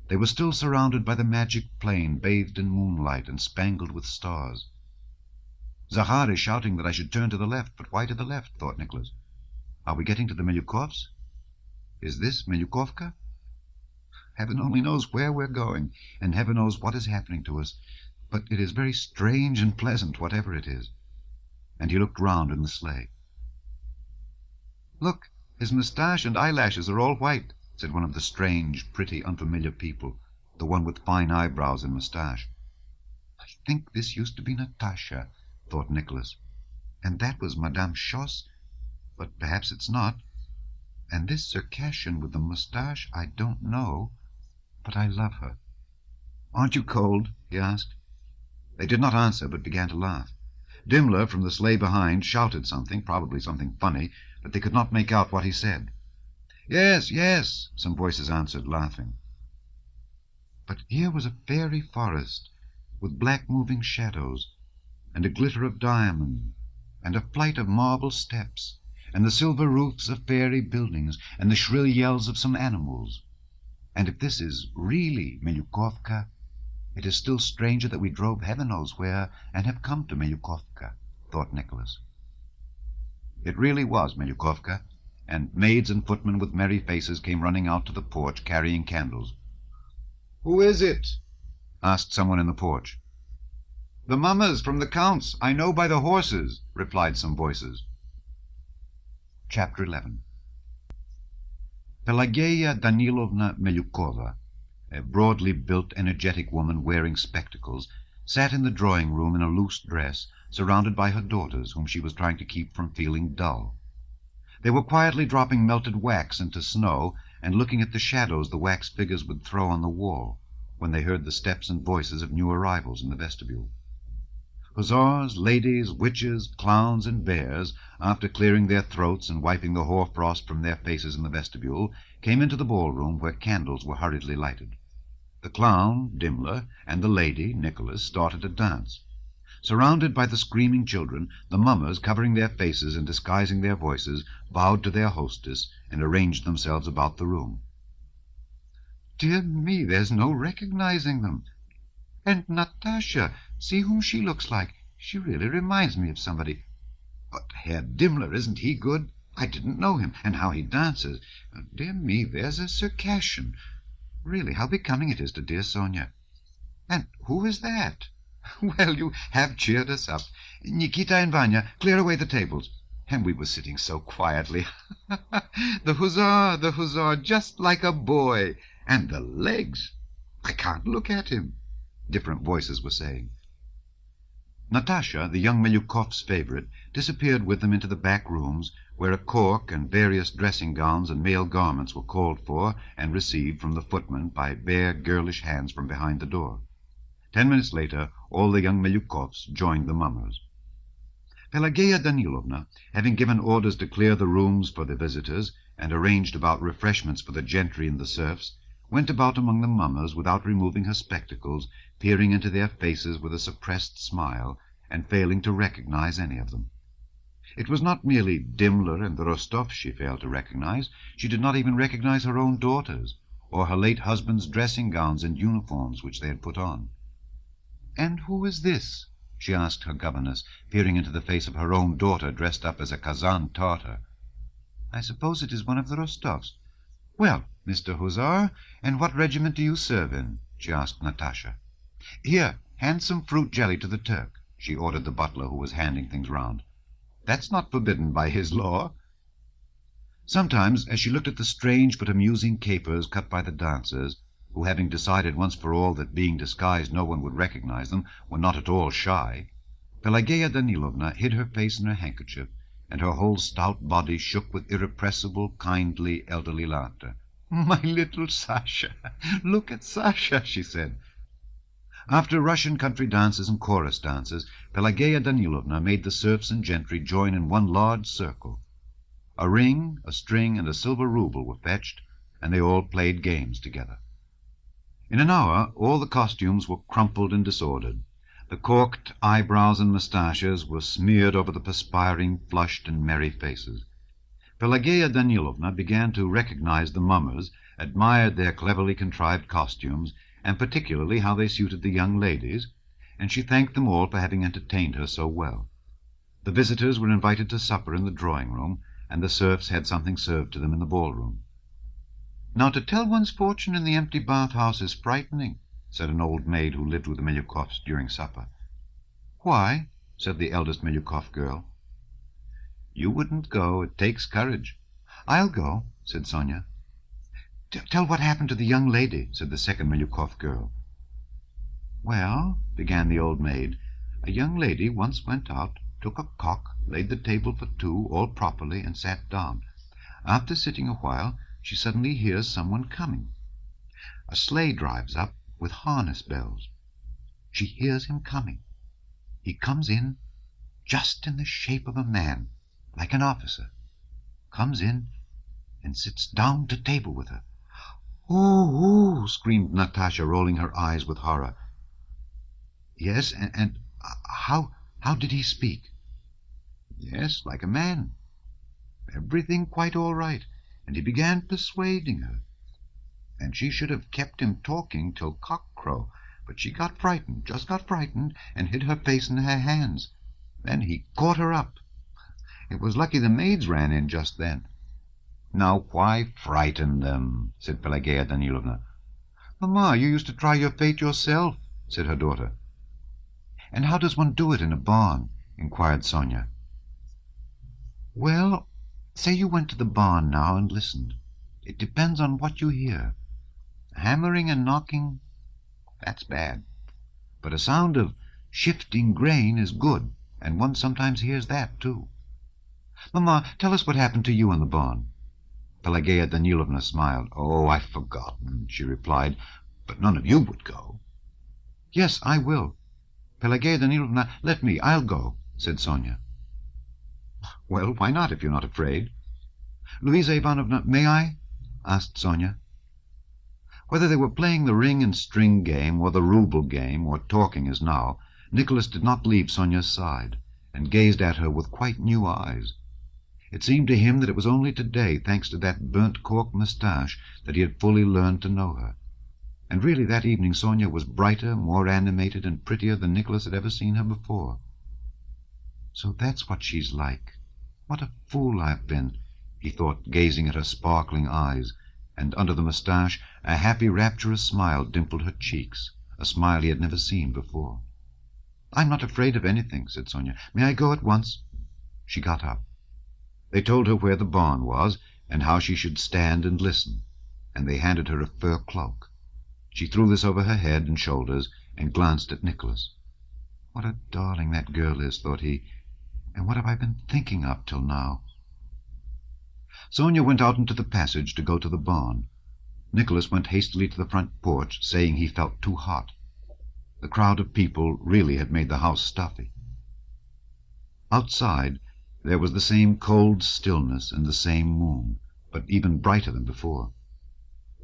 They were still surrounded by the magic plain, bathed in moonlight and spangled with stars. "Zakhar is shouting that I should turn to the left, but why to the left?" thought Nicholas. "Are we getting to the Milyukovs? Is this Milyukovka? Heaven only knows where we're going, and heaven knows what is happening to us, but it is very strange and pleasant, whatever it is." And he looked round in the sleigh. "Look, his moustache and eyelashes are all white," said one of the strange, pretty, unfamiliar people, the one with fine eyebrows and moustache. "I think this used to be Natasha," thought Nicholas, "and that was Madame Schoss, but perhaps it's not. And this Circassian with the moustache, I don't know, but I love her. Aren't you cold?" he asked. They did not answer, but began to laugh. Dimmler, from the sleigh behind, shouted something, probably something funny, but they could not make out what he said. "Yes, yes," some voices answered, laughing. But here was a fairy forest, with black moving shadows, and a glitter of diamond, and a flight of marble steps, and the silver roofs of fairy buildings, and the shrill yells of some animals. And if this is really Milyukovka, it is still stranger that we drove heaven knows where and have come to Milyukovka, thought Nicholas. It really was Milyukovka, and maids and footmen with merry faces came running out to the porch carrying candles. "Who is it?" asked someone in the porch. "The mummers from the Count's, I know by the horses," replied some voices. Chapter 11. Pelageya Danilovna Melyukova, a broadly built, energetic woman wearing spectacles, sat in the drawing-room in a loose dress, surrounded by her daughters, whom she was trying to keep from feeling dull. They were quietly dropping melted wax into snow and looking at the shadows the wax figures would throw on the wall when they heard the steps and voices of new arrivals in the vestibule. Hussars, ladies, witches, clowns, and bears, after clearing their throats and wiping the hoar-frost from their faces in the vestibule, came into the ballroom where candles were hurriedly lighted. The clown, Dimmler, and the lady, Nicholas, started a dance. Surrounded by the screaming children, the mummers, covering their faces and disguising their voices, bowed to their hostess and arranged themselves about the room. "Dear me, there's no recognizing them. And Natasha, see whom she looks like. She really reminds me of somebody. But Herr Dimmler, isn't he good? I didn't know him. And how he dances. Dear me, there's a Circassian. Really, how becoming it is to dear Sonia. And who is that? Well, you have cheered us up. Nikita and Vanya, clear away the tables. And we were sitting so quietly. The hussar, just like a boy. And the legs. I can't look at him," different voices were saying. Natasha, the young Melyukov's favorite, disappeared with them into the back rooms, where a cork and various dressing gowns and male garments were called for and received from the footman by bare, girlish hands from behind the door. 10 minutes later, all the young Melyukovs joined the mummers. Pelageya Danilovna, having given orders to clear the rooms for the visitors and arranged about refreshments for the gentry and the serfs, went about among the mummers without removing her spectacles, peering into their faces with a suppressed smile, and failing to recognize any of them. It was not merely Dimmler and the Rostovs she failed to recognize. She did not even recognize her own daughters, or her late husband's dressing gowns and uniforms which they had put on. "And who is this?" she asked her governess, peering into the face of her own daughter dressed up as a Kazan Tartar. "I suppose it is one of the Rostovs. Well, Mr. Hussar, and what regiment do you serve in?" she asked Natasha. "Here, hand some fruit jelly to the Turk," she ordered the butler who was handing things round. "That's not forbidden by his law." Sometimes, as she looked at the strange but amusing capers cut by the dancers, who, having decided once for all that being disguised no one would recognize them, were not at all shy, Pelageya Danilovna hid her face in her handkerchief, and her whole stout body shook with irrepressible, kindly, elderly laughter. "My little Sasha! Look at Sasha!" she said. After Russian country dances and chorus dances, Pelageya Danilovna made the serfs and gentry join in one large circle. A ring, a string, and a silver rouble were fetched, and they all played games together. In an hour all the costumes were crumpled and disordered. The corked eyebrows and moustaches were smeared over the perspiring, flushed, and merry faces. Pelageya Danilovna began to recognize the mummers, admired their cleverly contrived costumes, and particularly how they suited the young ladies, and she thanked them all for having entertained her so well. The visitors were invited to supper in the drawing-room, and the serfs had something served to them in the ballroom. "Now, to tell one's fortune in the empty bath-house is frightening," said an old maid who lived with the Melyukovs during supper. "Why?" said the eldest Melyukov girl. "You wouldn't go. It takes courage." "I'll go," said Sonia. "Tell what happened to the young lady," said the second Melyukov girl. "Well," began the old maid, "a young lady once went out, took a cock, laid the table for two, all properly, and sat down. After sitting a while, she suddenly hears someone coming. A sleigh drives up with harness bells. She hears him coming. He comes in just in the shape of a man, like an officer. Comes in and sits down to table with her." "Ooh, ooh!" screamed Natasha, rolling her eyes with horror. "Yes, and how did he speak?" "Yes, like a man. Everything quite all right, and he began persuading her. And she should have kept him talking till cock-crow, but she got frightened, just got frightened, and hid her face in her hands. Then he caught her up. It was lucky the maids ran in just then." "Now, why frighten them?" said Pelageya Danilovna. "Mamma, you used to try your fate yourself," said her daughter. And how does one do it in a barn? Inquired Sonia. Well, say you went to the barn now and listened. It depends on what you hear. Hammering and knocking, that's bad. But a sound of shifting grain is good, and one sometimes hears that, too. Mamma, tell us what happened to you in the barn. Pelageya Danilovna smiled. Oh, I've forgotten, she replied, but none of you would go. Yes, I will. Pelageya Danilovna, let me, I'll go, said Sonia. Well, why not, if you're not afraid? Louisa Ivanovna, may I? Asked Sonia. Whether they were playing the ring and string game, or the rouble game, or talking as now, Nicholas did not leave Sonia's side, and gazed at her with quite new eyes. It seemed to him that it was only today, thanks to that burnt cork moustache, that he had fully learned to know her. And really that evening Sonia was brighter, more animated, and prettier than Nicholas had ever seen her before. So that's what she's like. What a fool I've been, he thought, gazing at her sparkling eyes, and under the moustache a happy, rapturous smile dimpled her cheeks, a smile he had never seen before. I'm not afraid of anything, said Sonia. May I go at once? She got up. They told her where the barn was, and how she should stand and listen, and they handed her a fur cloak. She threw this over her head and shoulders, and glanced at Nicholas. What a darling that girl is, thought he, and what have I been thinking of till now? Sonia went out into the passage to go to the barn. Nicholas went hastily to the front porch, saying he felt too hot. The crowd of people really had made the house stuffy. Outside there was the same cold stillness and the same moon, but even brighter than before.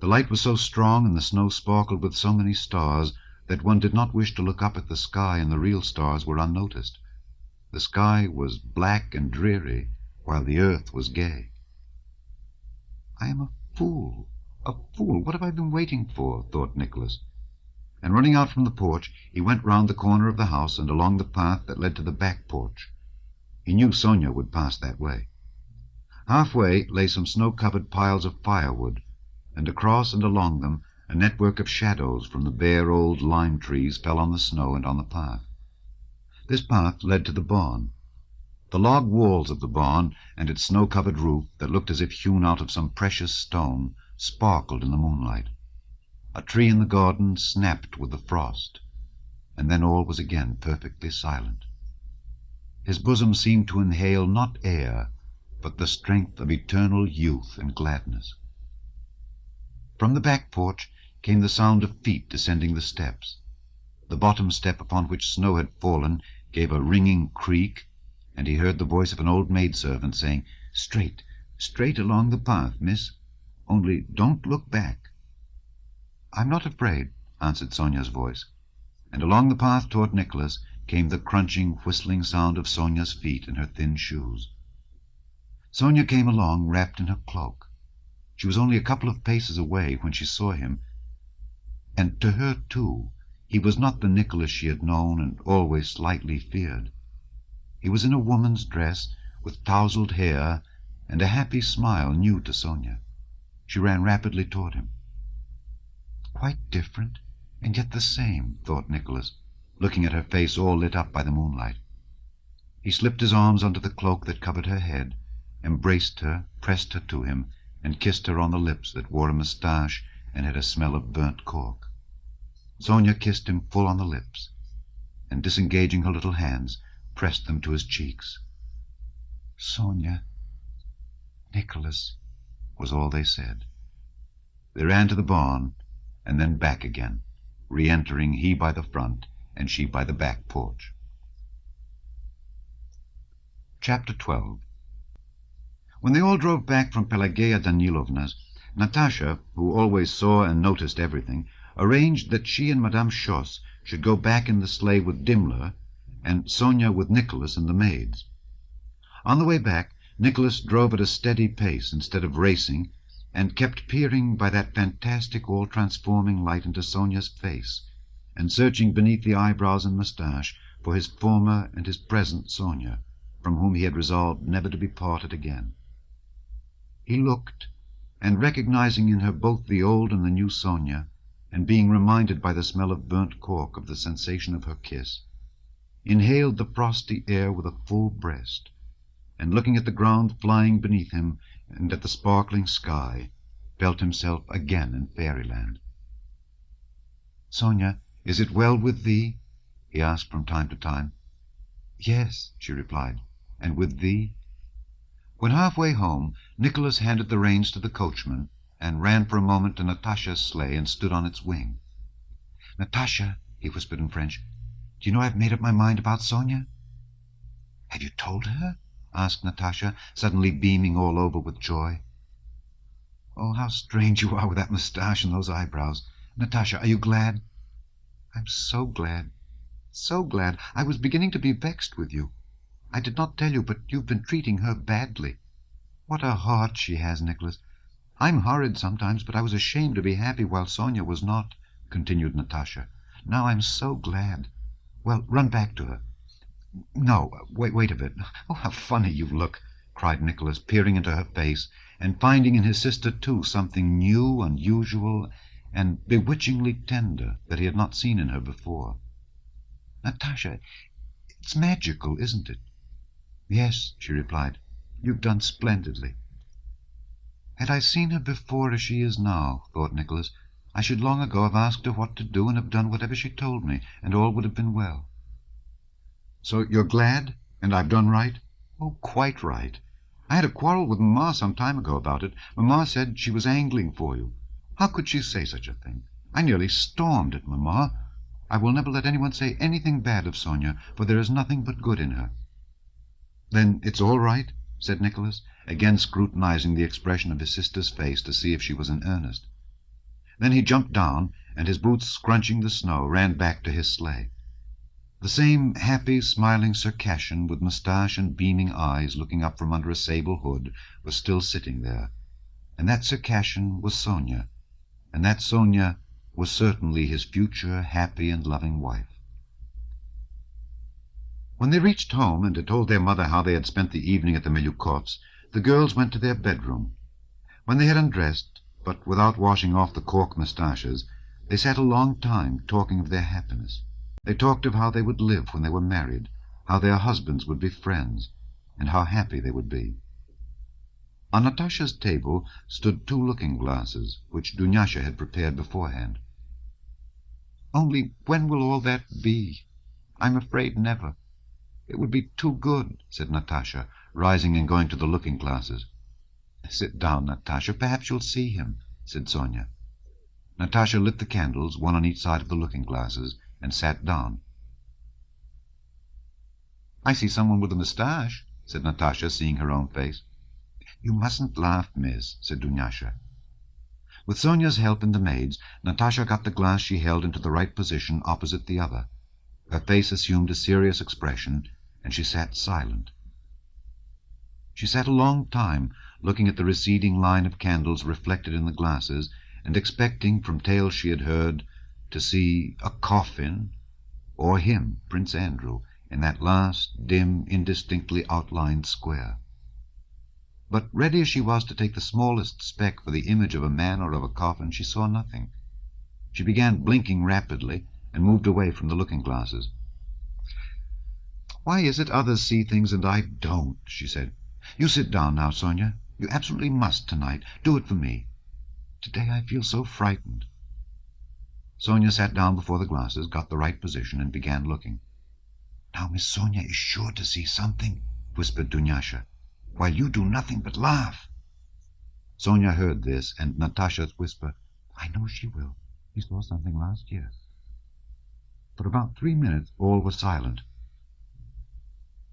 The light was so strong and the snow sparkled with so many stars that one did not wish to look up at the sky, and the real stars were unnoticed. The sky was black and dreary, while the earth was gay. I am a fool, a fool. What have I been waiting for? Thought Nicholas. And running out from the porch, he went round the corner of the house and along the path that led to the back porch. He knew Sonia would pass that way. Halfway lay some snow-covered piles of firewood, and across and along them a network of shadows from the bare old lime trees fell on the snow and on the path. This path led to the barn. The log walls of the barn and its snow-covered roof, that looked as if hewn out of some precious stone, sparkled in the moonlight. A tree in the garden snapped with the frost, and then all was again perfectly silent. His bosom seemed to inhale not air, but the strength of eternal youth and gladness. From the back porch came the sound of feet descending the steps. The bottom step upon which snow had fallen gave a ringing creak, and he heard the voice of an old maidservant saying, "Straight, straight along the path, miss. Only don't look back." "I'm not afraid," answered Sonia's voice, and along the path toward Nicholas came the crunching, whistling sound of Sonia's feet in her thin shoes. Sonia came along wrapped in her cloak. She was only a couple of paces away when she saw him, and to her, too, he was not the Nicholas she had known and always slightly feared. He was in a woman's dress, with tousled hair, and a happy smile new to Sonia. She ran rapidly toward him. Quite different, and yet the same, thought Nicholas, looking at her face all lit up by the moonlight. He slipped his arms under the cloak that covered her head, embraced her, pressed her to him, and kissed her on the lips that wore a moustache and had a smell of burnt cork. Sonia kissed him full on the lips, and disengaging her little hands, pressed them to his cheeks. "Sonia, Nicholas," was all they said. They ran to the barn, and then back again, re-entering, he by the front and she by the back porch. Chapter 12. When they all drove back from Pelageya Danilovna's, Natasha, who always saw and noticed everything, arranged that she and Madame Schoss should go back in the sleigh with Dimmler, and Sonia with Nicholas and the maids. On the way back, Nicholas drove at a steady pace instead of racing, and kept peering by that fantastic, all-transforming light into Sonia's face, and searching beneath the eyebrows and moustache for his former and his present Sonia, from whom he had resolved never to be parted again. He looked, and recognizing in her both the old and the new Sonia, and being reminded by the smell of burnt cork of the sensation of her kiss,
inhaled the frosty air with a full breast, and looking at the ground flying beneath him and at the sparkling sky, felt himself again in fairyland. "Sonia, is it well with thee?" he asked from time to time. "Yes," she replied, "and with thee?" When halfway home, Nicholas handed the reins to the coachman and ran for a moment to Natasha's sleigh and stood on its wing. "Natasha," he whispered in French, "do you know I've made up my mind about Sonia?" "Have you told her?" asked Natasha, suddenly beaming all over with joy. "Oh, how strange you are with that moustache and those eyebrows. Natasha, are you glad?" "I'm so glad, so glad. I was beginning to be vexed with you. I did not tell you, but you've been treating her badly. What a heart she has, Nicholas. I'm horrid sometimes, but I was ashamed to be happy while Sonia was not," continued Natasha. "Now I'm so glad. Well, run back to her." "No, wait a bit. Oh, how funny you look!" cried Nicholas, peering into her face, and finding in his sister, too, something new, unusual, and bewitchingly tender that he had not seen in her before. "Natasha, it's magical, isn't it?" "Yes," she replied. "You've done splendidly." "Had I seen her before as she is now," thought Nicholas, "I should long ago have asked her what to do and have done whatever she told me, and all would have been well." "So you're glad? And I've done right?" "Oh, quite right. I had a quarrel with Mamma some time ago about it. Mamma said she was angling for you. How could she say such a thing? I nearly stormed at Mamma. I will never let anyone say anything bad of Sonia, for there is nothing but good in her." "Then it's all right?" said Nicholas, again scrutinizing the expression of his sister's face to see if she was in earnest. Then he jumped down, and his boots scrunching the snow, ran back to his sleigh. The same happy, smiling Circassian, with moustache and beaming eyes, looking up from under a sable hood, was still sitting there. And that Circassian was Sonia, and that Sonia was certainly his future happy and loving wife. When they reached home and had told their mother how they had spent the evening at the Milyukovs', the girls went to their bedroom. When they had undressed, but without washing off the cork moustaches, they sat a long time talking of their happiness. They talked of how they would live when they were married, how their husbands would be friends, and how happy they would be. On Natasha's table stood 2 looking-glasses, which Dunyasha had prepared beforehand. "Only when will all that be? I'm afraid never. It would be too good," said Natasha, rising and going to the looking-glasses. "Sit down, Natasha. Perhaps you'll see him," said Sonia. Natasha lit the candles, one on each side of the looking-glasses, and sat down. "I see someone with a moustache," said Natasha, seeing her own face. "You mustn't laugh, miss," said Dunyasha. With Sonia's help and the maid's, Natasha got the glass she held into the right position opposite the other. Her face assumed a serious expression, and she sat silent. She sat a long time, looking at the receding line of candles reflected in the glasses, and expecting, from tales she had heard, to see a coffin, or him, Prince Andrew, in that last, dim, indistinctly outlined square. But ready as she was to take the smallest speck for the image of a man or of a coffin, she saw nothing. She began blinking rapidly, and moved away from the looking-glasses. "Why is it others see things and I don't?" she said. "You sit down now, Sonia. You absolutely must tonight. Do it for me. Today I feel so frightened." Sonia sat down before the glasses, got the right position, and began looking. "Now Miss Sonia is sure to see something," whispered Dunyasha, "while you do nothing but laugh." Sonia heard this, and Natasha's whisper, "I know she will. She saw something last year." For about 3 minutes all was silent.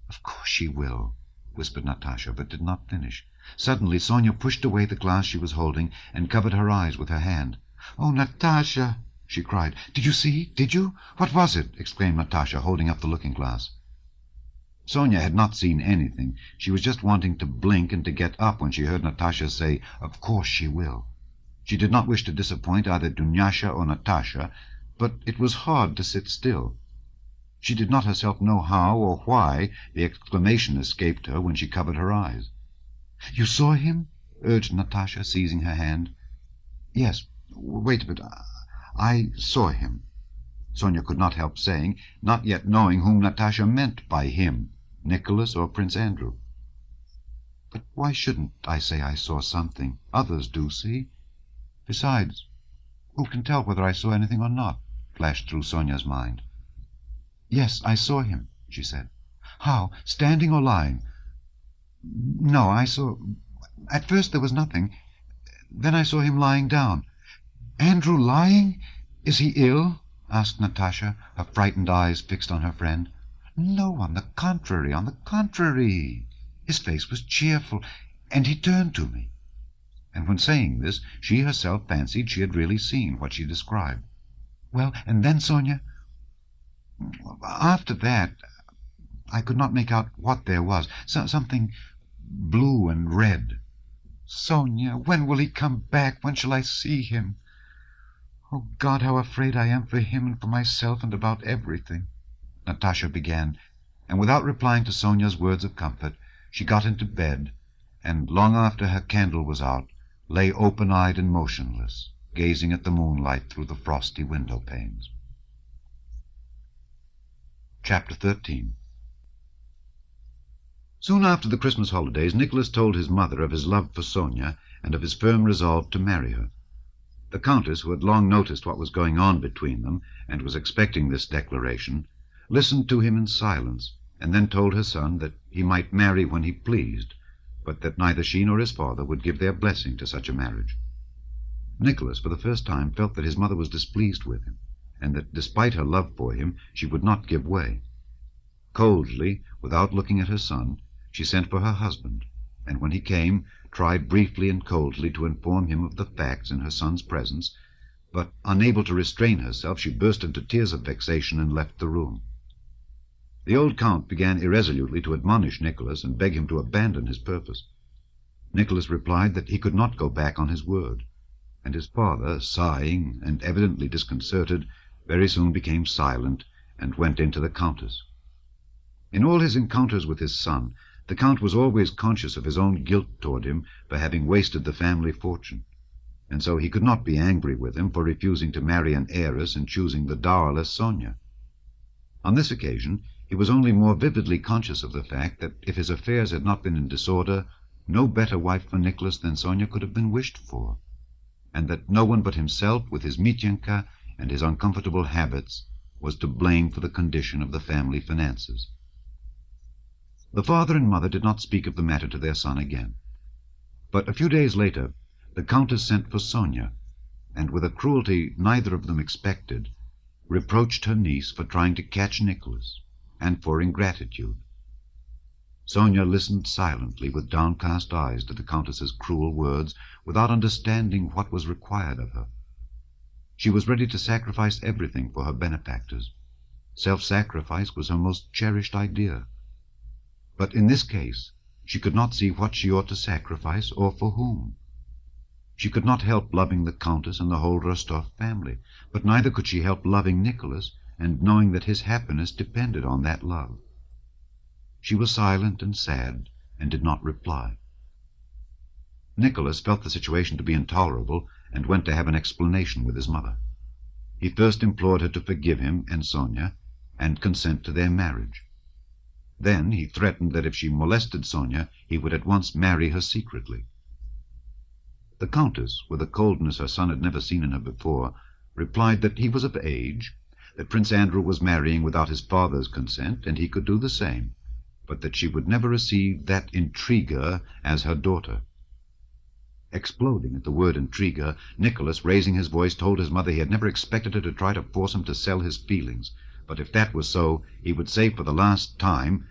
"Of course she will," whispered Natasha, but did not finish. Suddenly Sonia pushed away the glass she was holding and covered her eyes with her hand. "Oh, Natasha!" she cried. "Did you see? Did you? What was it?" exclaimed Natasha, holding up the looking-glass. Sonia had not seen anything. She was just wanting to blink and to get up when she heard Natasha say, "Of course she will." She did not wish to disappoint either Dunyasha or Natasha, but it was hard to sit still. She did not herself know how or why the exclamation escaped her when she covered her eyes. "You saw him?" urged Natasha, seizing her hand. "Yes. Wait a bit. I saw him." Sonia could not help saying, not yet knowing whom Natasha meant by him, Nicholas or Prince Andrew. But why shouldn't I say I saw something? Others do see. Besides, who can tell whether I saw anything or not? Flashed through Sonia's mind. Yes, I saw him, she said. How? Standing or lying? No, I saw... At first there was nothing. Then I saw him lying down. Andrew lying? Is he ill? Asked Natasha, her frightened eyes fixed on her friend. No, on the contrary. His face was cheerful, and he turned to me. And when saying this, she herself fancied she had really seen what she described. Well, and then, Sonia? After that, I could not make out what there was. Something blue and red. Sonia, when will he come back? When shall I see him? Oh, God, how afraid I am for him and for myself and about everything. Natasha began, and without replying to Sonia's words of comfort, she got into bed, and long after her candle was out, lay open-eyed and motionless, gazing at the moonlight through the frosty window panes. Chapter 13. Soon after the Christmas holidays, Nicholas told his mother of his love for Sonia and of his firm resolve to marry her. The Countess, who had long noticed what was going on between them, and was expecting this declaration, listened to him in silence, and then told her son that he might marry when he pleased, but that neither she nor his father would give their blessing to such a marriage. Nicholas, for the first time, felt that his mother was displeased with him, and that despite her love for him, she would not give way. Coldly, without looking at her son, she sent for her husband, and when he came, tried briefly and coldly to inform him of the facts in her son's presence, but, unable to restrain herself, she burst into tears of vexation and left the room. The old Count began irresolutely to admonish Nicholas and beg him to abandon his purpose. Nicholas replied that he could not go back on his word, and his father, sighing and evidently disconcerted, very soon became silent and went into the Countess. In all his encounters with his son, the Count was always conscious of his own guilt toward him for having wasted the family fortune, and so he could not be angry with him for refusing to marry an heiress and choosing the dowerless Sonia. On this occasion, he was only more vividly conscious of the fact that if his affairs had not been in disorder, no better wife for Nicholas than Sonia could have been wished for, and that no one but himself, with his Mityenka and his uncomfortable habits, was to blame for the condition of the family finances. The father and mother did not speak of the matter to their son again. But a few days later, the Countess sent for Sonia, and with a cruelty neither of them expected, reproached her niece for trying to catch Nicholas, and for ingratitude. Sonia listened silently with downcast eyes to the Countess's cruel words, without understanding what was required of her. She was ready to sacrifice everything for her benefactors. Self-sacrifice was her most cherished idea. But in this case, she could not see what she ought to sacrifice, or for whom. She could not help loving the Countess and the whole Rostov family, but neither could she help loving Nicholas and knowing that his happiness depended on that love. She was silent and sad, and did not reply. Nicholas felt the situation to be intolerable, and went to have an explanation with his mother. He first implored her to forgive him and Sonia, and consent to their marriage. Then he threatened that if she molested Sonia, he would at once marry her secretly. The Countess, with a coldness her son had never seen in her before, replied that he was of age, that Prince Andrew was marrying without his father's consent, and he could do the same, but that she would never receive that intriguer as her daughter. Exploding at the word intriguer, Nicholas, raising his voice, told his mother he had never expected her to try to force him to sell his feelings, but if that was so, he would say for the last time.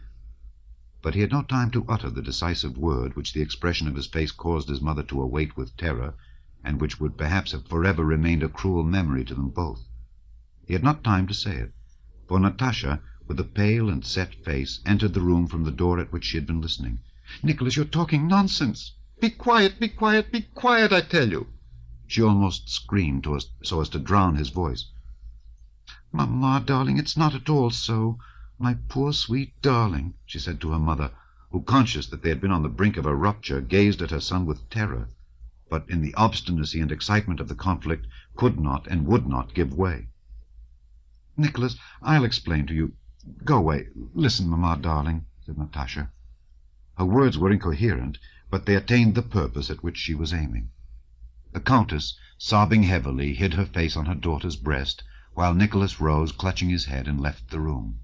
But he had no time to utter the decisive word which the expression of his face caused his mother to await with terror, and which would perhaps have forever remained a cruel memory to them both. He had not time to say it, for Natasha, with a pale and set face, entered the room from the door at which she had been listening. "Nicholas, you're talking nonsense. Be quiet, be quiet, be quiet, I tell you!" She almost screamed so as to drown his voice. "Mamma, darling, it's not at all so. My poor, sweet darling," she said to her mother, who, conscious that they had been on the brink of a rupture, gazed at her son with terror, but in the obstinacy and excitement of the conflict could not and would not give way. Nicholas, I'll explain to you. Go away. Listen, Mamma, darling, said Natasha. Her words were incoherent, but they attained the purpose at which she was aiming. The Countess, sobbing heavily, hid her face on her daughter's breast, while Nicholas rose, clutching his head, and left the room.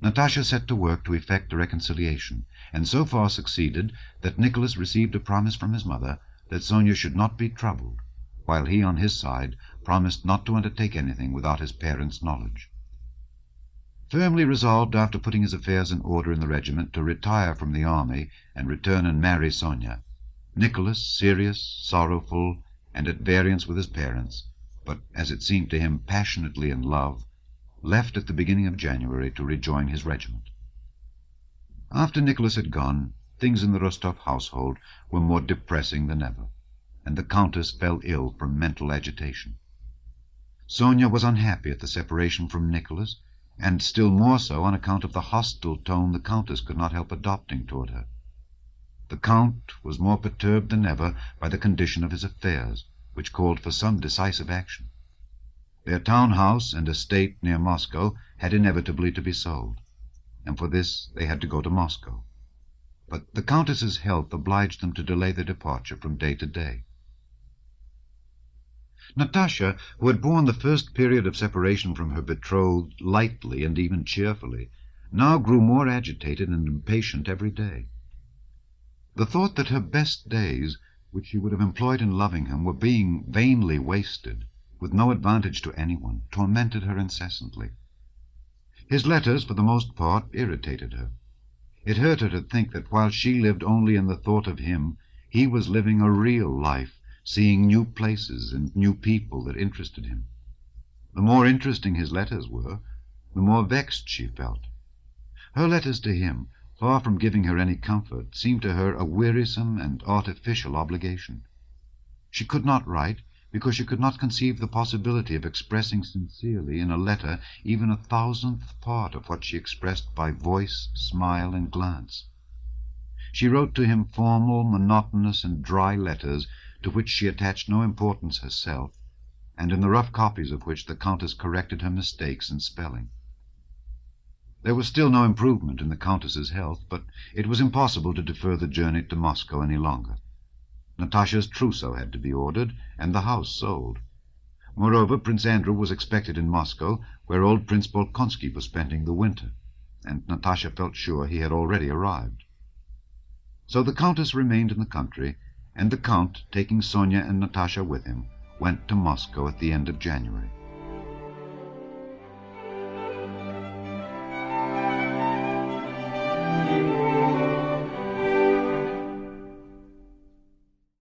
Natasha set to work to effect a reconciliation, and so far succeeded that Nicholas received a promise from his mother that Sonia should not be troubled, while he, on his side, promised not to undertake anything without his parents' knowledge. Firmly resolved, after putting his affairs in order in the regiment, to retire from the army and return and marry Sonia, Nicholas, serious, sorrowful, and at variance with his parents, but, as it seemed to him, passionately in love, left at the beginning of January to rejoin his regiment. After Nicholas had gone, things in the Rostov household were more depressing than ever, and the Countess fell ill from mental agitation. Sonia was unhappy at the separation from Nicholas, and still more so on account of the hostile tone the Countess could not help adopting toward her. The Count was more perturbed than ever by the condition of his affairs, which called for some decisive action. Their town house and estate near Moscow had inevitably to be sold, and for this they had to go to Moscow. But the Countess's health obliged them to delay their departure from day to day. Natasha, who had borne the first period of separation from her betrothed lightly and even cheerfully, now grew more agitated and impatient every day. The thought that her best days, which she would have employed in loving him, were being vainly wasted, with no advantage to anyone, tormented her incessantly. His letters, for the most part, irritated her. It hurt her to think that while she lived only in the thought of him, he was living a real life, seeing new places and new people that interested him. The more interesting his letters were, the more vexed she felt. Her letters to him, far from giving her any comfort, seemed to her a wearisome and artificial obligation. She could not write, because she could not conceive the possibility of expressing sincerely in a letter even 1,000th part of what she expressed by voice, smile, and glance. She wrote to him formal, monotonous, and dry letters, to which she attached no importance herself, and in the rough copies of which the Countess corrected her mistakes in spelling. There was still no improvement in the Countess's health, but it was impossible to defer the journey to Moscow any longer. Natasha's trousseau had to be ordered, and the house sold. Moreover, Prince Andrew was expected in Moscow, where old Prince Bolkonsky was spending the winter, and Natasha felt sure he had already arrived. So the Countess remained in the country, and the Count, taking Sonia and Natasha with him, went to Moscow at the end of January.